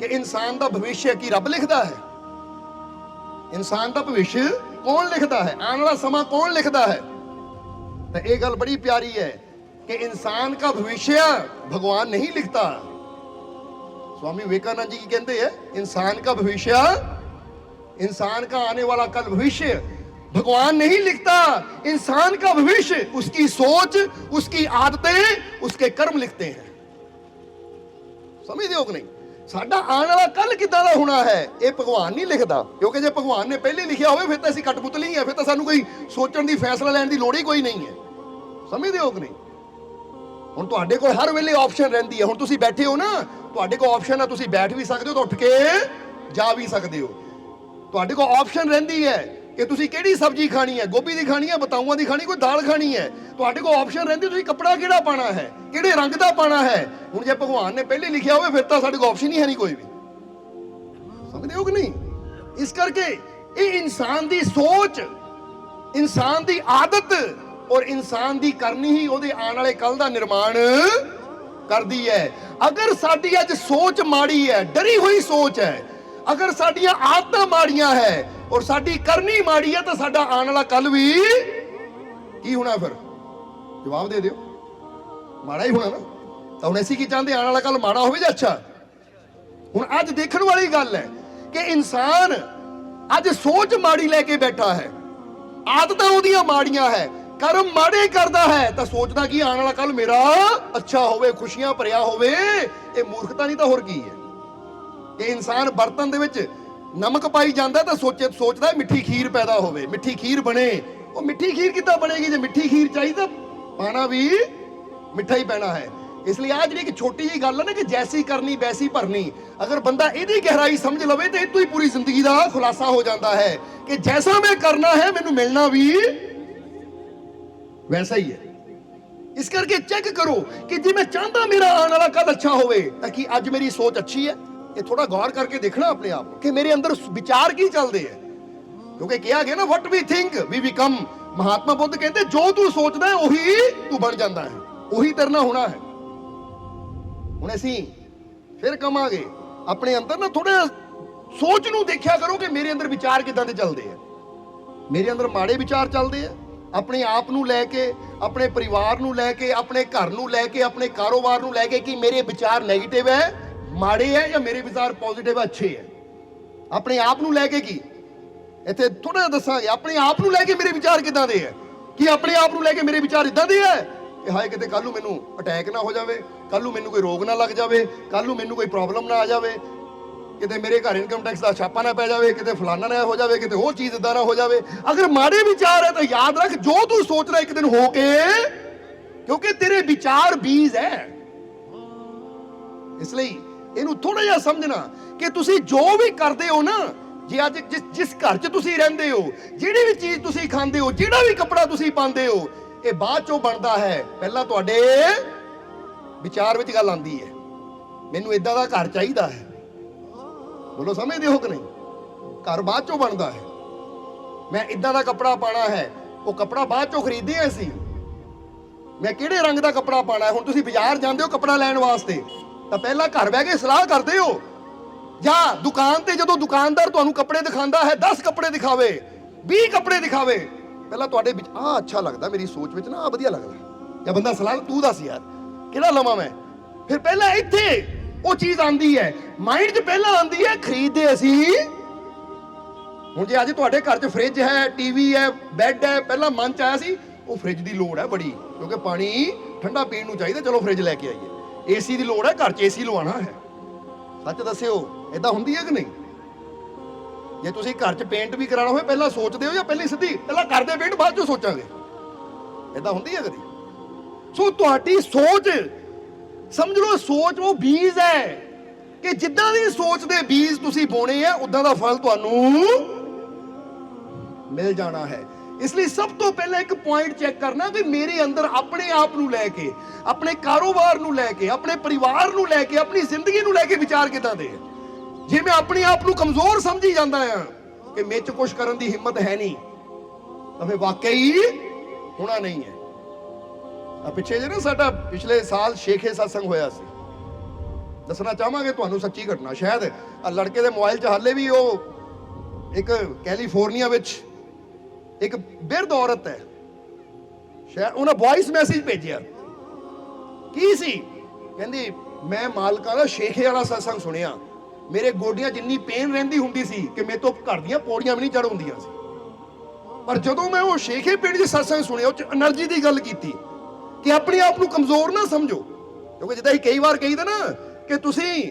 ਕਿ ਇਨਸਾਨ ਦਾ ਭਵਿੱਖ ਕੀ ਰੱਬ ਲਿਖਦਾ ਹੈ? ਇਨਸਾਨ ਦਾ ਭਵਿੱਖ ਕੌਣ ਲਿਖਦਾ ਹੈ? ਆਉਣ ਵਾਲਾ ਸਮਾਂ ਕੌਣ ਲਿਖਦਾ ਹੈ? ਤਾਂ ਇਹ ਗੱਲ ਬੜੀ ਪਿਆਰੀ ਹੈ कि इंसान का भविष्य भगवान नहीं लिखता। स्वामी विवेकानंद जी की कहते हैं इंसान का भविष्य, इंसान का आने वाला कल भविष्य भगवान नहीं लिखता। इंसान का भविष्य उसकी सोच, उसकी आदतें, उसके कर्म लिखते हैं। समझते हो कि नहीं? साडा आने वाला कल किदां दा होना है ये भगवान नहीं लिखता, क्योंकि जे भगवान ने पहले लिखिया होवे फिर तो असीं कठपुतली हैं, फिर तो सानूं कोई सोचण दी, फैसला लैण दी लोड़ ही कोई नहीं है। समझते हो कि नहीं? ਹੁਣ ਤੁਹਾਡੇ ਕੋਲ ਹਰ ਵੇਲੇ ਆਪਸ਼ਨ ਰਹਿੰਦੀ ਹੈ। ਹੁਣ ਤੁਸੀਂ ਬੈਠੇ ਹੋ ਨਾ, ਤੁਹਾਡੇ ਕੋਲ ਆਪਸ਼ਨ ਹੈ, ਤੁਸੀਂ ਬੈਠ ਵੀ ਸਕਦੇ ਹੋ ਤਾਂ ਉੱਠ ਕੇ ਜਾ ਵੀ ਸਕਦੇ ਹੋ। ਤੁਹਾਡੇ ਕੋਲ ਆਪਸ਼ਨ ਰਹਿੰਦੀ ਹੈ ਕਿ ਤੁਸੀਂ ਕਿਹੜੀ ਸਬਜ਼ੀ ਖਾਣੀ ਹੈ, ਗੋਭੀ ਦੀ ਖਾਣੀ ਹੈ, ਬਤਾਊਆਂ ਦੀ ਖਾਣੀ, ਕੋਈ ਦਾਲ ਖਾਣੀ ਹੈ। ਤੁਹਾਡੇ ਕੋਲ ਆਪਸ਼ਨ ਰਹਿੰਦੀ, ਤੁਸੀਂ ਕੱਪੜਾ ਕਿਹੜਾ ਪਾਣਾ ਹੈ, ਕਿਹੜੇ ਰੰਗ ਦਾ ਪਾਣਾ ਹੈ। ਹੁਣ ਜੇ ਭਗਵਾਨ ਨੇ ਪਹਿਲੇ ਲਿਖਿਆ ਹੋਵੇ ਫਿਰ ਤਾਂ ਸਾਡੇ ਕੋਲ ਆਪਸ਼ਨ ਹੀ ਹੈ ਨਹੀਂ ਕੋਈ ਵੀ। ਸਮਝਦੇ ਹੋ ਕਿ ਨਹੀਂ? ਇਸ ਕਰਕੇ ਇਹ ਇਨਸਾਨ ਦੀ ਸੋਚ, ਇਨਸਾਨ ਦੀ ਆਦਤ ਔਰ ਇਨਸਾਨ ਦੀ ਕਰਨੀ ਹੀ ਉਹਦੇ ਆਉਣ ਵਾਲੇ ਕੱਲ ਦਾ ਨਿਰਮਾਣ ਕਰਦੀ ਹੈ। ਅਗਰ ਸਾਡੀ ਅੱਜ ਸੋਚ ਮਾੜੀ ਹੈ, ਡਰੀ ਹੋਈ ਸੋਚ ਹੈ, ਅਗਰ ਸਾਡੀਆਂ ਆਦਤਾਂ ਮਾੜੀਆਂ ਹੈ ਔਰ ਸਾਡੀ ਕਰਨੀ ਮਾੜੀ ਹੈ, ਤਾਂ ਸਾਡਾ ਆਉਣ ਵਾਲਾ ਕੱਲ ਵੀ ਕੀ ਹੋਣਾ? ਫਿਰ ਜਵਾਬ ਦੇ ਦਿਓ, ਮਾੜਾ ਹੀ ਹੋਣਾ ਨਾ। ਤਾਂ ਹੁਣ ਅਸੀਂ ਕੀ ਚਾਹੁੰਦੇ, ਆਉਣ ਵਾਲਾ ਕੱਲ ਮਾੜਾ ਹੋਵੇ ਜਾਂ ਅੱਛਾ? ਹੁਣ ਅੱਜ ਦੇਖਣ ਵਾਲੀ ਗੱਲ ਹੈ ਕਿ ਇਨਸਾਨ ਅੱਜ ਸੋਚ ਮਾੜੀ ਲੈ ਕੇ ਬੈਠਾ ਹੈ, ਆਦਤਾਂ ਉਹਦੀਆਂ ਮਾੜੀਆਂ ਹੈ, ਕਰਮ ਮਾੜੇ ਕਰਦਾ ਹੈ, ਤਾਂ ਸੋਚਦਾ ਕਿ ਆਉਣ ਵਾਲਾ ਕੱਲ ਮੇਰਾ ਅੱਛਾ ਹੋਵੇ, ਖੁਸ਼ੀਆਂ ਭਰਿਆ ਹੋਵੇ। ਇਹ ਮੂਰਖਤਾ ਨਹੀਂ ਤਾਂ ਹੋਰ ਕੀ ਹੈ? ਕਿ ਇਨਸਾਨ ਬਰਤਨ ਦੇ ਵਿੱਚ ਨਮਕ ਪਾਈ ਜਾਂਦਾ ਤਾਂ ਸੋਚਦਾ ਮਿੱਠੀ ਖੀਰ ਪੈਦਾ ਹੋਵੇ, ਮਿੱਠੀ ਖੀਰ ਬਣੇ। ਉਹ ਮਿੱਠੀ ਖੀਰ ਕਿੱਦਾਂ ਬਣੇਗੀ? ਜੇ ਮਿੱਠੀ ਖੀਰ ਚਾਹੀਦਾ ਪਾਣਾ ਵੀ ਮਿੱਠਾ ਹੀ ਪੈਣਾ ਹੈ। ਇਸ ਲਈ ਆਹ ਜਿਹੜੀ ਇੱਕ ਛੋਟੀ ਜਿਹੀ ਗੱਲ ਹੈ ਨਾ ਕਿ ਜੈਸੀ ਕਰਨੀ ਵੈਸੀ ਭਰਨੀ, ਅਗਰ ਬੰਦਾ ਇਹਦੀ ਗਹਿਰਾਈ ਸਮਝ ਲਵੇ ਤਾਂ ਇਹ ਤੋਂ ਹੀ ਪੂਰੀ ਜ਼ਿੰਦਗੀ ਦਾ ਖੁਲਾਸਾ ਹੋ ਜਾਂਦਾ ਹੈ ਕਿ ਜੈਸਾ ਮੈਂ ਕਰਨਾ ਹੈ ਮੈਨੂੰ ਮਿਲਣਾ ਵੀ ਵੈਸਾ ਹੀ ਹੈ। ਇਸ ਕਰਕੇ ਚੈੱਕ ਕਰੋ ਕਿ ਜੇ ਮੈਂ ਚਾਹੁੰਦਾ ਮੇਰਾ ਆਉਣ ਵਾਲਾ ਕੱਲ ਅੱਛਾ ਹੋਵੇ ਤਾਂ ਕੀ ਅੱਜ ਮੇਰੀ ਸੋਚ ਅੱਛੀ ਹੈ? ਇਹ ਥੋੜਾ ਗੌਰ ਕਰਕੇ ਦੇਖਣਾ ਆਪਣੇ ਆਪ ਕਿ ਮੇਰੇ ਅੰਦਰ ਵਿਚਾਰ ਕੀ ਚੱਲਦੇ ਹੈ। ਕਿਉਂਕਿ ਕਿਹਾ ਗਿਆ ਨਾ, what we think we become. Mahatma Buddha ਕਹਿੰਦੇ ਜੋ ਤੂੰ ਸੋਚਦਾ ਹੈ ਉਹੀ ਤੂੰ ਬਣ ਜਾਂਦਾ ਹੈ, ਉਹੀ ਤੇਰੇ ਨਾਲ ਹੋਣਾ ਹੈ। ਹੁਣ ਅਸੀਂ ਫਿਰ ਕਵਾਂਗੇ ਆਪਣੇ ਅੰਦਰ ਨਾ ਥੋੜਾ ਸੋਚ ਨੂੰ ਦੇਖਿਆ ਕਰੋ ਕਿ ਮੇਰੇ ਅੰਦਰ ਵਿਚਾਰ ਕਿਦਾਂ ਦੇ ਚੱਲਦੇ ਆ। ਮੇਰੇ ਅੰਦਰ ਮਾੜੇ ਵਿਚਾਰ ਚੱਲਦੇ ਆ ਆਪਣੇ ਆਪ ਨੂੰ ਲੈ ਕੇ, ਆਪਣੇ ਪਰਿਵਾਰ ਨੂੰ ਲੈ ਕੇ, ਆਪਣੇ ਘਰ ਨੂੰ ਲੈ ਕੇ, ਆਪਣੇ ਕਾਰੋਬਾਰ ਨੂੰ ਲੈ ਕੇ, ਕਿ ਮੇਰੇ ਵਿਚਾਰ ਨੈਗੇਟਿਵ ਹੈ, ਮਾੜੇ ਹੈ, ਜਾਂ ਮੇਰੇ ਵਿਚਾਰ ਪੋਜ਼ਿਟਿਵ ਅੱਛੇ ਹੈ। ਆਪਣੇ ਆਪ ਨੂੰ ਲੈ ਕੇ ਕੀ ਇੱਥੇ ਥੋੜਾ ਜਿਹਾ ਦੱਸਾਂਗੇ, ਆਪਣੇ ਆਪ ਨੂੰ ਲੈ ਕੇ ਮੇਰੇ ਵਿਚਾਰ ਕਿਦਾਂ ਦੇ ਹੈ। ਕਿ ਆਪਣੇ ਆਪ ਨੂੰ ਲੈ ਕੇ ਮੇਰੇ ਵਿਚਾਰ ਇਦਾਂ ਦੇ ਹੈ ਕਿ ਹਾਏ ਕਿਤੇ ਕੱਲ ਨੂੰ ਮੈਨੂੰ ਅਟੈਕ ਨਾ ਹੋ ਜਾਵੇ, ਕੱਲ ਨੂੰ ਮੈਨੂੰ ਕੋਈ ਰੋਗ ਨਾ ਲੱਗ ਜਾਵੇ, ਕੱਲ ਨੂੰ ਮੈਨੂੰ ਕੋਈ ਪ੍ਰੋਬਲਮ ਨਾ ਆ ਜਾਵੇ, ਕਿਤੇ ਮੇਰੇ ਘਰ ਇਨਕਮ ਟੈਕਸ ਦਾ ਛਾਪਾ ਨਾ ਪੈ ਜਾਵੇ, ਕਿਤੇ ਫਲਾਨਾ ਨਾ ਹੋ ਜਾਵੇ, ਕਿਤੇ ਉਹ ਚੀਜ਼ ਇਦਾਂ ਨਾ ਹੋ ਜਾਵੇ। ਅਗਰ ਮਾੜੇ ਵਿਚਾਰ ਹੈ ਤਾਂ ਯਾਦ ਰੱਖ, ਜੋ ਤੂੰ ਸੋਚਦਾ ਇੱਕ ਦਿਨ ਹੋ ਕੇ, ਕਿਉਂਕਿ ਤੇਰੇ ਵਿਚਾਰ ਬੀਜ ਹੈ। ਇਸ ਲਈ ਇਹਨੂੰ ਥੋੜਾ ਜਿਹਾ ਸਮਝਣਾ ਕਿ ਤੁਸੀਂ ਜੋ ਵੀ ਕਰਦੇ ਹੋ ਨਾ, ਜੇ ਅੱਜ ਜਿਸ ਘਰ 'ਚ ਤੁਸੀਂ ਰਹਿੰਦੇ ਹੋ, ਜਿਹੜੀ ਵੀ ਚੀਜ਼ ਤੁਸੀਂ ਖਾਂਦੇ ਹੋ, ਜਿਹੜਾ ਵੀ ਕੱਪੜਾ ਤੁਸੀਂ ਪਾਉਂਦੇ ਹੋ, ਇਹ ਬਾਅਦ ਚੋਂ ਬਣਦਾ ਹੈ। ਪਹਿਲਾਂ ਤੁਹਾਡੇ ਵਿਚਾਰ ਵਿੱਚ ਗੱਲ ਆਉਂਦੀ ਹੈ, ਮੈਨੂੰ ਇਦਾਂ ਦਾ ਘਰ ਚਾਹੀਦਾ ਹੈ। ਬੋਲੋ, ਸਮਝਦੇ ਹੋ ਕਿ ਨਹੀਂ? ਘਰ ਬਾਅਦ ਚੋਂ ਬਣਦਾ ਹੈ। ਮੈਂ ਇਦਾਂ ਦਾ ਕੱਪੜਾ ਪਾਣਾ ਹੈ, ਉਹ ਕੱਪੜਾ ਬਾਅਦ ਚੋਂ ਖਰੀਦਦੇ ਹਾਂ ਅਸੀਂ। ਮੈਂ ਕਿਹੜੇ ਰੰਗ ਦਾ ਕੱਪੜਾ ਪਾਣਾ ਹੈ। ਹੁਣ ਤੁਸੀਂ ਬਾਜ਼ਾਰ ਜਾਂਦੇ ਹੋ ਕੱਪੜਾ ਲੈਣ ਵਾਸਤੇ ਤਾਂ ਪਹਿਲਾਂ ਘਰ ਬਹਿ ਕੇ ਸਲਾਹ ਕਰਦੇ ਹੋ, ਜਾਂ ਦੁਕਾਨ ਤੇ ਜਦੋਂ ਦੁਕਾਨਦਾਰ ਤੁਹਾਨੂੰ ਕੱਪੜੇ ਦਿਖਾਉਂਦਾ ਹੈ, 10 ਕੱਪੜੇ ਦਿਖਾਵੇ, 20 ਕੱਪੜੇ ਦਿਖਾਵੇ, ਪਹਿਲਾਂ ਤੁਹਾਡੇ ਵਿੱਚ ਆਹ ਅੱਛਾ ਲੱਗਦਾ, ਮੇਰੀ ਸੋਚ ਵਿੱਚ ਨਾ ਆਹ ਵਧੀਆ ਲੱਗਦਾ, ਜਾਂ ਬੰਦਾ ਸਲਾਹ ਤੂੰ ਦੱਸ ਯਾਰ ਕਿਹੜਾ ਲਵਾਂ ਮੈਂ। ਫਿਰ ਪਹਿਲਾਂ ਇੱਥੇ ਉਹ ਚੀਜ਼ ਆਂਦੀ ਹੈ, ਮਾਈਂਡ 'ਚ ਪਹਿਲਾਂ ਆਂਦੀ ਹੈ, ਖਰੀਦਦੇ ਅਸੀਂ। ਹੁਣ ਜੇ ਅੱਜ ਤੁਹਾਡੇ ਘਰ 'ਚ ਫ੍ਰਿਜ ਹੈ, ਟੀਵੀ ਹੈ, ਬੈੱਡ ਹੈ, ਪਹਿਲਾਂ ਮਨ 'ਚ ਆਇਆ ਸੀ ਉਹ ਫ੍ਰਿਜ ਦੀ ਲੋੜ ਹੈ ਬੜੀ, ਕਿਉਂਕਿ ਪਾਣੀ ਠੰਡਾ ਪੀਣ ਨੂੰ ਚਾਹੀਦਾ, ਚਲੋ ਫ੍ਰਿਜ ਲੈ ਕੇ ਆਈਏ। ਏਸੀ ਦੀ ਲੋੜ ਹੈ, ਘਰ 'ਚ ਏਸੀ ਲਵਾਉਣਾ ਹੈ। ਸੱਚ ਦੱਸਿਓ, ਏਦਾਂ ਹੁੰਦੀ ਹੈ ਕਿ ਨਹੀਂ? ਜੇ ਤੁਸੀਂ ਘਰ 'ਚ ਪੇਂਟ ਵੀ ਕਰਾਉਣਾ ਹੋਵੇ ਪਹਿਲਾਂ ਸੋਚਦੇ ਹੋ, ਜਾਂ ਪਹਿਲਾਂ ਸਿੱਧੀ ਪਹਿਲਾਂ ਕਰਦੇ ਪੇਂਟ ਬਾਅਦ 'ਚੋਂ ਸੋਚਾਂਗੇ? ਏਦਾਂ ਹੁੰਦੀ ਹੈ ਕਦੀ? ਸੋ ਤੁਹਾਡੀ ਸੋਚ, ਸਮਝ ਲਓ ਸੋਚ ਉਹ ਬੀਜ ਹੈ ਕਿ ਜਿੱਦਾਂ ਦੀ ਸੋਚ ਦੇ ਬੀਜ ਤੁਸੀਂ ਬੋਣੇ ਆ ਉਦਾਂ ਦਾ ਫਲ ਤੁਹਾਨੂੰ ਮਿਲ ਜਾਣਾ ਹੈ। ਇਸ ਲਈ ਸਭ ਤੋਂ ਪਹਿਲਾਂ ਇੱਕ ਪੁਆਇੰਟ ਚੈੱਕ ਕਰਨਾ ਕਿ ਮੇਰੇ ਅੰਦਰ ਆਪਣੇ ਆਪ ਨੂੰ ਲੈ ਕੇ, ਆਪਣੇ ਕਾਰੋਬਾਰ ਨੂੰ ਲੈ ਕੇ, ਆਪਣੇ ਪਰਿਵਾਰ ਨੂੰ ਲੈ ਕੇ, ਆਪਣੀ ਜ਼ਿੰਦਗੀ ਨੂੰ ਲੈ ਕੇ ਵਿਚਾਰ ਕਿਦਾਂ ਦੇ ਹੈ। ਜੇ ਮੈਂ ਆਪਣੇ ਆਪ ਨੂੰ ਕਮਜ਼ੋਰ ਸਮਝੀ ਜਾਂਦਾ ਆ ਕਿ ਮੇਰੇ 'ਚ ਕੁਝ ਕਰਨ ਦੀ ਹਿੰਮਤ ਹੈ ਨਹੀਂ, ਤਾਂ ਫਿਰ ਵਾਕਈ ਹੋਣਾ ਨਹੀਂ ਹੈ। ਪਿੱਛੇ ਜੇ ਨਾ ਸਾਡਾ ਪਿਛਲੇ ਸਾਲ ਸ਼ੇਖੇ ਸਤਸੰਗ ਹੋਇਆ ਸੀ, ਦੱਸਣਾ ਚਾਹਾਂਗੇ ਤੁਹਾਨੂੰ ਸੱਚੀ ਘਟਨਾ। ਸ਼ਾਇਦ ਲੜਕੇ ਦੇ ਮੋਬਾਈਲ 'ਚ ਹਾਲੇ ਵੀ ਉਹ ਇੱਕ ਕੈਲੀਫੋਰਨੀਆ ਵਿੱਚ ਇੱਕ ਬਿਰਧ ਔਰਤ ਹੈ, ਸ਼ਾਇਦ ਉਹਨਾਂ ਵੌਇਸ ਮੈਸੇਜ ਭੇਜਿਆ। ਕੀ ਸੀ? ਕਹਿੰਦੀ ਮੈਂ ਮਾਲਕਾਂ ਦਾ ਸ਼ੇਖੇ ਵਾਲਾ ਸਤਸੰਗ ਸੁਣਿਆ, ਮੇਰੇ ਗੋਡਿਆਂ 'ਚ ਇੰਨੀ ਪੇਨ ਰਹਿੰਦੀ ਹੁੰਦੀ ਸੀ ਕਿ ਮੇਰੇ ਤੋਂ ਘਰ ਦੀਆਂ ਪੌੜੀਆਂ ਵੀ ਨਹੀਂ ਚੜ੍ਹ ਹੁੰਦੀਆਂ ਸੀ, ਪਰ ਜਦੋਂ ਮੈਂ ਉਹ ਸ਼ੇਖੇ ਪਿੰਡ 'ਚ ਸਤਸੰਗ ਸੁਣਿਆ, ਉਹ 'ਚ એનર્ਜੀ ਦੀ ਗੱਲ ਕੀਤੀ ਕਿ ਆਪਣੇ ਆਪ ਨੂੰ ਕਮਜ਼ੋਰ ਨਾ ਸਮਝੋ। ਕਿਉਂਕਿ ਜਿੱਦਾਂ ਹੀ ਕਈ ਵਾਰ ਕਹੀਦਾ ਨਾ ਕਿ ਤੁਸੀਂ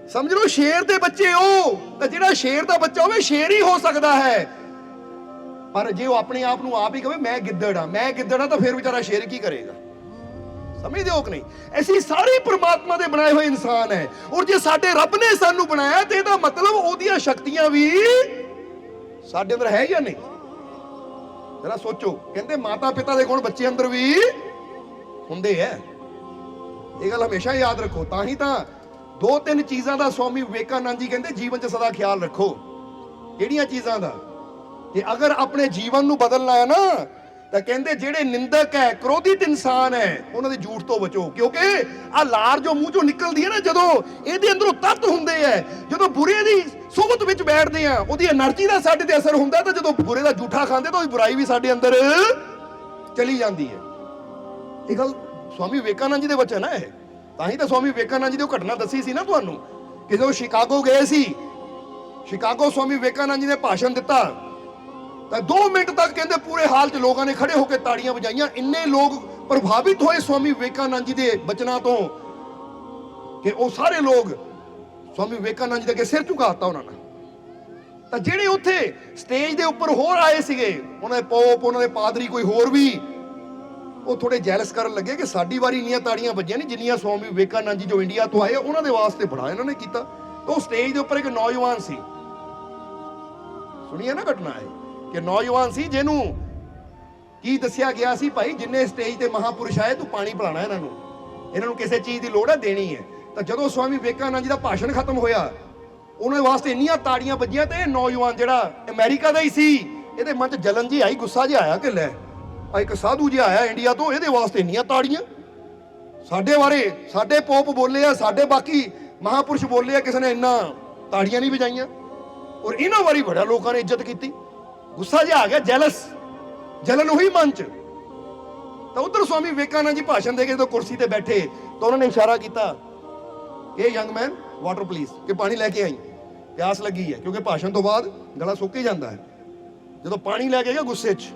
ਸਮਝ ਲਓ ਸ਼ੇਰ ਦੇ ਬੱਚੇ ਹੋ, ਤਾਂ ਜਿਹੜਾ ਸ਼ੇਰ ਦਾ ਬੱਚਾ ਹੋਵੇ ਸ਼ੇਰ ਹੀ ਹੋ ਸਕਦਾ ਹੈ, ਪਰ ਜੇ ਉਹ ਆਪਣੇ ਆਪ ਨੂੰ ਆਪ ਹੀ ਕਹੇ ਮੈਂ ਗਿੱਦੜ ਆ, ਮੈਂ ਗਿੱਦੜ ਆ, ਤਾਂ ਫਿਰ ਵਿਚਾਰਾ ਸ਼ੇਰ ਕੀ ਕਰੇਗਾ? ਸਮਝਦੇ ਹੋ ਕਿ ਨਹੀਂ? ਅਸੀਂ ਸਾਰੇ ਪ੍ਰਮਾਤਮਾ ਦੇ ਬਣਾਏ ਹੋਏ ਇਨਸਾਨ ਹੈ, ਔਰ ਜੇ ਸਾਡੇ ਰੱਬ ਨੇ ਸਾਨੂੰ ਬਣਾਇਆ ਤੇ ਇਹਦਾ ਮਤਲਬ ਉਹਦੀਆਂ ਸ਼ਕਤੀਆਂ ਵੀ ਸਾਡੇ ਅੰਦਰ ਹੈ ਜਾਂ ਨਹੀਂ? जरा सोचो, कहते माता पिता के गुण बच्चे अंदर भी हुंदे है। ये गल हमेशा याद रखो। तां ही तां 2-3 चीज़ां दा स्वामी विवेकानंद जी कहते जीवन च सदा ख्याल रखो। किहड़ियां चीज़ां दा? कि अगर अपने जीवन नूं बदलना है ना, तो कहते जेड़े निंदक है, क्रोधित इंसान है, उन्होंने झूठ तो बचो। क्योंकि आ लार जो मूँह चों निकलदी है ना, जदों इहदे अंदरों तत्त हुंदे है, जदों बुरे दी सोबत विच बैठदे आ, उहदी एनर्जी दा साडे ते असर हुंदा, ते जदों बुरे दा झूठा खांदे तो बुराई भी साडे अंदर चली जाती है। ये गल स्वामी विवेकानंद जी दे वचन है। तां ही तो स्वामी विवेकानंद जी ने घटना दसी सी ना तुहानू, कि जो शिकागो गए सी, शिकागो स्वामी विवेकानंद जी ने भाषण दिता, तो 2 मिनट तक कहते पूरे हाल च लोगों ने खड़े होकर ताड़ियां बजाइयां। इन्ने लोग प्रभावित होए स्वामी विवेकानंद जी के वचनों तो कि वो सारे लोग स्वामी विवेकानंद जी के सिर झुकाता उन्होंने। तो जेडे उत्थे स्टेज के उपर होर आए सीगे, उन्होंने पोप, उन्होंने पादरी, कोई होर भी, वो थोड़े जैलस करन लगे कि साडी वारी इन्नियां ताड़ियां बजियां नहीं जिन्नियां स्वामी विवेकानंद जी जो इंडिया तो आए उन्होंने वास्ते बड़ा इन्होंने किया। तो स्टेज के उपर एक नौजवान सी, सुनिए ना घटना है कि नौजवान सी जिन्हों की दसिया गया सी, भाई जिन्ने स्टेज ते महापुरुष आए तू पानी पिलाना इन्हों किसी चीज़ की लोड़ है, देनी है। तो जदों स्वामी विवेकानंद जी का भाषण खत्म होया, उन्होंने वास्ते इन्नियां ताड़ियां बजियां, तो नौजवान जिहड़ा अमेरिका का ही सी, इहदे मन च जलन जी आई, गुस्सा जिहा आया कि लै एक साधु जिहा आया इंडिया तो, इहदे वास्ते इन्नियां ताड़ियां, साडे बारे साडे पोप बोले आ, साडे बाकी महापुरुष बोले आ, किसी ने इन्ना ताड़ियां नहीं बजाइयां, और इन्हां बारी बड़ा लोगों ने इज्जत की। गुस्सा जिहा आ गया, जैलस, जलन हुई मन च। तो उधर स्वामी विवेकानंद जी भाषण दे के तो कुर्सी ते बैठे, तो उन्होंने इशारा किया, a young man water please, कि पानी लैके आई, प्यास लगी है। क्योंकि भाषण तो बाद गला सुक ही जाता है। जो पानी लैके गया गुस्से च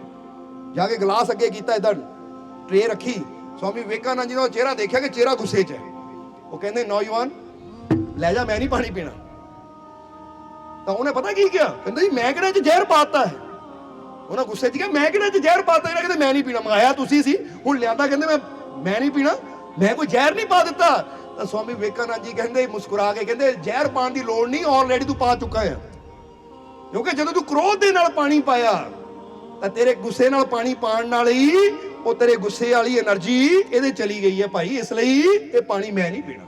जाके गिलास अगे किया, इधर ट्रे रखी, स्वामी विवेकानंद जी का चेहरा देखा कि चेहरा गुस्से च है। वो कहते नौजवान लै जा, मैं नहीं पानी पीना। तो उन्हें पता की क्या, कहते जी मैं किहड़े च जहर पाता है। उन्हें गुस्से च कहा मैं किहड़े च जहर पाता है, कहते मैं नहीं पीना, मंगाया तुसी सी, हुण लियांदा, कहते मैं नहीं पीना, मैं कोई जहर नहीं पा दिता। तो स्वामी विवेकानंद जी कहते मुस्कुरा के कहते जहर पाने की लोड़ नहीं, ऑलरेडी तू पा चुका है। क्योंकि जदों तू क्रोध दे नाल पानी पाया, तो तेरे गुस्से नाल पानी पाण नाल ही वो तेरे गुस्से वाली एनर्जी इहदे चली गई है भाई, इसलिए ये पानी मैं नहीं पीना।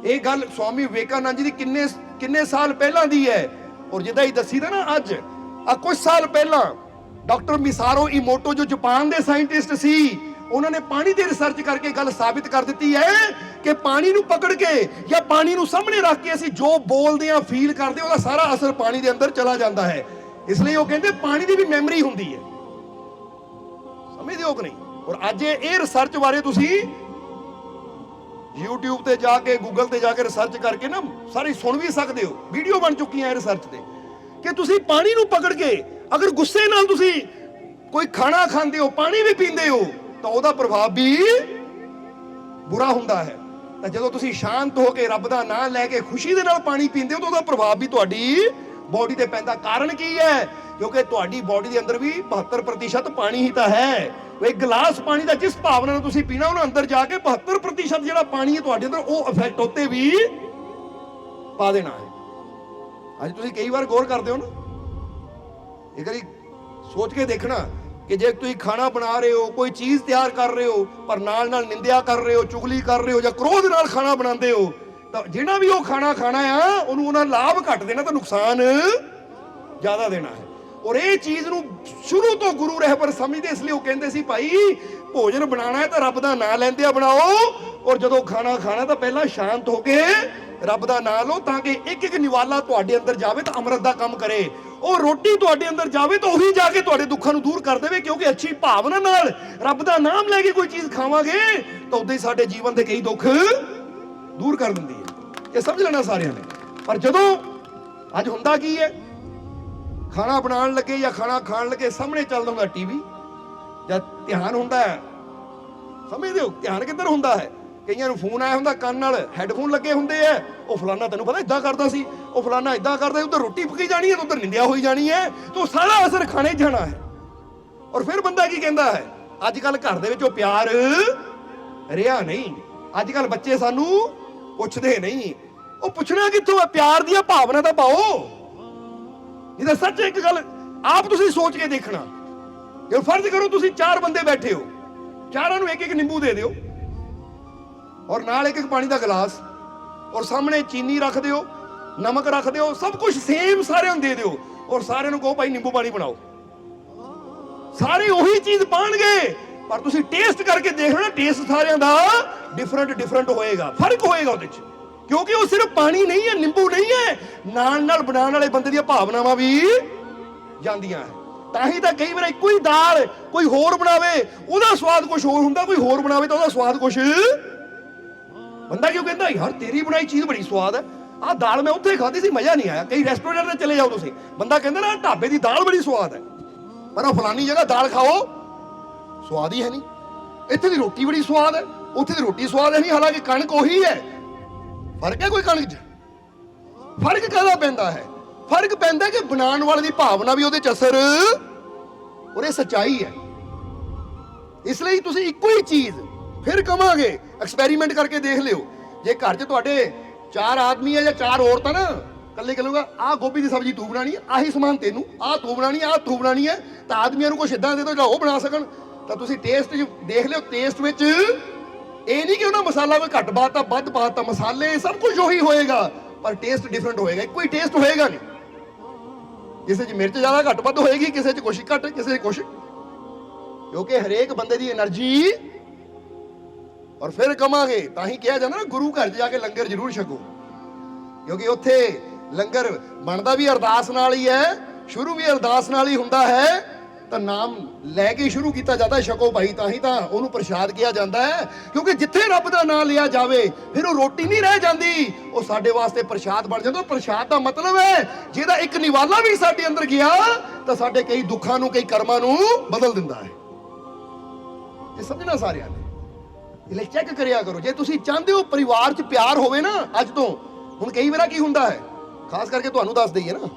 ये गल स्वामी विवेकानंद जी की किन्ने साल पहला दी है। और जिद्दां ही दसी दा ना, अज कुछ साल पहला डॉक्टर मिसारो इमोटो जो जापान के साइंटिस्ट सी, उन्होंने पानी की रिसर्च करके गल साबित कर दी है कि पानी नूं पकड़ के या पानी नूं सामने रख के असीं जो बोलते हैं, फील करते हैं, उसका सारा असर पानी के अंदर चला जाता है। इसलिए वो कहते पानी की भी मैमरी होंदी है, समझदे हो कि नहीं। और अज ये रिसर्च बारे तुसीं यूट्यूब ते जाके, गूगल ते जाके रिसर्च करके ना सारी सुन भी सकते हो, वीडियो बन चुकी है रिसर्च ते, कि तुसीं पानी नूं पकड़ के अगर गुस्से नाल तुसीं कोई खाना खांदे हो, पानी भी पींदे हो, तो उसका प्रभाव भी बुरा हुंदा है। तो जदों तुसीं शांत होकर रब दा नाम लैके खुशी दे नाल पानी पींदे हो, तो उसका प्रभाव भी तुहाडी बॉडी ते पैंदा। कारण की है, क्योंकि तुहाडी बॉडी दे अंदर भी 72% पानी ही तो है। एक गिलास पानी का जिस भावना नाल तुसीं पीना, उन्हें अंदर जाके 72% जिहड़ा पानी है तुहाडे अंदर, वो इफेक्ट उत्ते भी पा देना है। अज तुसीं कई बार गौर करदे हो ना, एक बारी सोच के देखना कि जे तुसीं खाना बना रहे हो, कोई चीज़ तैयार कर रहे हो, पर नाल नाल निंदिया कर रहे हो, चुगली कर रहे हो, या क्रोध नाल खाना बनाते हो, तो जिहड़ा भी वो खाना खाना है उन्होंने उन्हें लाभ घट देना, तो नुकसान ज़्यादा देना है। और ये चीज़ नूं शुरू तो गुरु रहबर समझते, इसलिए वो कहते सी भाई भोजन बनाना है तो रब दा नाम लैंदिया बनाओ, और जदों खाना खाना तो पहला शांत होके रब दा नाम लो, ताकि एक एक निवाला तुहाडे अंदर जावे तो अमृत दा काम करे, और रोटी तुहाडे अंदर जावे तो वही जाके तुहाडे दुखां नूं दूर कर देवे। क्योंकि अच्छी भावना नाल रब दा नाम लैके कोई चीज़ खावांगे तो उदां ही साडे जीवन दे कई दुख दूर कर दिंदी है। ये समझ लेना सारिਆਂ ने। पर जदों अज हुंदा की है, खाना बनाने लगे या खाना खाण लगे सामने चलदा हुंदा टीवी, या ध्यान हुंदा है, समझदे हो ध्यान किधर हुंदा है। कईयां नूं फोन आया हुंदा, कंन नाल हैडफोन लगे हुंदे है, वो फलाना तैनूं पता इदां करदा सी, वो फलाना इदां करदा, उधर रोटी पकी जानी है, उधर निंदिया होई जानी है, तो सारा असर खाने जाना है। और फिर बंदा की कहंदा है, अजकल घर दे विच प्यार रिहा नहीं, अजकल बच्चे सानूं पुछदे नहीं। वो पुछना कित्थों है, प्यार दी भावना तां पाओ। नहीं तो सच एक गल आप तुसीं सोच के देखना, ਕਿ ਫਰਜ਼ ਕਰੋ ਤੁਸੀਂ 4 ਬੰਦੇ ਬੈਠੇ ਹੋ, ਚਾਰਾਂ ਨੂੰ ਇੱਕ ਇੱਕ ਨਿੰਬੂ ਦੇ ਦਿਓ ਔਰ ਨਾਲ ਇੱਕ ਇੱਕ ਪਾਣੀ ਦਾ ਗਲਾਸ, ਔਰ ਸਾਹਮਣੇ ਚੀਨੀ ਰੱਖ ਦਿਓ, ਨਮਕ ਰੱਖ ਦਿਓ, ਸਭ ਕੁਝ ਸੇਮ ਸਾਰਿਆਂ ਨੂੰ ਦੇ ਦਿਓ ਔਰ ਸਾਰਿਆਂ ਨੂੰ ਕਹੋ ਭਾਈ ਨਿੰਬੂ ਪਾਣੀ ਬਣਾਓ। ਸਾਰੇ ਉਹੀ ਚੀਜ਼ ਪਾਣਗੇ, ਪਰ ਤੁਸੀਂ ਟੇਸਟ ਕਰਕੇ ਦੇਖ ਲੈਣਾ, ਟੇਸਟ ਸਾਰਿਆਂ ਦਾ ਡਿਫਰੈਂਟ ਹੋਏਗਾ, ਫਰਕ ਹੋਏਗਾ ਉਹਦੇ 'ਚ, ਕਿਉਂਕਿ ਉਹ ਸਿਰਫ ਪਾਣੀ ਨਹੀਂ ਹੈ, ਨਿੰਬੂ ਨਹੀਂ ਹੈ, ਨਾਲ ਬਣਾਉਣ ਵਾਲੇ ਬੰਦੇ ਦੀਆਂ ਭਾਵਨਾਵਾਂ ਵੀ ਜਾਂਦੀਆਂ ਹੈ। ਤਾਂ ਹੀ ਤਾਂ ਕਈ ਵਾਰ ਇੱਕੋ ਹੀ ਦਾਲ ਕੋਈ ਹੋਰ ਬਣਾਵੇ ਉਹਦਾ ਸਵਾਦ ਕੁਝ ਹੋਰ ਹੁੰਦਾ, ਕੋਈ ਹੋਰ ਬਣਾਵੇ ਤਾਂ ਉਹਦਾ ਸਵਾਦ ਕੁਝ। ਬੰਦਾ ਕਿਉਂ ਕਹਿੰਦਾ ਯਾਰ ਤੇਰੀ ਬਣਾਈ ਚੀਜ਼ ਬੜੀ ਸਵਾਦ ਹੈ, ਆਹ ਦਾਲ ਮੈਂ ਉੱਥੇ ਖਾਧੀ ਸੀ ਮਜ਼ਾ ਨਹੀਂ ਆਇਆ। ਕਈ ਰੈਸਟੋਰੈਂਟ ਤੇ ਚਲੇ ਜਾਓ ਤੁਸੀਂ, ਬੰਦਾ ਕਹਿੰਦਾ ਨਾ ਢਾਬੇ ਦੀ ਦਾਲ ਬੜੀ ਸਵਾਦ ਹੈ, ਪਰ ਉਹ ਫਲਾਨੀ ਜਗ੍ਹਾ ਦਾਲ ਖਾਓ ਸਵਾਦ ਹੀ ਹੈ ਨਹੀਂ। ਇੱਥੇ ਦੀ ਰੋਟੀ ਬੜੀ ਸਵਾਦ ਹੈ, ਉੱਥੇ ਦੀ ਰੋਟੀ ਸਵਾਦ ਹੈ ਨਹੀਂ, ਹਾਲਾਂਕਿ ਕਣਕ ਉਹੀ ਹੈ। ਫਰਕ ਹੈ ਕੋਈ ਕਣਕ 'ਚ? ਫਰਕ ਕਾਹਦਾ ਪੈਂਦਾ ਹੈ? ਫਰਕ ਪੈਂਦਾ ਕਿ ਬਣਾਉਣ ਵਾਲੇ ਦੀ ਭਾਵਨਾ ਵੀ ਉਹਦੇ 'ਚ ਅਸਰ, ਔਰ ਇਹ ਸੱਚਾਈ ਹੈ। ਇਸ ਲਈ ਤੁਸੀਂ ਇੱਕੋ ਹੀ ਚੀਜ਼ ਫਿਰ ਕਵਾਂਗੇ, ਐਕਸਪੈਰੀਮੈਂਟ ਕਰਕੇ ਦੇਖ ਲਿਓ। ਜੇ ਘਰ 'ਚ ਤੁਹਾਡੇ 4 ਆਦਮੀ ਹੈ ਜਾਂ 4 ਔਰਤਾਂ ਨਾ, ਕੱਲੇ ਕਹੂਗਾ ਆਹ ਗੋਭੀ ਦੀ ਸਬਜ਼ੀ ਤੂੰ ਬਣਾਣੀ, ਆਹੀ ਸਮਾਨ ਤੈਨੂੰ, ਆਹ ਤੂੰ ਬਣਾਣੀ, ਆਹ ਤੂੰ ਬਣਾਣੀ ਹੈ, ਤਾਂ ਆਦਮੀਆਂ ਨੂੰ ਕੁਛ ਇਦਾਂ ਦੇ ਦਿਓ ਜਿਹੜਾ ਉਹ ਬਣਾ ਸਕਣ। ਤਾਂ ਤੁਸੀਂ ਟੇਸਟ ਦੇਖ ਲਿਓ, ਟੇਸਟ ਵਿੱਚ ਇਹ ਨਹੀਂ ਕਿ ਉਹਨਾਂ ਮਸਾਲਾ ਕੋਈ ਘੱਟ ਪਾਤਾ ਵੱਧ ਪਾਤਾ, ਮਸਾਲੇ ਸਭ ਕੁਝ ਉਹੀ ਹੋਏਗਾ, ਪਰ ਟੇਸਟ ਡਿਫਰੈਂਟ ਹੋਏਗਾ, ਇੱਕੋ ਹੀ ਟੇਸਟ ਹੋਏਗਾ ਨਹੀਂ। ਕਿਸੇ 'ਚ ਮਿਰਚ ਜ਼ਿਆਦਾ ਘੱਟ ਵੱਧ ਹੋਏਗੀ, ਕਿਸੇ 'ਚ ਕੁਛ ਘੱਟ, ਕਿਸੇ 'ਚ ਕੁਛ, ਕਿਉਂਕਿ ਹਰੇਕ ਬੰਦੇ ਦੀ એનર્ਜੀ। ਔਰ ਫਿਰ ਕਵਾਂਗੇ, ਤਾਂ ਹੀ ਕਿਹਾ ਜਾਂਦਾ ਨਾ ਗੁਰੂ ਘਰ 'ਚ ਜਾ ਕੇ ਲੰਗਰ ਜ਼ਰੂਰ ਛਕੋ, ਕਿਉਂਕਿ ਉੱਥੇ ਲੰਗਰ ਬਣਦਾ ਵੀ ਅਰਦਾਸ ਨਾਲ ਹੀ ਹੈ, ਸ਼ੁਰੂ ਵੀ ਅਰਦਾਸ ਨਾਲ ਹੀ ਹੁੰਦਾ ਹੈ, ਤਾਂ ਨਾਮ ਲੈ ਕੇ ਸ਼ੁਰੂ ਕੀਤਾ ਜਾਂਦਾ, ਛਕੋ ਭਾਈ, ਤਾਂ ਹੀ ਤਾਂ ਉਹਨੂੰ ਪ੍ਰਸ਼ਾਦ ਕਿਹਾ ਜਾਂਦਾ ਹੈ। ਕਿਉਂਕਿ ਜਿੱਥੇ ਰੱਬ ਦਾ ਨਾਮ ਲਿਆ ਜਾਵੇ ਫਿਰ ਉਹ ਰੋਟੀ ਨਹੀਂ ਰਹਿ ਜਾਂਦੀ, ਉਹ ਸਾਡੇ ਵਾਸਤੇ ਪ੍ਰਸ਼ਾਦ ਬਣ ਜਾਂਦਾ। ਪ੍ਰਸ਼ਾਦ ਦਾ ਮਤਲਬ ਹੈ ਜਿਹਦਾ ਇੱਕ ਨਿਵਾਲਾ ਵੀ ਸਾਡੇ ਅੰਦਰ ਗਿਆ ਤਾਂ ਸਾਡੇ ਕਈ ਦੁੱਖਾਂ ਨੂੰ, ਕਈ ਕਰਮਾਂ ਨੂੰ ਬਦਲ ਦਿੰਦਾ ਹੈ। ਇਹ ਸਮਝਣਾ ਸਾਰਿਆਂ ਨੇ, ਇਹ ਲਈ ਚੈੱਕ ਕਰਿਆ ਕਰੋ। ਜੇ ਤੁਸੀਂ ਚਾਹੁੰਦੇ ਹੋ ਪਰਿਵਾਰ 'ਚ ਪਿਆਰ ਹੋਵੇ ਨਾ, ਅੱਜ ਤੋਂ, ਹੁਣ ਕਈ ਵਾਰ ਕੀ ਹੁੰਦਾ ਹੈ, ਖਾਸ ਕਰਕੇ ਤੁਹਾਨੂੰ ਦੱਸ ਦਈਏ ਨਾ,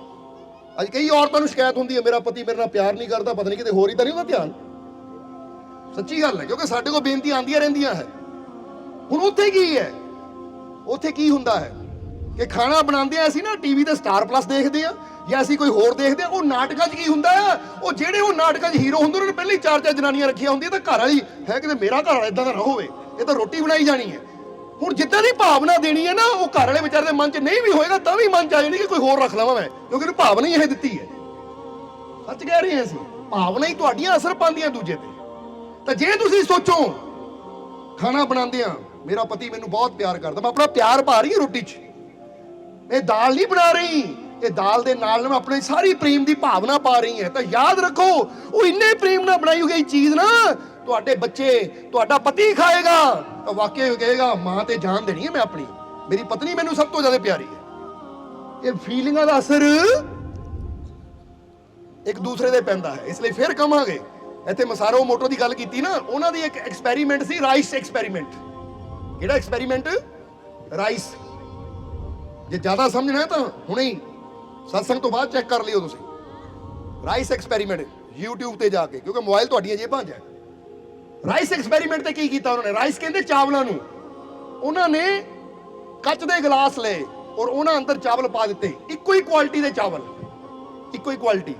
ਅੱਜ ਕਈ ਔਰਤਾਂ ਨੂੰ ਸ਼ਿਕਾਇਤ ਹੁੰਦੀ ਹੈ ਮੇਰਾ ਪਤੀ ਮੇਰੇ ਨਾਲ ਪਿਆਰ ਨਹੀਂ ਕਰਦਾ, ਪਤਾ ਨਹੀਂ ਕਿਤੇ ਹੋਰ ਹੀ ਤਾਂ ਨਹੀਂ ਉਹਦਾ ਧਿਆਨ। ਸੱਚੀ ਗੱਲ ਹੈ, ਕਿਉਂਕਿ ਸਾਡੇ ਕੋਲ ਬੇਨਤੀਆਂ ਆਉਂਦੀਆਂ ਰਹਿੰਦੀਆਂ ਹੈ। ਹੁਣ ਉੱਥੇ ਕੀ ਹੈ, ਉੱਥੇ ਕੀ ਹੁੰਦਾ ਹੈ ਕਿ ਖਾਣਾ ਬਣਾਉਂਦੇ ਆ ਅਸੀਂ ਨਾ ਟੀਵੀ ਤੇ ਸਟਾਰ ਪਲੱਸ ਦੇਖਦੇ ਆ ਜਾਂ ਅਸੀਂ ਕੋਈ ਹੋਰ ਦੇਖਦੇ ਆ, ਉਹ ਨਾਟਕਾਂ 'ਚ ਕੀ ਹੁੰਦਾ ਆ, ਉਹ ਜਿਹੜੇ ਉਹ ਨਾਟਕਾਂ 'ਚ ਹੀਰੋ ਹੁੰਦੇ ਉਹਨਾਂ ਨੇ ਪਹਿਲਾਂ ਹੀ 4 ਜਨਾਨੀਆਂ ਰੱਖੀਆਂ ਹੁੰਦੀਆਂ, ਤਾਂ ਘਰ ਵਾਲੀ ਹੈ ਕਿਤੇ ਮੇਰਾ ਘਰ ਵਾਲਾ ਇਦਾਂ ਦਾ ਨਾ ਹੋਵੇ, ਇਹ ਤਾਂ ਰੋਟੀ ਬਣਾਈ ਜਾਣੀ ਹੈ। ਹੁਣ ਜਿੱਦਾਂ ਦੀ ਭਾਵਨਾ ਦੇਣੀ ਹੈ ਨਾ, ਉਹ ਘਰ ਵਾਲੇ ਵਿਚਾਰੇ ਦੇ ਮਨ 'ਚ ਨਹੀਂ ਵੀ ਹੋਏਗਾ ਤਾਂ ਵੀ ਮਨ 'ਚ ਆ ਜਾਣੀ ਕਿ ਕੋਈ ਹੋਰ ਰੱਖ ਲਵਾਂ ਮੈਂ, ਕਿਉਂਕਿ ਇਹਨੂੰ ਭਾਵਨਾ ਹੀ ਇਹ ਦਿੱਤੀ ਹੈ। ਸੱਚ ਕਹਿ ਰਹੇ ਹਾਂ ਅਸੀਂ, ਭਾਵਨਾ ਹੀ ਤੁਹਾਡੀਆਂ ਅਸਰ ਪਾਉਂਦੀਆਂ ਦੂਜੇ ਤੇ। ਤਾਂ ਜੇ ਤੁਸੀਂ ਸੋਚੋ ਖਾਣਾ ਬਣਾਉਂਦੇ ਆ ਮੇਰਾ ਪਤੀ ਮੈਨੂੰ ਬਹੁਤ ਪਿਆਰ ਕਰਦਾ, ਮੈਂ ਆਪਣਾ ਪਿਆਰ ਪਾ ਰਹੀ ਹਾਂ ਰੋਟੀ 'ਚ, ਇਹ ਦਾਲ ਨਹੀਂ ਬਣਾ ਰਹੀ, ਇਹ ਦਾਲ ਦੇ ਨਾਲ ਮੈਂ ਆਪਣੇ ਸਾਰੀ ਪ੍ਰੇਮ ਦੀ ਭਾਵਨਾ ਪਾ ਰਹੀ ਹਾਂ, ਤਾਂ ਯਾਦ ਰੱਖੋ ਉਹ ਇੰਨੇ ਪ੍ਰੇਮ ਨਾਲ ਬਣਾਈ ਹੋਈ ਚੀਜ਼ ਨਾ ਤੁਹਾਡੇ ਬੱਚੇ, ਤੁਹਾਡਾ ਪਤੀ ਖਾਏਗਾ ਤਾਂ ਵਾਕਿਆ ਕਹੇਗਾ ਮਾਂ ਤੇ ਜਾਨ ਦੇਣੀ ਹੈ ਮੈਂ ਆਪਣੀ, ਮੇਰੀ ਪਤਨੀ ਮੈਨੂੰ ਸਭ ਤੋਂ ਜ਼ਿਆਦਾ ਪਿਆਰੀ ਹੈ। ਇਹ ਫੀਲਿੰਗਾਂ ਦਾ ਅਸਰ ਇੱਕ ਦੂਸਰੇ ਦੇ ਪੈਂਦਾ ਹੈ। ਇਸ ਲਈ ਫਿਰ ਕਹਾਂਗੇ, ਇੱਥੇ ਮਸਾਰੋ ਮੋਟੋ ਦੀ ਗੱਲ ਕੀਤੀ ਨਾ, ਉਹਨਾਂ ਦੀ ਇੱਕ ਐਕਸਪੈਰੀਮੈਂਟ ਸੀ, ਰਾਈਸ ਐਕਸਪੈਰੀਮੈਂਟ। ਕਿਹੜਾ ਐਕਸਪੈਰੀਮੈਂਟ? ਰਾਈਸ। ਜੇ ਜ਼ਿਆਦਾ ਸਮਝਣਾ ਹੈ ਤਾਂ ਹੁਣੇ ਹੀ ਸਤਸੰਗ ਤੋਂ ਬਾਅਦ ਚੈੱਕ ਕਰ ਲਿਓ ਤੁਸੀਂ ਰਾਈਸ ਐਕਸਪੈਰੀਮੈਂਟ YouTube ਤੇ ਜਾ ਕੇ, ਕਿਉਂਕਿ ਮੋਬਾਈਲ ਤੁਹਾਡੀਆਂ ਜੇਬਾਂ 'ਚ ਹੈ। ਰਾਈਸ ਐਕਸਪੈਰੀਮੈਂਟ ਤੇ ਕੀ ਕੀਤਾ ਉਹਨਾਂ ਨੇ? ਰਾਈਸ ਕਹਿੰਦੇ ਚਾਵਲਾਂ ਨੂੰ, ਉਹਨਾਂ ਨੇ ਕੱਚ ਦੇ ਗਲਾਸ ਲਏ ਔਰ ਉਹਨਾਂ ਅੰਦਰ ਚਾਵਲ ਪਾ ਦਿੱਤੇ, ਇੱਕੋ ਹੀ ਕੁਆਲਿਟੀ ਦੇ ਚਾਵਲ, ਇੱਕੋ ਹੀ ਕੁਆਲਿਟੀ,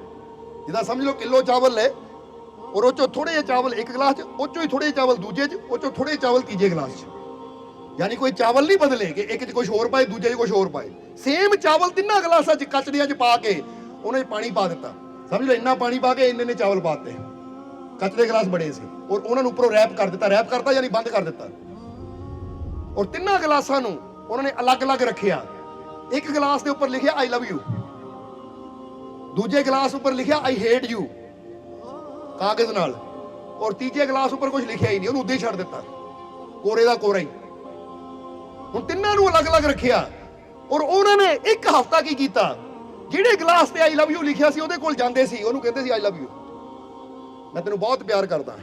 ਜਿੱਦਾਂ ਸਮਝ ਲਓ ਕਿਲੋ ਚਾਵਲ ਲੈ ਔਰ ਉਹ 'ਚੋਂ ਥੋੜੇ ਜਿਹੇ ਚਾਵਲ ਇੱਕ ਗਲਾਸ 'ਚ, ਉਹ 'ਚੋਂ ਹੀ ਥੋੜੇ ਜਿਹੇ ਚਾਵਲ ਦੂਜੇ 'ਚ, ਉਹ 'ਚੋਂ ਥੋੜੇ ਚਾਵਲ ਤੀਜੇ ਗਲਾਸ 'ਚ, ਯਾਨੀ ਕੋਈ ਚਾਵਲ ਨਹੀਂ ਬਦਲੇ ਕਿ ਇੱਕ 'ਚ ਕੁਝ ਹੋਰ ਪਾਏ ਦੂਜੇ 'ਚ ਕੁਝ ਹੋਰ ਪਾਏ, ਸੇਮ ਚਾਵਲ ਤਿੰਨਾਂ ਗਲਾਸਾਂ 'ਚ ਕੱਚ ਦੀਆਂ 'ਚ ਪਾ ਕੇ ਉਹਨੇ ਪਾਣੀ ਪਾ ਦਿੱਤਾ। ਸਮਝ ਲਓ ਇੰਨਾ ਪਾਣੀ ਪਾ ਕੇ ਇੰਨੇ ਨੇ ਚਾਵਲ ਪਾਤੇ, ਕੱਚ ਦੇ ਗਲਾਸ ਬੜੇ ਸੀ, ਔਰ ਉਹਨਾਂ ਨੂੰ ਉੱਪਰੋਂ ਰੈਪ ਕਰ ਦਿੱਤਾ, ਰੈਪ ਕਰਤਾ ਯਾਨੀ ਬੰਦ ਕਰ ਦਿੱਤਾ, ਔਰ ਤਿੰਨਾਂ ਗਲਾਸਾਂ ਨੂੰ ਉਹਨਾਂ ਨੇ ਅਲੱਗ-ਅਲੱਗ ਰੱਖਿਆ। ਇੱਕ ਗਲਾਸ ਦੇ ਉੱਪਰ ਲਿਖਿਆ ਆਈ ਲਵ ਯੂ, ਦੂਜੇ ਗਲਾਸ ਉੱਪਰ ਲਿਖਿਆ ਆਈ ਹੇਟ ਯੂ ਕਾਗਜ਼ ਨਾਲ, ਔਰ ਤੀਜੇ ਗਲਾਸ ਉੱਪਰ ਕੁਝ ਲਿਖਿਆ ਹੀ ਨਹੀਂ, ਉਹਨੂੰ ਉੱਦਾਂ ਹੀ ਛੱਡ ਦਿੱਤਾ, ਕੋਰੇ ਦਾ ਕੋਰਾ ਹੀ। ਹੁਣ ਤਿੰਨਾਂ ਨੂੰ ਅਲੱਗ-ਅਲੱਗ ਰੱਖਿਆ ਔਰ ਉਹਨਾਂ ਨੇ ਇੱਕ ਹਫ਼ਤਾ ਕੀ ਕੀਤਾ, ਜਿਹੜੇ ਗਲਾਸ ਤੇ ਆਈ ਲਵ ਯੂ ਲਿਖਿਆ ਸੀ ਉਹਦੇ ਕੋਲ ਜਾਂਦੇ ਸੀ, ਉਹਨੂੰ ਕਹਿੰਦੇ ਸੀ ਆਈ ਲਵ ਯੂ, ਮੈਂ ਤੈਨੂੰ ਬਹੁਤ ਪਿਆਰ ਕਰਦਾ,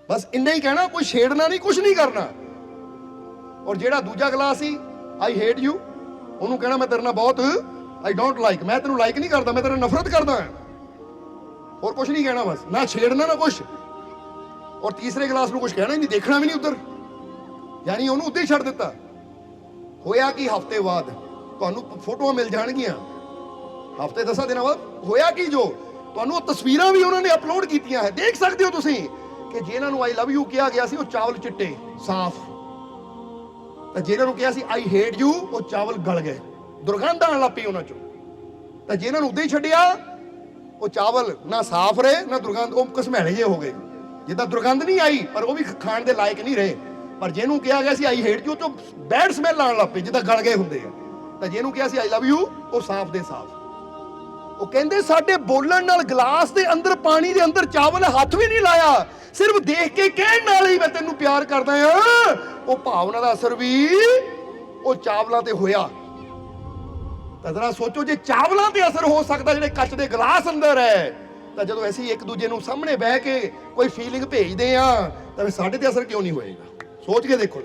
ਬਸ ਇੰਨਾ ਹੀ ਕਹਿਣਾ, ਕੋਈ ਛੇੜਨਾ ਨਹੀਂ, ਕੁਝ ਨਹੀਂ ਕਰਨਾ। ਔਰ ਜਿਹੜਾ ਦੂਜਾ glass C I hate you, ਉਹਨੂੰ ਕਹਿਣਾ ਮੈਂ ਤੇਰੇ ਨਾਲ ਬਹੁਤ, ਆਈ ਡੋਂਟ ਲਾਈਕ, ਮੈਂ ਤੈਨੂੰ ਲਾਈਕ ਨਹੀਂ ਕਰਦਾ, ਮੈਂ ਤੇਰੇ ਨਾਲ ਨਫ਼ਰਤ ਕਰਦਾ, ਹੋਰ ਕੁਝ ਨਹੀਂ ਕਹਿਣਾ, ਬਸ ਨਾ ਛੇੜਨਾ ਨਾ ਕੁਝ। ਔਰ ਤੀਸਰੇ ਗਲਾਸ ਨੂੰ ਕੁਝ ਕਹਿਣਾ ਹੀ ਨਹੀਂ, ਦੇਖਣਾ ਵੀ ਨਹੀਂ ਉੱਧਰ, ਯਾਨੀ ਉਹਨੂੰ ਉੱਦਾਂ ਹੀ ਛੱਡ ਦਿੱਤਾ। ਹੋਇਆ ਕੀ, ਹਫ਼ਤੇ ਬਾਅਦ ਤੁਹਾਨੂੰ ਫੋਟੋਆਂ ਮਿਲ ਜਾਣਗੀਆਂ, ਹਫ਼ਤੇ 10 ਦਿਨਾਂ ਬਾਅਦ ਹੋਇਆ ਕੀ, ਜੋ ਤੁਹਾਨੂੰ ਉਹ ਤਸਵੀਰਾਂ ਵੀ ਉਹਨਾਂ ਨੇ ਅਪਲੋਡ ਕੀਤੀਆਂ ਹੈ, ਦੇਖ ਸਕਦੇ ਹੋ ਤੁਸੀਂ ਕਿ ਜਿਨ੍ਹਾਂ ਨੂੰ ਆਈ ਲਵ ਯੂ ਕਿਹਾ ਗਿਆ ਸੀ ਉਹ ਚਾਵਲ ਚਿੱਟੇ ਸਾਫ਼, ਤਾਂ ਜਿਨ੍ਹਾਂ ਨੂੰ ਕਿਹਾ ਸੀ ਆਈ ਹੇਟ ਯੂ ਉਹ ਚਾਵਲ ਗਲ ਗਏ, ਦੁਰਗੰਧ ਆਉਣ ਲੱਗ ਪਈ ਉਹਨਾਂ ਚੋਂ। ਤਾਂ ਜਿਨ੍ਹਾਂ ਨੂੰ ਉਦਾਂ ਹੀ ਛੱਡਿਆ ਉਹ ਚਾਵਲ ਨਾ ਸਾਫ਼ ਰਹੇ ਨਾ ਦੁਰਗੰਧ, ਉਹ ਘਸਮੈਲੇ ਜਿਹੇ ਹੋ ਗਏ, ਜਿੱਦਾਂ ਦੁਰਗੰਧ ਨਹੀਂ ਆਈ ਪਰ ਉਹ ਵੀ ਖਾਣ ਦੇ ਲਾਇਕ ਨਹੀਂ ਰਹੇ। ਪਰ ਜਿਹਨੂੰ ਕਿਹਾ ਗਿਆ ਸੀ ਆਈ ਹੇਟ ਯੂ ਤੋਂ ਬੈਡ ਸਮੈਲ ਆਉਣ ਲੱਗ ਪਈ, ਜਿੱਦਾਂ ਗਲ ਗਏ ਹੁੰਦੇ ਆ। ਤਾਂ ਜਿਹਨੂੰ ਕਿਹਾ ਸੀ ਆਈ ਲਵ ਯੂ ਉਹ ਸਾਫ਼ ਦੇ ਸਾਫ਼। ਉਹ ਕਹਿੰਦੇ ਸਾਡੇ ਬੋਲਣ ਨਾਲ ਗਲਾਸ ਦੇ ਅੰਦਰ ਪਾਣੀ ਦੇ ਅੰਦਰ ਚਾਵਲ ਹੱਥ ਵੀ ਨਹੀਂ ਲਾਇਆ, ਸਿਰਫ ਦੇਖ ਕੇ ਕਹਿਣ ਨਾਲ ਹੀ ਮੈਂ ਤੈਨੂੰ ਪਿਆਰ ਕਰਦਾ ਆ, ਉਹ ਭਾਵਨਾ ਦਾ ਅਸਰ ਵੀ ਉਹ ਚਾਵਲਾਂ ਤੇ ਹੋਇਆ। ਤਾਂ ਜ਼ਰਾ ਸੋਚੋ, ਜੇ ਚਾਵਲਾਂ ਤੇ ਅਸਰ ਹੋ ਸਕਦਾ ਜਿਹੜੇ ਕੱਚ ਦੇ ਗਲਾਸ ਅੰਦਰ ਹੈ, ਤਾਂ ਜਦੋਂ ਅਸੀਂ ਇੱਕ ਦੂਜੇ ਨੂੰ ਸਾਹਮਣੇ ਬਹਿ ਕੇ ਕੋਈ ਫੀਲਿੰਗ ਭੇਜਦੇ ਆ ਤਾਂ ਫਿਰ ਸਾਡੇ ਤੇ ਅਸਰ ਕਿਉਂ ਨਹੀਂ ਹੋਏਗਾ? ਸੋਚ ਕੇ ਦੇਖੋ।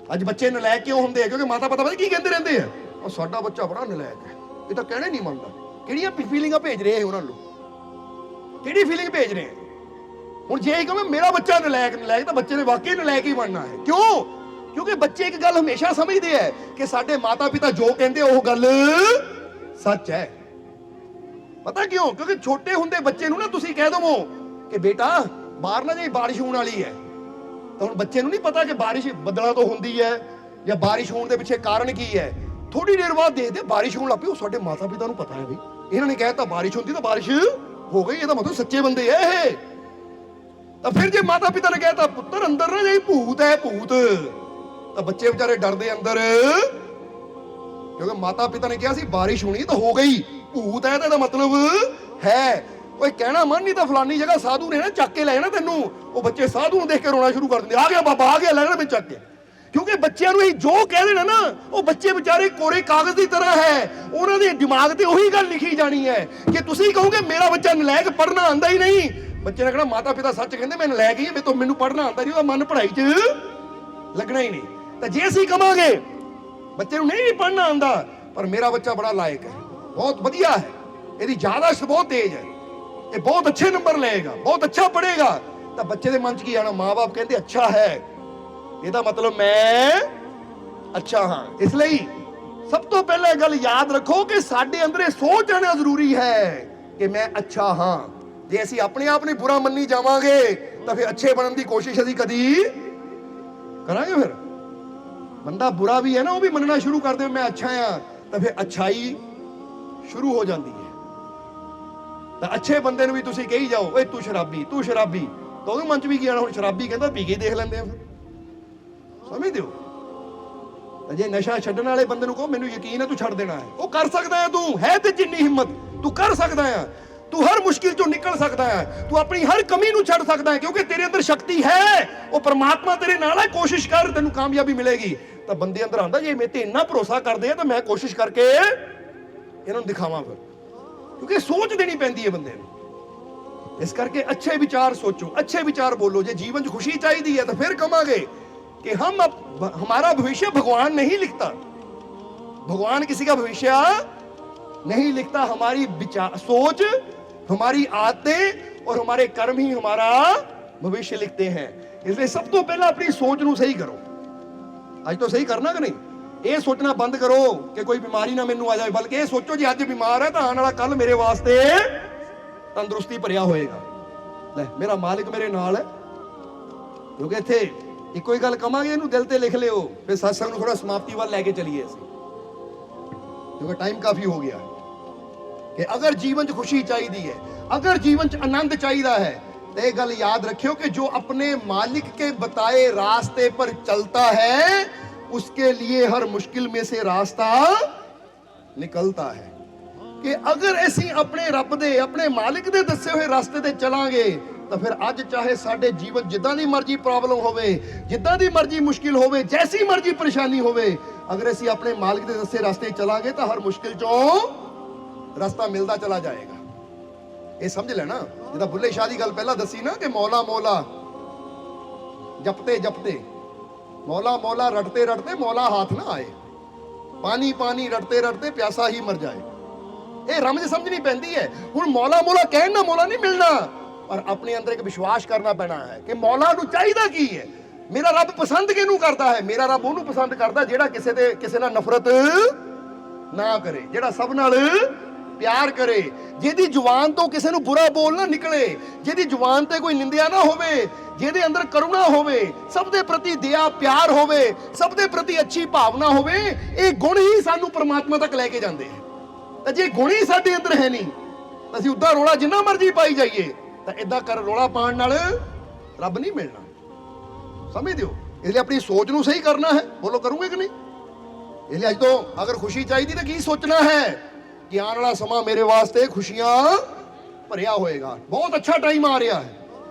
ਅੱਜ ਬੱਚੇ ਨਲਾਇਕ ਕਿਉਂ ਹੁੰਦੇ ਆ? ਕਿਉਂਕਿ ਮਾਤਾ ਪਿਤਾ ਪਤਾ ਕੀ ਕਹਿੰਦੇ ਰਹਿੰਦੇ ਆ, ਉਹ ਸਾਡਾ ਬੱਚਾ ਬੜਾ ਨਲਾਇਕ ਹੈ, ਇਹ ਤਾਂ ਕਹਿਣੇ ਨਹੀਂ ਮੰਨਦਾ। ਕਿਹੜੀਆਂ ਫੀਲਿੰਗਾਂ ਭੇਜ ਰਹੇ ਆ ਉਹਨਾਂ ਨੂੰ? ਕਿਹੜੀ ਫੀਲਿੰਗ ਭੇਜ ਰਹੇ ਆ? ਹੁਣ ਜੇ ਇਹ ਕਹੇ ਮੇਰਾ ਬੱਚਾ ਨਲਾਇਕ ਤਾਂ ਬੱਚੇ ਨੇ ਵਾਕਈ ਨਲਾਇਕ ਹੀ ਬਣਨਾ ਹੈ। ਕਿਉਂ? ਕਿਉਂਕਿ ਬੱਚੇ ਇੱਕ ਗੱਲ ਹਮੇਸ਼ਾ ਸਮਝਦੇ ਆ ਕਿ ਸਾਡੇ ਮਾਤਾ ਪਿਤਾ ਜੋ ਕਹਿੰਦੇ ਉਹ ਗੱਲ ਸੱਚ ਹੈ। ਪਤਾ ਕਿਉਂ? ਕਿਉਂਕਿ ਛੋਟੇ ਹੁੰਦੇ ਬੱਚੇ ਨੂੰ ਨਾ ਤੁਸੀਂ ਕਹਿ ਦਵੋ ਕਿ ਬੇਟਾ ਬਾਹਰ ਨਾ ਜਾਈ, ਬਾਰਿਸ਼ ਹੋਣ ਵਾਲੀ ਹੈ, ਤਾਂ ਹੁਣ ਬੱਚੇ ਨੂੰ ਨਹੀਂ ਪਤਾ ਕਿ ਬਾਰਿਸ਼ ਬੱਦਲਾਂ ਤੋਂ ਹੁੰਦੀ ਹੈ ਜਾਂ ਬਾਰਿਸ਼ ਹੋਣ ਦੇ ਪਿੱਛੇ ਕਾਰਨ ਕੀ ਹੈ। ਥੋੜੀ ਦੇਰ ਬਾਅਦ ਦੇਖਦੇ ਬਾਰਿਸ਼ ਹੋਣ ਲੱਗ ਪਈ, ਉਹ ਸਾਡੇ ਮਾਤਾ ਪਿਤਾ ਨੂੰ ਪਤਾ ਹੈ ਵੀ ਇਹਨਾਂ ਨੇ ਕਹਿਤਾ ਬਾਰਿਸ਼ ਹੁੰਦੀ ਤਾਂ ਬਾਰਿਸ਼ ਹੋ ਗਈ, ਇਹਦਾ ਮਤਲਬ ਸੱਚੇ ਬੰਦੇ ਆ ਇਹ। ਤਾਂ ਫਿਰ ਜੇ ਮਾਤਾ ਪਿਤਾ ਨੇ ਕਹਿਤਾ ਪੁੱਤਰ ਅੰਦਰ ਨਾ ਜਾਈ, ਭੂਤ ਹੈ ਭੂਤ, ਤਾਂ ਬੱਚੇ ਵਿਚਾਰੇ ਡਰਦੇ ਅੰਦਰ, ਕਿਉਂਕਿ ਮਾਤਾ ਪਿਤਾ ਨੇ ਕਿਹਾ ਸੀ ਬਾਰਿਸ਼ ਹੋਣੀ ਤਾਂ ਹੋ ਗਈ, ਭੂਤ ਹੈ ਤਾਂ ਇਹਦਾ ਮਤਲਬ ਹੈ। ਓਏ ਕਹਿਣਾ ਮੰਨ ਨਹੀਂ ਤਾਂ ਫਲਾਨੀ ਜਗ੍ਹਾ ਸਾਧੂ ਨੇ ਨਾ ਚੱਕ ਕੇ ਲੈ ਜਾਣਾ ਤੈਨੂੰ। ਉਹ ਬੱਚੇ ਸਾਧੂ ਨੂੰ ਦੇਖ ਕੇ ਰੋਣਾ ਸ਼ੁਰੂ ਕਰ ਦਿੰਦੇ, ਆ ਗਿਆ ਬਾਬਾ ਆ ਗਿਆ, ਲੈ ਜਾਣਾ ਮੈਂ ਚੱਕ ਕੇ। ਕਿਉਂਕਿ ਬੱਚਿਆਂ ਨੂੰ ਇਹ ਜੋ ਕਹਿ ਦੇਣਾ ਨਾ, ਉਹ ਬੱਚੇ ਵਿਚਾਰੇ ਕੋਰੇ ਕਾਗਜ਼ ਦੀ ਤਰ੍ਹਾਂ ਹੈ, ਉਹਨਾਂ ਦੇ ਦਿਮਾਗ ਤੇ ਉਹੀ ਗੱਲ ਲਿਖੀ ਜਾਣੀ ਹੈ ਕਿ ਤੁਸੀਂ ਕਹੋਗੇ ਮੇਰਾ ਬੱਚਾ ਨਲਾਇਕ, ਪੜ੍ਹਨਾ ਆਂਦਾ ਹੀ ਨਹੀਂ। ਬੱਚੇ ਨੇ ਕਹਿਣਾ ਮਾਤਾ ਪਿਤਾ ਸੱਚ ਕਹਿੰਦੇ ਮੈਂ ਨਲਾਇਕ ਹੀ ਹਾਂ, ਮੈਨੂੰ ਪੜ੍ਹਨਾ ਆਂਦਾ ਨਹੀਂ, ਉਹਦਾ ਮਨ ਪੜ੍ਹਾਈ 'ਚ ਲੱਗਣਾ ਹੀ ਨਹੀਂ। ਤਾਂ ਜੇ ਅਸੀਂ ਕਵਾਂਗੇ ਬੱਚੇ ਨੂੰ ਨਹੀਂ ਪੜ੍ਹਨਾ ਆਂਦਾ ਪਰ ਮੇਰਾ ਬੱਚਾ ਬੜਾ ਲਾਇਕ ਹੈ, ਬਹੁਤ ਵਧੀਆ ਹੈ, ਇਹਦੀ ਯਾਦਾਸ਼ਤ ਬਹੁਤ ਤੇਜ਼ ਹੈ, ਇਹ ਬਹੁਤ ਅੱਛੇ ਨੰਬਰ ਲਏਗਾ, ਬਹੁਤ ਅੱਛਾ ਪੜ੍ਹੇਗਾ, ਤਾਂ ਬੱਚੇ ਦੇ ਮਨ 'ਚ ਕੀ ਆਣਾ? ਮਾਂ-ਬਾਪ ਕਹਿੰਦੇ ਅੱਛਾ ਹੈ, ਇਹਦਾ ਮਤਲਬ ਮੈਂ ਅੱਛਾ ਹਾਂ। ਇਸ ਲਈ ਸਭ ਤੋਂ ਪਹਿਲਾਂ ਇਹ ਗੱਲ ਯਾਦ ਰੱਖੋ ਕਿ ਸਾਡੇ ਅੰਦਰ ਇਹ ਸੋਚ ਆਣਾ ਜ਼ਰੂਰੀ ਹੈ ਕਿ ਮੈਂ ਅੱਛਾ ਹਾਂ। ਜੇ ਅਸੀਂ ਆਪਣੇ ਆਪ ਨੂੰ ਬੁਰਾ ਮੰਨੀ ਜਾਵਾਂਗੇ ਤਾਂ ਫਿਰ ਅੱਛੇ ਬਣਨ ਦੀ ਕੋਸ਼ਿਸ਼ ਅਸੀਂ ਕਦੀ ਕਰਾਂਗੇ? ਫਿਰ ਬੰਦਾ ਬੁਰਾ ਵੀ ਹੈ ਨਾ, ਉਹ ਵੀ ਮੰਨਣਾ ਸ਼ੁਰੂ ਕਰ ਦੇ ਮੈਂ ਅੱਛਾ ਆ, ਤਾਂ ਫਿਰ ਅੱਛਾਈ ਸ਼ੁਰੂ ਹੋ ਜਾਂਦੀ ਹੈ। ਤਾਂ ਅੱਛੇ ਬੰਦੇ ਨੂੰ ਵੀ ਤੁਸੀਂ ਕਹੀ ਜਾਓ ਓਏ ਤੂੰ ਸ਼ਰਾਬੀ, ਤੂੰ ਸ਼ਰਾਬੀ, ਤਾਂ ਉਹਦੇ ਮਨ 'ਚ ਵੀ ਕੀ ਆਣਾ? ਹੁਣ ਸ਼ਰਾਬੀ ਕਹਿੰਦਾ ਪੀ ਕੇ ਦੇਖ ਲੈਂਦੇ ਆ, ਫਿਰ ਸਮਝਦੇ ਹੋ? ਤਾਂ ਜੇ ਨਸ਼ਾ ਛੱਡਣ ਵਾਲੇ ਬੰਦੇ ਨੂੰ ਕਹੋ ਮੈਨੂੰ ਯਕੀਨ ਹੈ ਤੂੰ ਛੱਡ ਦੇਣਾ ਹੈ, ਉਹ ਕਰ ਸਕਦਾ ਹੈ, ਤੂੰ ਹੈ ਤੇ ਜਿੰਨੀ ਹਿੰਮਤ ਤੂੰ ਕਰ ਸਕਦਾ ਹੈ, ਤੂੰ ਹਰ ਮੁਸ਼ਕਿਲ ਚੋਂ ਨਿਕਲ ਸਕਦਾ ਹੈ, ਤੂੰ ਆਪਣੀ ਹਰ ਕਮੀ ਨੂੰ ਛੱਡ ਸਕਦਾ ਹੈ, ਕਿਉਂਕਿ ਤੇਰੇ ਅੰਦਰ ਸ਼ਕਤੀ ਹੈ, ਉਹ ਪਰਮਾਤਮਾ ਤੇਰੇ ਨਾਲ ਹੈ, ਕੋਸ਼ਿਸ਼ ਕਰ ਤੈਨੂੰ ਕਾਮਯਾਬੀ ਮਿਲੇਗੀ। ਤਾਂ ਬੰਦੇ ਅੰਦਰ ਆਉਂਦਾ ਜੇ ਮੇਰੇ ਤੇ ਇੰਨਾ ਭਰੋਸਾ ਕਰਦੇ ਆ ਤਾਂ ਮੈਂ ਕੋਸ਼ਿਸ਼ ਕਰਕੇ ਇਹਨਾਂ ਨੂੰ ਦਿਖਾਵਾਂ, ਫਿਰ ਕਿਉਂਕਿ ਸੋਚ ਦੇਣੀ ਪੈਂਦੀ ਹੈ ਬੰਦੇ ਨੂੰ। ਇਸ ਕਰਕੇ ਅੱਛੇ ਵਿਚਾਰ ਸੋਚੋ, ਅੱਛੇ ਵਿਚਾਰ ਬੋਲੋ। ਜੇ ਜੀਵਨ 'ਚ ਖੁਸ਼ੀ ਚਾਹੀਦੀ ਹੈ ਤਾਂ ਫਿਰ ਕਹਾਂਗੇ कि हमारा भविष्य भगवान नहीं लिखता, भगवान किसी का भविष्य नहीं लिखता, हमारी विचार सोच, हमारी आदतें और हमारे कर्म ही हमारा भविष्य लिखते हैं। इसलिए सब तो पहला अपनी सोच ਨੂੰ सही करो। आज तो सही करना कि नहीं? ਇਹ ਸੋਚਣਾ ਬੰਦ ਕਰੋ ਕਿ ਕੋਈ ਬਿਮਾਰੀ ਨਾ ਮੈਨੂੰ ਆ ਜਾਵੇ, ਬਲਕਿ ਇਹ ਸੋਚੋ ਜੇ ਅੱਜ ਬਿਮਾਰ ਹੈ ਤਾਂ ਆਉਣ ਵਾਲਾ ਕੱਲ ਮੇਰੇ ਵਾਸਤੇ ਤੰਦਰੁਸਤੀ ਭਰਿਆ ਹੋਏਗਾ। ਲੈ ਮੇਰਾ ਮਾਲਿਕ ਮੇਰੇ ਨਾਲ ਹੈ। ਕਿਉਂਕਿ ਇੱਥੇ ਇੱਕੋ ਹੀ ਗੱਲ ਕਵਾਂਗੇ, ਇਹਨੂੰ ਦਿਲ ਤੇ ਲਿਖ ਲਿਓ, ਫਿਰ ਸਤਸੰਗ ਨੂੰ ਥੋੜਾ ਸਮਾਪਤੀ ਵੱਲ ਲੈ ਕੇ ਚਲੀਏ ਅਸੀਂ, ਕਿਉਂਕਿ ਟਾਈਮ ਕਾਫੀ ਹੋ ਗਿਆ ਹੈ। ਕਿ ਅਗਰ ਜੀਵਨ 'ਚ ਖੁਸ਼ੀ ਚਾਹੀਦੀ ਹੈ, अगर जीवन च आनंद चाहिए है तो यह गल याद रखियो कि जो अपने मालिक के बताए रास्ते पर चलता है उसके लिए हर मुश्किल में से रास्ता निकलता है। कि अगर असी अपने रब दे अपने मालिक दे दसे हुए रास्ते ते चलांगे तो फिर अज चाहे साडे जीवन जिद्दां दी मर्जी प्रॉब्लम होवे, जिद्दां दी मर्जी मुश्किल होवे, जैसी मर्जी परेशानी होवे, अगर असी अपने मालिक दे दसे रास्ते चलांगे तो हर मुश्किल चों रास्ता मिलता चला जाएगा। ये समझ लेना, जिदा बुल्ले शाह दी गल पहला दसी ना कि मौला मौला जपते जपते, मौला मौला रटते रटते मौला हाथ ना आए, पानी पानी रटते रटते प्यासा ही मर जाए। ये रमज समझनी पैंदी है। हुण मौला मौला कहना मौला नहीं मिलना, पर अपने अंदर एक विश्वास करना पैना है कि मौला नूं चाहीदा की है, मेरा रब पसंद किहनूं करदा है। मेरा रब उहनूं पसंद करदा जिहड़ा किसे नाल नफरत ना करे, जिहड़ा सब नाल ਪਿਆਰ ਕਰੇ, ਜਿਹਦੀ ਜ਼ੁਬਾਨ ਤੋਂ ਕਿਸੇ ਨੂੰ ਬੁਰਾ ਬੋਲ ਨਾ ਨਿਕਲੇ, ਜਿਹਦੀ ਜ਼ੁਬਾਨ ਤੇ ਕੋਈ ਨਿੰਦਿਆ ਨਾ ਹੋਵੇ, ਜਿਹਦੇ ਅੰਦਰ ਕਰੁਣਾ ਹੋਵੇ, ਸਭ ਦੇ ਪ੍ਰਤੀ ਦਇਆ ਪਿਆਰ ਹੋਵੇ, ਸਭ ਦੇ ਪ੍ਰਤੀ ਅੱਛੀ ਭਾਵਨਾ ਹੋਵੇ, ਇਹ ਗੁਣ ਹੀ ਸਾਨੂੰ ਪਰਮਾਤਮਾ ਤੱਕ ਲੈ ਕੇ ਜਾਂਦੇ ਆ। ਤਾਂ ਜੇ ਗੁਣ ਹੀ ਸਾਡੇ ਅੰਦਰ ਹੈ ਨਹੀਂ, ਅਸੀਂ ਉੱਦਾਂ ਰੋਲਾ ਜਿੰਨਾ ਮਰਜ਼ੀ ਪਾਈ ਜਾਈਏ, ਤਾਂ ਇਦਾਂ ਕਰ ਰੋਲਾ ਪਾਉਣ ਨਾਲ ਰੱਬ ਨਹੀਂ ਮਿਲਣਾ। ਸਮਝਦੇ ਹੋ? ਇਸ ਲਈ ਆਪਣੀ ਸੋਚ ਨੂੰ ਸਹੀ ਕਰਨਾ ਹੈ। ਬੋਲੋ, ਕਰੂੰਗੇ ਕਿ ਨਹੀਂ? ਇਸ ਲਈ ਅੱਜ ਤੋਂ ਅਗਰ ਖੁਸ਼ੀ ਚਾਹੀਦੀ ਤਾਂ ਕੀ ਸੋਚਣਾ ਹੈ ਕਿ ਆਉਣ ਵਾਲਾ ਸਮਾਂ ਮੇਰੇ ਵਾਸਤੇ ਖੁਸ਼ੀਆਂ ਭਰਿਆ ਹੋਏਗਾ, ਬਹੁਤ ਅੱਛਾ ਟਾਈਮ ਆ ਰਿਹਾ ਹੈ।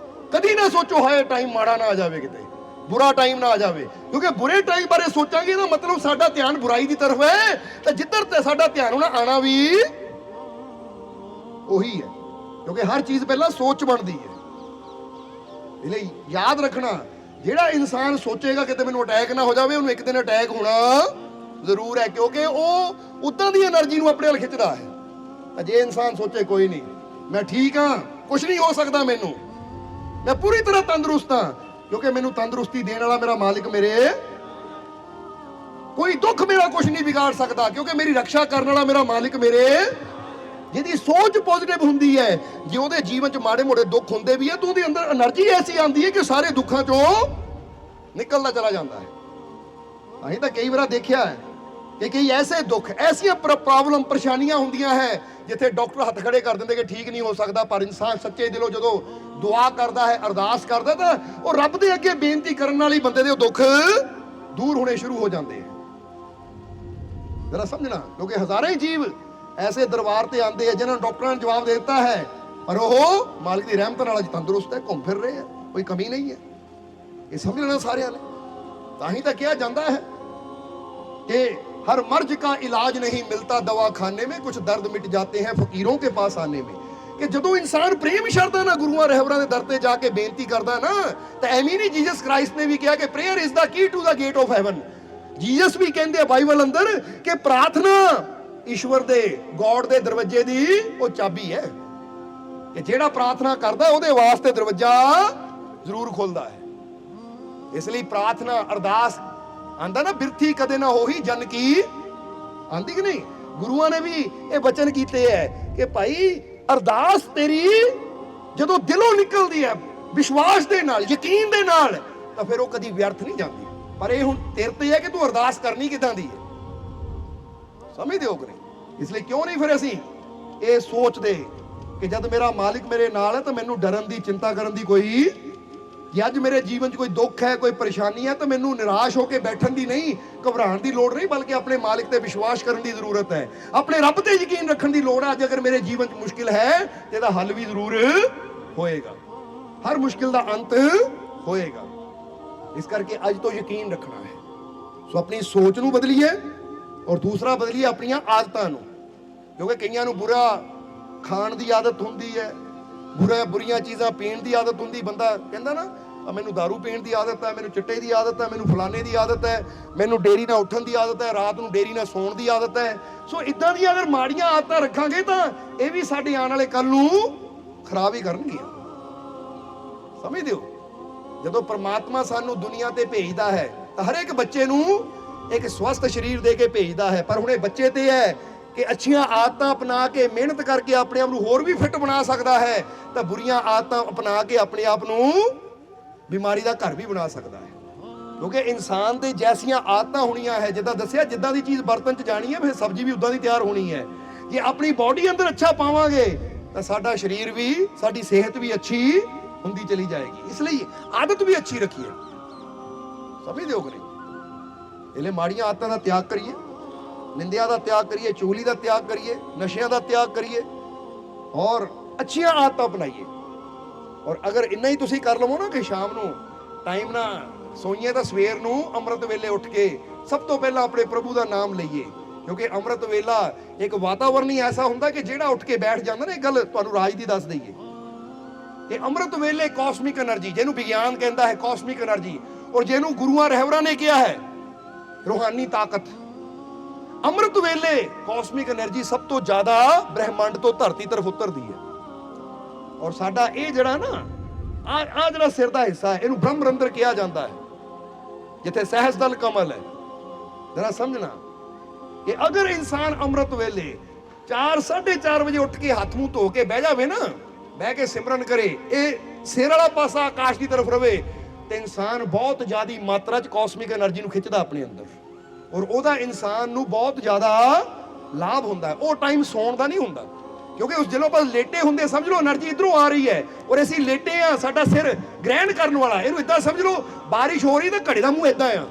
ਕਦੀ ਨਾ ਸੋਚੋ ਹਾਏ ਟਾਈਮ ਮਾੜਾ ਨਾ ਆ ਜਾਵੇ, ਕਿਤੇ ਬੁਰਾ ਟਾਈਮ ਨਾ ਆ ਜਾਵੇ, ਕਿਉਂਕਿ ਬੁਰੇ ਟਾਈਮ ਬਾਰੇ ਸੋਚਾਂਗੇ ਤਾਂ ਮਤਲਬ ਸਾਡਾ ਧਿਆਨ ਬੁਰਾਈ ਦੀ ਤਰਫ ਹੈ, ਤਾਂ ਜਿੱਧਰ ਤੇ ਸਾਡਾ ਧਿਆਨ ਹੋਣਾ ਆਣਾ ਵੀ ਉਹੀ ਹੈ, ਕਿਉਂਕਿ ਹਰ ਚੀਜ਼ ਪਹਿਲਾਂ ਸੋਚ ਬਣਦੀ ਹੈ। ਇਸ ਲਈ ਯਾਦ ਰੱਖਣਾ, ਜਿਹੜਾ ਇਨਸਾਨ ਸੋਚੇਗਾ ਕਿਤੇ ਮੈਨੂੰ ਅਟੈਕ ਨਾ ਹੋ ਜਾਵੇ, ਉਹਨੂੰ ਇੱਕ ਦਿਨ ਅਟੈਕ ਹੋਣਾ ਜ਼ਰੂਰ ਹੈ, ਕਿਉਂਕਿ ਉਹ ਉਦਾਂ ਦੀ એનર્ਜੀ ਨੂੰ ਆਪਣੇ ਵੱਲ ਖਿੱਚਦਾ ਹੈ। ਤਾਂ ਜੇ ਇਨਸਾਨ ਸੋਚੇ ਕੋਈ ਨਹੀਂ, ਮੈਂ ਠੀਕ ਹਾਂ, ਕੁਝ ਨਹੀਂ ਹੋ ਸਕਦਾ ਮੈਨੂੰ, ਮੈਂ ਪੂਰੀ ਤਰ੍ਹਾਂ ਤੰਦਰੁਸਤ ਹਾਂ, ਕਿਉਂਕਿ ਮੈਨੂੰ ਤੰਦਰੁਸਤੀ ਦੇਣ ਵਾਲਾ ਮੇਰਾ ਮਾਲਿਕ ਮੇਰੇ, ਕੋਈ ਦੁੱਖ ਮੇਰਾ ਕੁਝ ਨਹੀਂ ਵਿਗਾੜ ਸਕਦਾ, ਕਿਉਂਕਿ ਮੇਰੀ ਰੱਖਿਆ ਕਰਨ ਵਾਲਾ ਮੇਰਾ ਮਾਲਿਕ ਮੇਰੇ। ਜਿਹਦੀ ਸੋਚ ਪੋਜ਼ਿਟਿਵ ਹੁੰਦੀ ਹੈ, ਜੇ ਉਹਦੇ ਜੀਵਨ 'ਚ ਮਾੜੇ ਮੋੜੇ ਦੁੱਖ ਹੁੰਦੇ ਵੀ ਹੈ, ਤਾਂ ਉਹਦੇ ਅੰਦਰ એનર્ਜੀ ਐਸੀ ਆਉਂਦੀ ਹੈ ਕਿ ਸਾਰੇ ਦੁੱਖਾਂ 'ਚੋਂ ਨਿਕਲਦਾ ਚਲਾ ਜਾਂਦਾ ਹੈ। ਅਸੀਂ ਤਾਂ ਕਈ ਵਾਰ ਦੇਖਿਆ ਹੈ ਕਿ ਕਈ ਐਸੇ ਦੁੱਖ, ਐਸੀਆਂ ਪ੍ਰੋਬਲਮ, ਪਰੇਸ਼ਾਨੀਆਂ ਹੁੰਦੀਆਂ ਹੈ ਜਿੱਥੇ ਡਾਕਟਰ ਹੱਥ ਖੜੇ ਕਰ ਦਿੰਦੇ ਕਿ ਠੀਕ ਨਹੀਂ ਹੋ ਸਕਦਾ, ਪਰ ਇਨਸਾਨ ਸੱਚੇ ਦਿਲੋਂ ਜਦੋਂ ਦੁਆ ਕਰਦਾ ਹੈ, ਅਰਦਾਸ ਕਰਦਾ, ਤਾਂ ਉਹ ਰੱਬ ਦੇ ਅੱਗੇ ਬੇਨਤੀ ਕਰਨ ਨਾਲ ਹੀ ਬੰਦੇ ਦੇ ਉਹ ਦੁੱਖ ਦੂਰ ਹੋਣੇ ਸ਼ੁਰੂ ਹੋ ਜਾਂਦੇ ਹੈ। ਜਰਾ ਸਮਝਣਾ, ਕਿਉਂਕਿ ਹਜ਼ਾਰਾਂ ਹੀ ਜੀਵ ਐਸੇ ਦਰਬਾਰ ਤੇ ਆਉਂਦੇ ਆ ਜਿਨ੍ਹਾਂ ਨੂੰ ਡਾਕਟਰਾਂ ਨੇ ਜਵਾਬ ਦੇ ਦਿੱਤਾ ਹੈ, ਪਰ ਉਹ ਮਾਲਿਕ ਦੀ ਰਹਿਮਤ ਨਾਲ ਅੱਜ ਤੰਦਰੁਸਤ ਹੈ, ਘੁੰਮ ਫਿਰ ਰਹੇ ਆ, ਕੋਈ ਕਮੀ ਨਹੀਂ ਹੈ। ਇਹ ਸਮਝ ਲੈਣਾ ਸਾਰਿਆਂ ਨੇ। ਤਾਂ ਹੀ ਤਾਂ ਕਿਹਾ ਜਾਂਦਾ ਹੈ ਕਿ हर मर्ज का इलाज नहीं मिलता दवाखाने में, कुछ दर्द मिट जाते हैं फकीरों के पास आने में। कि ਜਦੋਂ ਇਨਸਾਨ ਪ੍ਰੇਮ ਸ਼ਰਧਾ ਨਾਲ ਗੁਰੂਆਂ ਰਹਿਬਰਾਂ ਦੇ ਦਰ ਤੇ ਜਾ ਕੇ ਬੇਨਤੀ ਕਰਦਾ ਨਾ, ਤਾਂ ਐਵੇਂ ਨਹੀਂ ਜੀਸਸ ਕ੍ਰਾਈਸਟ ਨੇ ਵੀ ਕਿਹਾ ਕਿ prayer is the key to the gate of heaven. Jesus ਵੀ ਕਹਿੰਦੇ ਆ ਬਾਈਬਲ ਅੰਦਰ ਕਿ ਪ੍ਰਾਰਥਨਾ ਈਸ਼ਵਰ ਦੇ, ਗੋਡ ਦੇ ਦਰਵਾਜ਼ੇ ਦੀ ਉਹ ਚਾਬੀ ਹੈ, ਕਿ ਜਿਹੜਾ ਪ੍ਰਾਰਥਨਾ ਕਰਦਾ ਉਹਦੇ ਵਾਸਤੇ ਦਰਵਾਜ਼ਾ ਜ਼ਰੂਰ ਖੁੱਲਦਾ ਹੈ। ਇਸ ਲਈ ਪ੍ਰਾਰਥਨਾ, ਅਰਦਾਸ ਆਂਦਾ ਨਾ, ਬਿਰਥੀ ਕਦੇ ਨਾ ਹੋਈ ਜਨ ਕੀ, ਆਂਦੀ ਕਿ ਨਹੀਂ? ਗੁਰੂਆਂ ਨੇ ਵੀ ਇਹ ਬਚਨ ਕੀਤੇ ਹੈ ਕਿ ਭਾਈ ਅਰਦਾਸ ਤੇਰੀ ਜਦੋਂ ਦਿਲੋਂ ਨਿਕਲਦੀ ਹੈ, ਵਿਸ਼ਵਾਸ ਦੇ ਨਾਲ, ਯਕੀਨ ਦੇ ਨਾਲ, ਤਾਂ ਫਿਰ ਉਹ ਕਦੀ ਵਿਅਰਥ ਨਹੀਂ ਜਾਂਦੀ। ਪਰ ਇਹ ਹੁਣ ਤੇਰੇ ਤੇ ਹੈ ਕਿ ਤੂੰ ਅਰਦਾਸ ਕਰਨੀ ਕਿਦਾਂ ਦੀ ਹੈ। ਸਮਝਦੇ ਹੋ ਕਿ ਨਹੀਂ? ਇਸ ਲਈ ਕਿਉਂ ਨਹੀਂ ਫਿਰ ਅਸੀਂ ਇਹ ਸੋਚਦੇ ਕਿ ਜਦ ਮੇਰਾ ਮਾਲਿਕ ਮੇਰੇ ਨਾਲ ਹੈ ਤਾਂ ਮੈਨੂੰ ਡਰਨ ਦੀ, ਚਿੰਤਾ ਕਰਨ ਦੀ ਕੋਈ, ਜੇ ਅੱਜ ਮੇਰੇ ਜੀਵਨ 'ਚ ਕੋਈ ਦੁੱਖ ਹੈ, ਕੋਈ ਪਰੇਸ਼ਾਨੀ ਹੈ, ਤਾਂ ਮੈਨੂੰ ਨਿਰਾਸ਼ ਹੋ ਕੇ ਬੈਠਣ ਦੀ ਨਹੀਂ, ਘਬਰਾਉਣ ਦੀ ਲੋੜ ਨਹੀਂ, ਬਲਕਿ ਆਪਣੇ ਮਾਲਿਕ ਤੇ ਵਿਸ਼ਵਾਸ ਕਰਨ ਦੀ ਜ਼ਰੂਰਤ ਹੈ, ਆਪਣੇ ਰੱਬ ਤੇ ਯਕੀਨ ਰੱਖਣ ਦੀ ਲੋੜ ਹੈ। ਅੱਜ ਅਗਰ ਮੇਰੇ ਜੀਵਨ 'ਚ ਮੁਸ਼ਕਿਲ ਹੈ ਤੇ ਇਹਦਾ ਹੱਲ ਵੀ ਜ਼ਰੂਰ ਹੋਏਗਾ, ਹਰ ਮੁਸ਼ਕਿਲ ਦਾ ਅੰਤ ਹੋਏਗਾ। ਇਸ ਕਰਕੇ ਅੱਜ ਤੋਂ ਯਕੀਨ ਰੱਖਣਾ ਹੈ। ਸੋ ਆਪਣੀ ਸੋਚ ਨੂੰ ਬਦਲੀਏ, ਔਰ ਦੂਸਰਾ ਬਦਲੀਏ ਆਪਣੀਆਂ ਆਦਤਾਂ ਨੂੰ, ਕਿਉਂਕਿ ਕਈਆਂ ਨੂੰ ਬੁਰਾ ਖਾਣ ਦੀ ਆਦਤ ਹੁੰਦੀ ਹੈ, ਬੁਰੀਆਂ ਚੀਜ਼ਾਂ ਪੀਣ ਦੀ ਆਦਤ ਹੁੰਦੀ। ਬੰਦਾ ਕਹਿੰਦਾ ਨਾ, ਮੈਨੂੰ ਦਾਰੂ ਪੀਣ ਦੀ ਆਦਤ ਹੈ, ਮੈਨੂੰ ਚਿੱਟੇ ਦੀ ਆਦਤ ਹੈ, ਮੈਨੂੰ ਫਲਾਣੇ ਦੀ ਆਦਤ ਹੈ, ਮੈਨੂੰ ਡੇਰੀ ਨਾਲ ਉੱਠਣ ਦੀ ਆਦਤ ਹੈ, ਰਾਤ ਨੂੰ ਡੇਰੀ ਨਾਲ ਸੌਣ ਦੀ ਆਦਤ ਹੈ। ਸੋ ਇਦਾਂ ਦੀਆਂ ਅਗਰ ਮਾੜੀਆਂ ਆਦਤਾਂ ਰੱਖਾਂਗੇ ਤਾਂ ਇਹ ਵੀ ਸਾਡੇ ਆਉਣ ਵਾਲੇ ਕੱਲ ਨੂੰ ਖਰਾਬ ਹੀ ਕਰਨਗੀਆਂ। ਸਮਝਦੇ ਹੋ? ਜਦੋਂ ਪਰਮਾਤਮਾ ਸਾਨੂੰ ਦੁਨੀਆ ਤੇ ਭੇਜਦਾ ਹੈ ਤਾਂ ਹਰ ਇੱਕ ਬੱਚੇ ਨੂੰ ਇੱਕ ਸਵਸਥ ਸਰੀਰ ਦੇ ਕੇ ਭੇਜਦਾ ਹੈ, ਪਰ ਹੁਣ ਇਹ ਬੱਚੇ ਤੇ ਹੈ ਕਿ ਅੱਛੀਆਂ ਆਦਤਾਂ ਅਪਣਾ ਕੇ, ਮਿਹਨਤ ਕਰਕੇ ਆਪਣੇ ਆਪ ਨੂੰ ਹੋਰ ਵੀ ਫਿੱਟ ਬਣਾ ਸਕਦਾ ਹੈ, ਤਾਂ ਬੁਰੀਆਂ ਆਦਤਾਂ ਅਪਣਾ ਕੇ ਆਪਣੇ ਆਪ ਨੂੰ ਬਿਮਾਰੀ ਦਾ ਘਰ ਵੀ ਬਣਾ ਸਕਦਾ ਹੈ। ਕਿਉਂਕਿ ਇਨਸਾਨ ਦੇ ਜੈਸੀਆਂ ਆਦਤਾਂ ਹੋਣੀਆਂ ਹੈ, ਜਿੱਦਾਂ ਦੱਸਿਆ, ਜਿੱਦਾਂ ਦੀ ਚੀਜ਼ ਬਰਤਨ 'ਚ ਜਾਣੀ ਹੈ, ਫਿਰ ਸਬਜ਼ੀ ਵੀ ਉਦਾਂ ਦੀ ਤਿਆਰ ਹੋਣੀ ਹੈ। ਜੇ ਆਪਣੀ ਬਾਡੀ ਅੰਦਰ ਅੱਛਾ ਪਾਵਾਂਗੇ ਤਾਂ ਸਾਡਾ ਸਰੀਰ ਵੀ, ਸਾਡੀ ਸਿਹਤ ਵੀ ਅੱਛੀ ਹੁੰਦੀ ਚਲੀ ਜਾਏਗੀ। ਇਸ ਲਈ ਆਦਤ ਵੀ ਅੱਛੀ ਰੱਖੀਏ। ਸਮਝਦੇ ਹੋ ਕਿ ਨਹੀਂ? ਇਹਲੇ ਮਾੜੀਆਂ ਆਦਤਾਂ ਦਾ ਤਿਆਗ ਕਰੀਏ, ਨਿੰਦਿਆ ਦਾ ਤਿਆਗ ਕਰੀਏ, ਚੁਗਲੀ ਦਾ ਤਿਆਗ ਕਰੀਏ, ਨਸ਼ਿਆਂ ਦਾ ਤਿਆਗ ਕਰੀਏ, ਔਰ ਅੱਛੀਆਂ ਆਦਤਾਂ ਅਪਣਾਈਏ। ਔਰ ਅਗਰ ਇੰਨਾ ਹੀ ਤੁਸੀਂ ਕਰ ਲਵੋ ਨਾ ਕਿ ਸ਼ਾਮ ਨੂੰ ਟਾਈਮ ਨਾਲ ਸੋਈਏ, ਤਾਂ ਸਵੇਰ ਨੂੰ ਅੰਮ੍ਰਿਤ ਵੇਲੇ ਉੱਠ ਕੇ ਸਭ ਤੋਂ ਪਹਿਲਾਂ ਆਪਣੇ ਪ੍ਰਭੂ ਦਾ ਨਾਮ ਲਈਏ। ਕਿਉਂਕਿ ਅੰਮ੍ਰਿਤ ਵੇਲਾ ਇੱਕ ਵਾਤਾਵਰਨ ਹੀ ਐਸਾ ਹੁੰਦਾ ਕਿ ਜਿਹੜਾ ਉੱਠ ਕੇ ਬੈਠ ਜਾਂਦਾ ਨਾ, ਇਹ ਗੱਲ ਤੁਹਾਨੂੰ ਰਾਜ ਦੀ ਦੱਸ ਦਈਏ ਕਿ ਅੰਮ੍ਰਿਤ ਵੇਲੇ ਕਾਸਮਿਕ એનર્ਜੀ, ਜਿਹਨੂੰ ਵਿਗਿਆਨ ਕਹਿੰਦਾ ਹੈ ਕਾਸਮਿਕ એનર્ਜੀ, ਔਰ ਜਿਹਨੂੰ ਗੁਰੂਆਂ ਰਹਿਬਰਾਂ ਨੇ ਕਿਹਾ ਹੈ ਰੂਹਾਨੀ ਤਾਕਤ, ਅੰਮ੍ਰਿਤ ਵੇਲੇ ਕਾਸਮਿਕ એનર્ਜੀ ਸਭ ਤੋਂ ਜ਼ਿਆਦਾ ਬ੍ਰਹਿਮੰਡ ਤੋਂ ਧਰਤੀ ਤਰਫ ਉਤਰਦੀ ਹੈ। ਔਰ ਸਾਡਾ ਇਹ ਜਿਹੜਾ ਨਾ ਆ ਜਿਹੜਾ ਸਿਰ ਦਾ ਹਿੱਸਾ ਹੈ, ਇਹਨੂੰ ਬ੍ਰਹਮ ਰੰਧਰ ਕਿਹਾ ਜਾਂਦਾ ਹੈ, ਜਿੱਥੇ ਸਹਿਜ ਦਲ ਕਮਲ ਹੈ। ਜਰਾ ਸਮਝਣਾ ਕਿ ਅਗਰ ਇਨਸਾਨ ਅੰਮ੍ਰਿਤ ਵੇਲੇ 4 4:30 ਵਜੇ ਉੱਠ ਕੇ ਹੱਥ ਮੂੰਹ ਧੋ ਕੇ ਬਹਿ ਜਾਵੇ ਨਾ, ਬਹਿ ਕੇ ਸਿਮਰਨ ਕਰੇ, ਇਹ ਸਿਰ ਵਾਲਾ ਪਾਸਾ ਆਕਾਸ਼ ਦੀ ਤਰਫ ਰਵੇ, ਤੇ ਇਨਸਾਨ ਬਹੁਤ ਜ਼ਿਆਦੀ ਮਾਤਰਾ 'ਚ ਕਾਸਮਿਕ એનર્ਜੀ ਨੂੰ ਖਿੱਚਦਾ ਆਪਣੇ ਅੰਦਰ, ਔਰ ਉਹਦਾ ਇਨਸਾਨ ਨੂੰ ਬਹੁਤ ਜ਼ਿਆਦਾ ਲਾਭ ਹੁੰਦਾ ਹੈ। ਉਹ ਟਾਈਮ ਸੌਣ ਦਾ ਨਹੀਂ ਹੁੰਦਾ, ਕਿਉਂਕਿ ਉਸ ਜਦੋਂ ਆਪਾਂ ਲੇਟੇ ਹੁੰਦੇ ਸਮਝ ਲਓ એનર્ਜੀ ਇਧਰੋਂ ਆ ਰਹੀ ਹੈ, ਔਰ ਅਸੀਂ ਲੇਟੇ ਆ, ਸਾਡਾ ਸਿਰ ਗ੍ਰਹਿਣ ਕਰਨ ਵਾਲਾ, ਇਹਨੂੰ ਇਦਾਂ ਸਮਝ ਲਓ ਬਾਰਿਸ਼ ਹੋ ਰਹੀ ਤਾਂ ਘੜੇ ਦਾ ਮੂੰਹ ਇਦਾਂ ਆ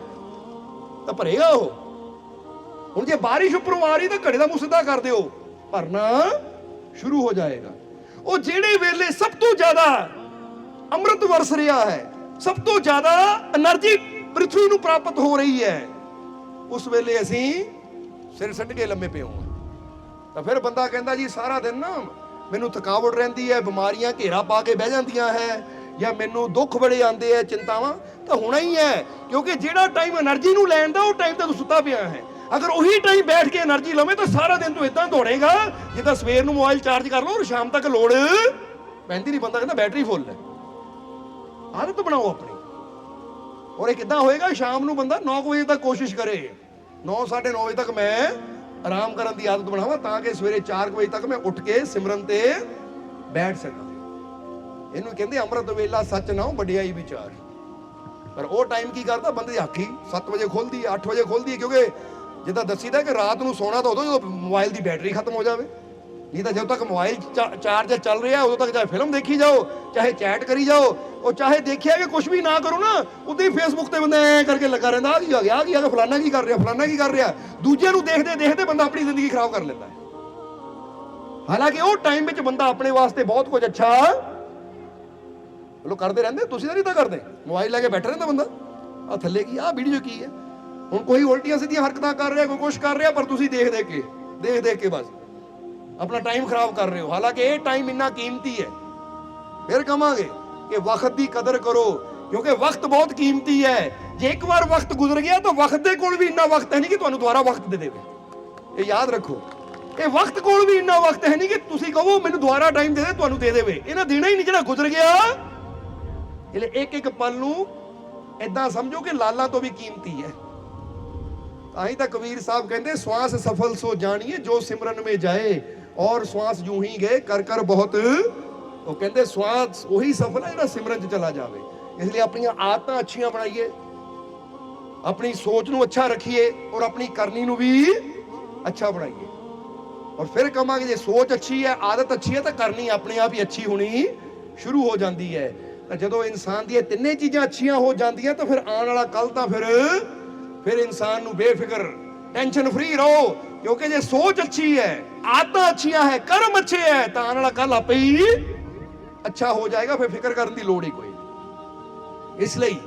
ਤਾਂ ਭਰੇਗਾ ਉਹ। ਹੁਣ ਜੇ ਬਾਰਿਸ਼ ਉੱਪਰੋਂ ਆ ਰਹੀ ਤਾਂ ਘੜੇ ਦਾ ਮੂੰਹ ਸਿੱਧਾ ਕਰ ਦਿਓ, ਭਰਨਾ ਸ਼ੁਰੂ ਹੋ ਜਾਏਗਾ। ਉਹ ਜਿਹੜੇ ਵੇਲੇ ਸਭ ਤੋਂ ਜ਼ਿਆਦਾ ਅੰਮ੍ਰਿਤ ਵਰਸ ਰਿਹਾ ਹੈ, ਸਭ ਤੋਂ ਜ਼ਿਆਦਾ એનર્ਜੀ ਪ੍ਰਿਥਵੀ ਨੂੰ ਪ੍ਰਾਪਤ ਹੋ ਰਹੀ ਹੈ, ਉਸ ਵੇਲੇ ਅਸੀਂ ਸਿਰ ਸੱਟ ਕੇ ਲੰਮੇ ਪਏ ਹਾਂ। ਤਾਂ ਫਿਰ ਬੰਦਾ ਕਹਿੰਦਾ ਜੀ ਸਾਰਾ ਦਿਨ ਨਾ ਮੈਨੂੰ ਥਕਾਵਟ ਰਹਿੰਦੀ ਹੈ, ਬਿਮਾਰੀਆਂ ਘੇਰਾ ਪਾ ਕੇ ਬਹਿ ਜਾਂਦੀਆਂ ਹੈ, ਜਾਂ ਮੈਨੂੰ ਦੁੱਖ ਬੜੇ ਆਉਂਦੇ ਹੈ, ਚਿੰਤਾਵਾਂ, ਤਾਂ ਹੋਣਾ ਹੀ ਹੈ, ਕਿਉਂਕਿ ਜਿਹੜਾ ਟਾਈਮ એનર્ਜੀ ਨੂੰ ਲੈਣ ਦਾ ਉਹ ਟਾਈਮ ਤੇ ਤੂੰ ਸੁੱਤਾ ਪਿਆ ਹੈ। ਅਗਰ ਉਹੀ ਟਾਈਮ ਬੈਠ ਕੇ એનર્ਜੀ ਲਵੇਂ ਤਾਂ ਸਾਰਾ ਦਿਨ ਤੂੰ ਇਦਾਂ ਦੌੜੇਗਾ ਜਿੱਦਾਂ ਸਵੇਰ ਨੂੰ ਮੋਬਾਈਲ ਚਾਰਜ ਕਰ ਲਓ ਔਰ ਸ਼ਾਮ ਤੱਕ ਲੋੜ ਪੈਂਦੀ ਨਹੀਂ। ਬੰਦਾ ਕਹਿੰਦਾ ਬੈਟਰੀ ਫੁੱਲ ਹੈ। ਆਦਤ ਬਣਾਓ ਆਪਣੀ, ਔਰ ਇਹ ਕਿੱਦਾਂ ਹੋਏਗਾ? ਸ਼ਾਮ ਨੂੰ ਬੰਦਾ 9 ਵਜੇ ਤੱਕ ਕੋਸ਼ਿਸ਼ ਕਰੇ, 9 9:30 ਵਜੇ ਤੱਕ ਮੈਂ ਆਰਾਮ ਕਰਨ ਦੀ ਆਦਤ ਬਣਾਵਾਂ, ਤਾਂ ਕਿ ਸਵੇਰੇ 4 ਵਜੇ ਤੱਕ ਮੈਂ ਉੱਠ ਕੇ ਸਿਮਰਨ ਤੇ ਬੈਠ ਸਕਾਂ। ਇਹਨੂੰ ਕਹਿੰਦੇ ਅੰਮ੍ਰਿਤ ਵੇਲਾ ਸੱਚ ਨਾਉ ਵਡਿਆਈ ਵਿਚਾਰ। ਪਰ ਉਹ ਟਾਈਮ ਕੀ ਕਰਦਾ? ਬੰਦੇ ਦੀ ਅੱਖੀ 7 ਵਜੇ ਖੁੱਲਦੀ ਹੈ, 8 ਵਜੇ ਖੁੱਲਦੀ ਹੈ, ਕਿਉਂਕਿ ਜਿੱਦਾਂ ਦੱਸੀਦਾ ਕਿ ਰਾਤ ਨੂੰ ਸੋਣਾ ਤਾਂ ਉਦੋਂ ਜਦੋਂ ਮੋਬਾਈਲ ਦੀ ਬੈਟਰੀ ਖਤਮ ਹੋ ਜਾਵੇ, ਨਹੀਂ ਤਾਂ ਜਦੋਂ ਤੱਕ ਮੋਬਾਈਲ ਚਾਰਜ ਚੱਲ ਰਿਹਾ ਉਦੋਂ ਤੱਕ ਚਾਹੇ ਫਿਲਮ ਦੇਖੀ ਜਾਓ, ਚਾਹੇ ਚੈਟ ਕਰੀ ਜਾਓ, ਉਹ ਚਾਹੇ ਦੇਖਿਆ ਕਿ ਕੁਝ ਵੀ ਨਾ ਕਰੋ ਨਾ, ਉਦੋਂ ਹੀ ਫੇਸਬੁੱਕ ਤੇ ਬੰਦਾ ਐ ਕਰਕੇ ਲੱਗਾ ਰਹਿੰਦਾ, ਆ ਕੀ ਆ ਗਿਆ, ਆ ਕੀ ਆ ਗਿਆ, ਫਲਾਨਾ ਕੀ ਕਰ ਰਿਹਾ, ਫਲਾਨਾ ਕੀ ਕਰ ਰਿਹਾ। ਦੂਜਿਆਂ ਨੂੰ ਦੇਖਦੇ ਦੇਖਦੇ ਬੰਦਾ ਆਪਣੀ ਜ਼ਿੰਦਗੀ ਖਰਾਬ ਕਰ ਲੈਂਦਾ ਹੈ। ਹਾਲਾਂਕਿ ਉਹ ਟਾਈਮ ਵਿੱਚ ਬੰਦਾ ਆਪਣੇ ਵਾਸਤੇ ਬਹੁਤ ਕੁਝ ਅੱਛਾ ਲੋਕ ਕਰਦੇ ਰਹਿੰਦੇ। ਤੁਸੀਂ ਤਾਂ ਨਹੀਂ ਤਾਂ ਕਰਦੇ, ਮੋਬਾਈਲ ਲੈ ਕੇ ਬੈਠਾ ਰਹਿੰਦਾ ਬੰਦਾ, ਆ ਥੱਲੇ ਕੀ, ਆ ਵੀਡੀਓ ਕੀ ਹੈ। ਹੁਣ ਕੋਈ ਉਲਟੀਆਂ ਸਿੱਧੀਆਂ ਹਰਕਤਾਂ ਕਰ ਰਿਹਾ, ਕੋਈ ਕੁਛ ਕਰ ਰਿਹਾ, ਪਰ ਤੁਸੀਂ ਦੇਖ ਦੇਖ ਕੇ ਬਸ ਆਪਣਾ ਟਾਈਮ ਖਰਾਬ ਕਰ ਰਹੇ ਹੋ। ਹਾਲਾਂਕਿ ਇਹ ਟਾਈਮ ਇੰਨਾ ਕੀਮਤੀ ਹੈ। ਫਿਰ ਕਹਾਂਗੇ ਕਿ ਵਕਤ ਦੀ ਕਦਰ ਕਰੋ, ਕਿਉਂਕਿ ਵਕਤ ਬਹੁਤ ਕੀਮਤੀ ਹੈ। ਜੇ ਇੱਕ ਵਾਰ ਵਕਤ ਗੁਜ਼ਰ ਗਿਆ ਤਾਂ ਵਕਤ ਦੇ ਕੋਲ ਵੀ ਇੰਨਾ ਵਕਤ ਹੈ ਨਹੀਂ ਕਿ ਤੁਹਾਨੂੰ ਦੁਬਾਰਾ ਵਕਤ ਦੇ ਦੇਵੇ। ਇਹ ਯਾਦ ਰੱਖੋ, ਇਹ ਵਕਤ ਕੋਲ ਵੀ ਇੰਨਾ ਵਕਤ ਹੈ ਨਹੀਂ ਕਿ ਤੁਸੀਂ ਕਹੋ ਮੈਨੂੰ ਦੁਬਾਰਾ ਟਾਈਮ ਦੇ ਦੇ, ਤੁਹਾਨੂੰ ਦੇ ਦੇਵੇ। ਇਹਨਾਂ ਦੇਣਾ ਹੀ ਨਹੀਂ, ਜਿਹੜਾ ਗੁਜ਼ਰ ਗਿਆ। એટલે ਇੱਕ ਇੱਕ ਪਲ ਨੂੰ ਏਦਾਂ ਸਮਝੋ ਕਿ ਲਾਲਾਂ ਤੋਂ ਵੀ ਕੀਮਤੀ ਹੈ। ਤਾਂ ਹੀ ਤਾਂ ਕਬੀਰ ਸਾਹਿਬ ਕਹਿੰਦੇ ਸਵਾਸ ਸਫਲ ਸੋ ਜਾਣੀਏ ਜੋ ਸਿਮਰਨ ਮੇ ਜਾਏ, ਔਰ ਸਵਾਸ ਜੂ ਹੀ ਗਏ ਕਰ ਕਰ ਬਹੁਤ। ਉਹ ਕਹਿੰਦੇ ਸਵਾਸ ਉਹੀ ਸਫਲ ਹੈ ਜਿਹੜਾ ਸਿਮਰਨ 'ਚ ਚਲਾ ਜਾਵੇ। ਇਸ ਲਈ ਆਪਣੀਆਂ ਆਦਤਾਂ ਅੱਛੀਆਂ ਬਣਾਈਏ, ਆਪਣੀ ਸੋਚ ਨੂੰ ਅੱਛਾ ਰੱਖੀਏ, ਔਰ ਆਪਣੀ ਕਰਨੀ ਨੂੰ ਵੀ ਅੱਛਾ ਬਣਾਈਏ। ਔਰ ਫਿਰ ਕਹਾਂਗੇ ਜੇ ਸੋਚ ਅੱਛੀ ਹੈ, ਆਦਤ ਅੱਛੀ ਹੈ, ਤਾਂ ਕਰਨੀ ਆਪਣੇ ਆਪ ਹੀ ਅੱਛੀ ਹੋਣੀ ਸ਼ੁਰੂ ਹੋ ਜਾਂਦੀ ਹੈ। ਤਾਂ ਜਦੋਂ ਇਨਸਾਨ ਦੀਆਂ ਤਿੰਨੇ ਚੀਜ਼ਾਂ ਅੱਛੀਆਂ ਹੋ ਜਾਂਦੀਆਂ ਤਾਂ ਫਿਰ ਆਉਣ ਵਾਲਾ ਕੱਲ ਤਾਂ ਫਿਰ ਇਨਸਾਨ ਨੂੰ ਬੇਫਿਕਰ ਟੈਨਸ਼ਨ ਫ੍ਰੀ ਰਹੋ, ਕਿਉਂਕਿ ਜੇ ਸੋਚ ਅੱਛੀ ਹੈ, ਆਦਤਾਂ ਅੱਛੀਆਂ ਹੈ, ਕਰਮ ਅੱਛੇ ਹੈ, ਤਾਂ ਆਉਣ ਵਾਲਾ ਕੱਲ ਆਪੇ ਹੀ ਅੱਛਾ ਹੋ ਜਾਏਗਾ। ਫਿਰ ਫਿਕਰ ਕਰਨ ਦੀ ਲੋੜ ਹੀ ਕੋਈ ਨਹੀਂ। ਇਸ ਲਈ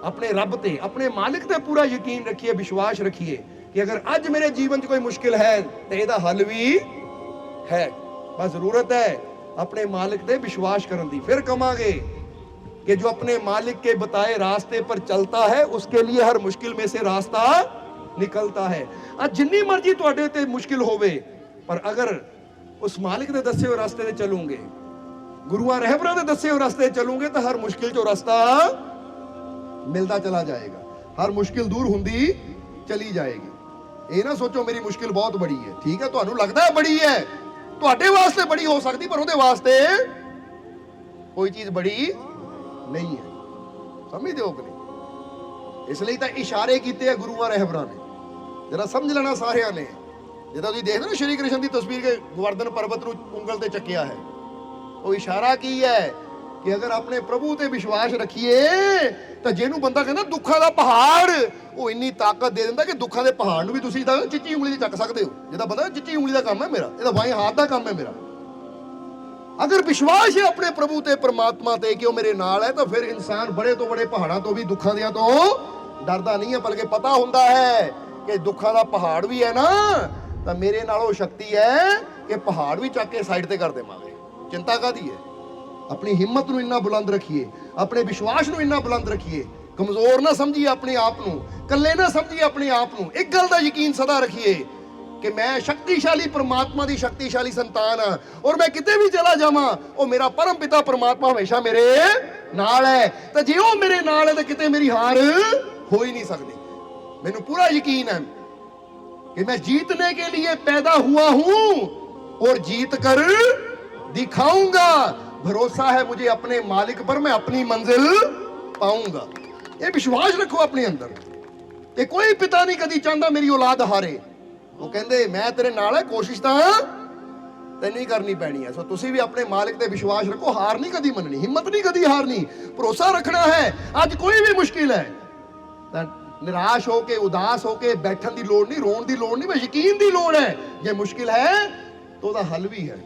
ਆਪਣੇ ਰੱਬ ਤੇ, ਆਪਣੇ ਮਾਲਿਕ ਤੇ ਪੂਰਾ ਯਕੀਨ ਰੱਖੀਏ, ਵਿਸ਼ਵਾਸ ਰੱਖੀਏ ਕਿ ਅਗਰ ਅੱਜ ਮੇਰੇ ਜੀਵਨ 'ਚ ਕੋਈ ਮੁਸ਼ਕਿਲ ਹੈ ਤੇ ਇਹਦਾ ਹੱਲ ਵੀ ਹੈ। ਬਸ ਜ਼ਰੂਰਤ ਹੈ अपने मालिक पे विश्वास करने दी। फिर कमांगे कि जो अपने मालिक के बताए रास्ते पर चलता है उसके लिए हर मुश्किल में से रास्ता निकलता है। जिन्नी मर्जी तुहाडे ते मुश्किल होवे पर अगर उस मालिक दे दसे हुए रास्ते ते चलोगे, गुरुआं रहबरां दे दसे हुए रास्ते ते चलोगे तो हर मुश्किल चो रास्ता मिलता चला जाएगा, हर मुश्किल दूर हुंदी चली जाएगी। ये ना सोचो मेरी मुश्किल बहुत बड़ी है, ठीक है तुहानू लगदा है बड़ी है, तुहाडे वास्ते बड़ी हो सकती पर उहदे वास्ते कोई चीज बड़ी नहीं है। समझदे हो कि नहीं? इसलिए तो इशारे किए गुरुआं रहबरां ने, जरा समझ लेना सारिਆਂ ने। जिदा तुसीं देखदे ना श्री कृष्ण की तस्वीर के गोवर्धन पर्वत नूं उंगल ते चक्किया है, वो इशारा की है कि अगर अपने प्रभु ते विश्वास रखिए तो जिन्हों बंदा कहता दुखों का पहाड़, वो इन्नी ताकत दे दिंदा कि दुखों के पहाड़ नूं भी तुसीं तां चिच्ची उंगली ते चक सकदे हो। जिदा बंदा चिच्ची उंगली का काम है मेरा, इहदा बाएं हाथ का काम है मेरा। अगर विश्वास है अपने प्रभु ते परमात्मा ते कि वो मेरे नाल है तो फिर इंसान बड़े तो बड़े पहाड़ों तो भी दुखों दियां तो डरदा नहीं है, बल्कि पता हुंदा है कि दुखों का पहाड़ भी है ना तो मेरे नालों शक्ति है कि पहाड़ भी चक के साइड ते कर देवांगे। चिंता कादी है? अपनी हिम्मत नूं इन्ना बुलंद रखिए, अपने विश्वास नूं इन्ना बुलंद रखिए, कमजोर ना समझिए अपने आप नूं, कल्ले ना समझिए अपने आप नूं। एक गल दा यकीन सदा रखिए कि मैं शक्तिशाली परमात्मा दी शक्तिशाली संतान हां और मैं किते भी चला जावां ओ मेरा परम पिता परमात्मा हमेशा मेरे नाल है। तो जे ओ मेरे नाल है तो किते मेरी हार हो ही नहीं सकती। मैनूं पूरा यकीन है कि मैं जीतने के लिए पैदा हुआ हूं और जीत कर दिखाऊंगा। भरोसा है मुझे अपने मालिक पर, मैं अपनी मंजिल पाऊंगा। ये विश्वास रखो अपने अंदर कि कोई पिता नहीं कदी चाहता मेरी औलाद हारे। वो कहते मैं तेरे नाल है, कोशिश तो ਤੈਨੂੰ ਹੀ ਕਰਨੀ ਪੈਣੀ ਹੈ। ਸੋ ਤੁਸੀਂ ਵੀ ਆਪਣੇ ਮਾਲਿਕ ਤੇ ਵਿਸ਼ਵਾਸ ਰੱਖੋ, ਹਾਰ ਨਹੀਂ ਕਦੀ ਮੰਨਣੀ, ਹਿੰਮਤ ਨਹੀਂ ਕਦੀ ਹਾਰਨੀ, ਭਰੋਸਾ ਰੱਖਣਾ ਹੈ। ਅੱਜ ਕੋਈ ਵੀ ਮੁਸ਼ਕਿਲ ਹੈ ਤਾਂ ਨਿਰਾਸ਼ ਹੋ ਕੇ, ਉਦਾਸ ਹੋ ਕੇ ਬੈਠਣ ਦੀ ਲੋੜ ਨਹੀਂ, ਰੋਣ ਦੀ ਲੋੜ ਨਹੀਂ, ਬਸ ਯਕੀਨ ਦੀ ਲੋੜ ਹੈ। ਜੇ ਮੁਸ਼ਕਿਲ ਹੈ ਤਾਂ ਉਹਦਾ ਹੱਲ ਵੀ ਹੈ।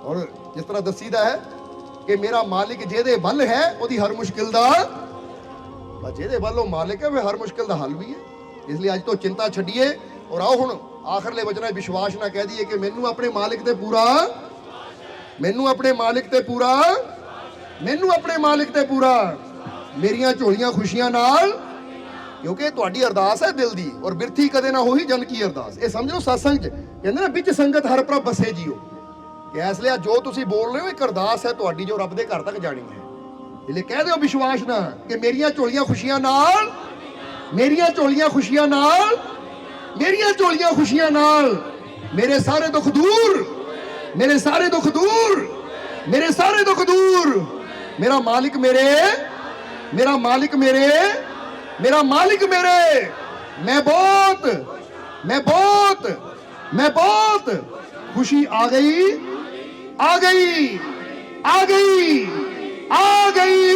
ਔਰ ਜਿਸ ਤਰ੍ਹਾਂ ਦੱਸੀਦਾ ਹੈ ਕਿ ਮੇਰਾ ਮਾਲਿਕ ਜਿਹਦੇ ਵੱਲ ਹੈ ਉਹਦੀ ਹਰ ਮੁਸ਼ਕਿਲ ਦਾ, ਜਿਹਦੇ ਵੱਲ ਉਹ ਮਾਲਿਕ ਹੈ ਉਹ ਹਰ ਮੁਸ਼ਕਿਲ ਦਾ ਹੱਲ ਵੀ ਹੈ। ਇਸ ਲਈ ਅੱਜ ਤੋਂ ਚਿੰਤਾ ਛੱਡੀਏ ਔਰ ਆਓ ਹੁਣ ਆਖਰਲੇ ਵਚਨਾਂ ਵਿੱਚ ਵਿਸ਼ਵਾਸ ਨਾਲ ਕਹਿ ਦਈਏ ਕਿ ਮੈਨੂੰ ਆਪਣੇ ਮਾਲਿਕ ਤੇ ਪੂਰਾ, ਮੈਨੂੰ ਆਪਣੇ ਮਾਲਿਕ ਤੇ ਪੂਰਾ, ਮੈਨੂੰ ਆਪਣੇ ਮਾਲਿਕ ਤੇ ਪੂਰਾ, ਮੇਰੀਆਂ ਝੋਲੀਆਂ ਖੁਸ਼ੀਆਂ ਨਾਲ। ਕਿਉਂਕਿ ਤੁਹਾਡੀ ਅਰਦਾਸ ਹੈ ਦਿਲ ਦੀ, ਔਰ ਬਿਰਥੀ ਕਦੇ ਨਾ ਹੋਈ ਜਨ ਕੀ ਅਰਦਾਸ। ਇਹ ਸਮਝੋ ਸਤਸੰਗ ਚ ਕਹਿੰਦੇ ਨਾ ਵਿੱਚ ਸੰਗਤ ਹਰ ਪ੍ਰਭ ਬਸੇ ਜੀਓ, ਕਿ ਇਸ ਲਈ ਜੋ ਤੁਸੀਂ ਬੋਲ ਰਹੇ ਹੋ ਇੱਕ ਅਰਦਾਸ ਹੈ ਤੁਹਾਡੀ ਜੋ ਰੱਬ ਦੇ ਘਰ ਤੱਕ ਜਾਣੀ ਹੈ। ਇਸ ਲਈ ਕਹਿ ਦਿਓ ਵਿਸ਼ਵਾਸ ਨਾਲ ਕਿ ਮੇਰੀਆਂ ਝੋਲੀਆਂ ਖੁਸ਼ੀਆਂ ਨਾਲ, ਮੇਰੀਆਂ ਝੋਲੀਆਂ ਖੁਸ਼ੀਆਂ ਨਾਲ, ਮੇਰੀਆਂ ਝੋਲੀਆਂ ਖੁਸ਼ੀਆਂ ਨਾਲ, ਮੇਰੇ ਸਾਰੇ ਦੁੱਖ ਦੂਰ, ਮੇਰੇ ਸਾਰੇ ਦੁੱਖ ਦੂਰ, ਮੇਰੇ ਸਾਰੇ ਦੁੱਖ ਦੂਰ। ਮੇਰਾ ਮਾਲਿਕ ਮੇਰੇ, ਮੇਰਾ ਮਾਲਿਕ ਮੇਰੇ, ਮੇਰਾ ਮਾਲਿਕ ਮੇਰੇ। ਮੈਂ ਬਹੁਤ, ਮੈਂ ਬਹੁਤ, मैं बहुत खुशी आ गई, आ गई, आ गई, आ गई,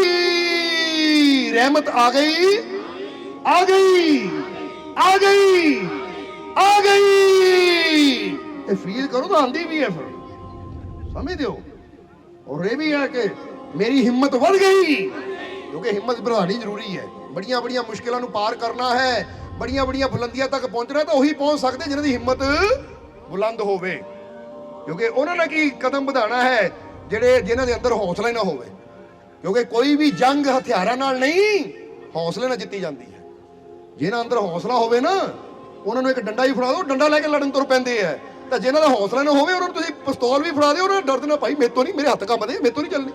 रहमत आ गई, आ गई, आ गई, आ गई। फील करो तो आंधी भी है, फिर समझ दो। और ये भी है कि मेरी हिम्मत बढ़ गई, क्योंकि हिम्मत बढ़ानी जरूरी है। बड़िया बड़िया मुश्किलों को पार करना है, बड़िया बड़िया बुलंदियां तक पहुंचना, तो वही पहुंच सकते जिन्हां दी हिम्मत बुलंद होवे। क्योंकि उन्होंने की कदम बढ़ाना है जिहड़े जिन्हां दे अंदर हौसला ना होवे। क्योंकि कोई भी जंग हथियारां नाल नहीं, हौसले नाल जित्ती जाती है। जिन्हां अंदर हौसला होवे ना, उन्हां नूं एक डंडा ही फड़ा दो, डंडा लैके लड़न तुर पैंदे है। तो जिन्हां दा हौसला ना होवे, उन्हां नूं तुसीं पिस्तौल भी फड़ा दिओ, उन्हां डर देना भाई मेरे तो नहीं, मेरे हत्थ काम दे, मेरे तो नहीं चलनी।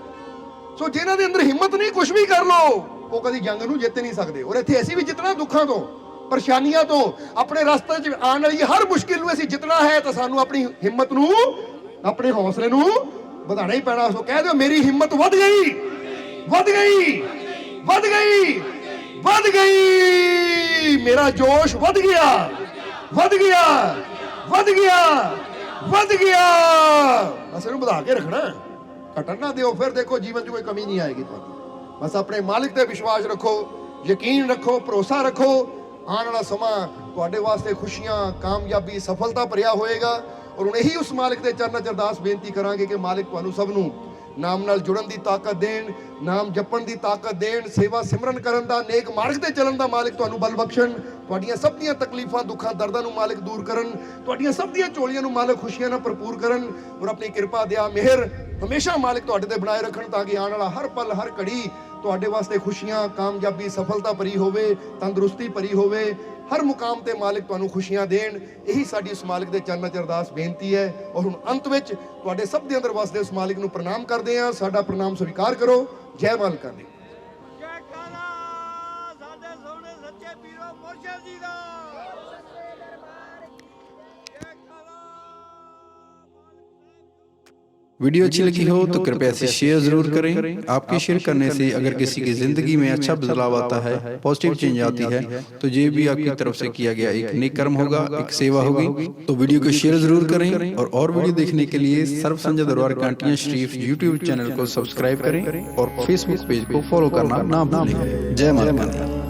सो जिन्हां दे अंदर हिम्मत नहीं, कुछ भी कर लो, वो कभी जंग नूं जित नहीं सकते। और इत्थे असीं भी जितना दुखां तो, परेशानियां तो, अपने रास्ते च आने वाली हर मुश्किल नूं असीं जितना है, तो सानूं अपनी हिम्मत नूं, अपने हौसले नूं ਵਧਾਣਾ ही पैना। सो कह दो मेरी हिम्मत वध गई, वध गई, वध गई, वध गई, मेरा जोश वध गया, वध गया, वध गया, वध गया। बस इहनूं ਵਧਾ के रखना, घटन ना दिओ, फिर देखो जीवन च कोई कमी नहीं आएगी तुहानूं। बस अपने मालिक ते विश्वास रखो, यकीन रखो, भरोसा रखो। आने वाला समा तुहाडे वास्ते खुशियां, कामयाबी, सफलता भरिया होएगा। और हुण यही उस मालिक दे चरनां च अरदास बेनती करांगे कि मालिक तुहानूं सब नूं नाम नाल जुड़न दी ताकत देण, नाम जपण दी ताकत देण, सेवा सिमरन करन दा, नेक मार्ग ते चलन दा मालिक तुहानूं बल बख्शण। तुहाडीਆਂ सब ਦੀਆਂ तकलीफां, दुखां, दर्दां नूं मालिक दूर करन। तुहाडीਆਂ सब ਦੀਆਂ ਝੋਲੀਆਂ ਨੂੰ मालिक खुशियां ਨਾਲ भरपूर करन। और अपनी किरपा दया मेहर हमेशा मालिक तुहाडे ते बनाए रखण, ताकि आने वाला हर पल, हर घड़ी तुहाडे वास्ते खुशियां, कामयाबी, सफलता भरी होवे, तंदुरुस्ती भरी होवे। हर मुकाम ते मालिक तुहानूं खुशियां देण। यही साडी उस मालिक दे चरनां च अरदास बेनती है। और हुण अंत विच तुहाडे सब दे अंदर वसदे उस मालिक नूं प्रणाम करदे हां। साडा प्रणाम स्वीकार करो। जय मालिका दी। वीडियो अच्छी लगी हो तो कृपया इसे शेयर जरूर करें। आपके शेयर करने से अगर किसी की जिंदगी में अच्छा बदलाव आता है, पॉजिटिव चेंज आती है, तो ये भी आपकी तरफ से किया गया एक नेक कर्म होगा, एक सेवा होगी। तो वीडियो को शेयर जरूर करें। और वीडियो देखने के लिए सर्व संजय दरबार कांटियां शरीफ यूट्यूब चैनल को सब्सक्राइब करें और फेसबुक पेज को फॉलो करना ना भूलें। जय माता दी।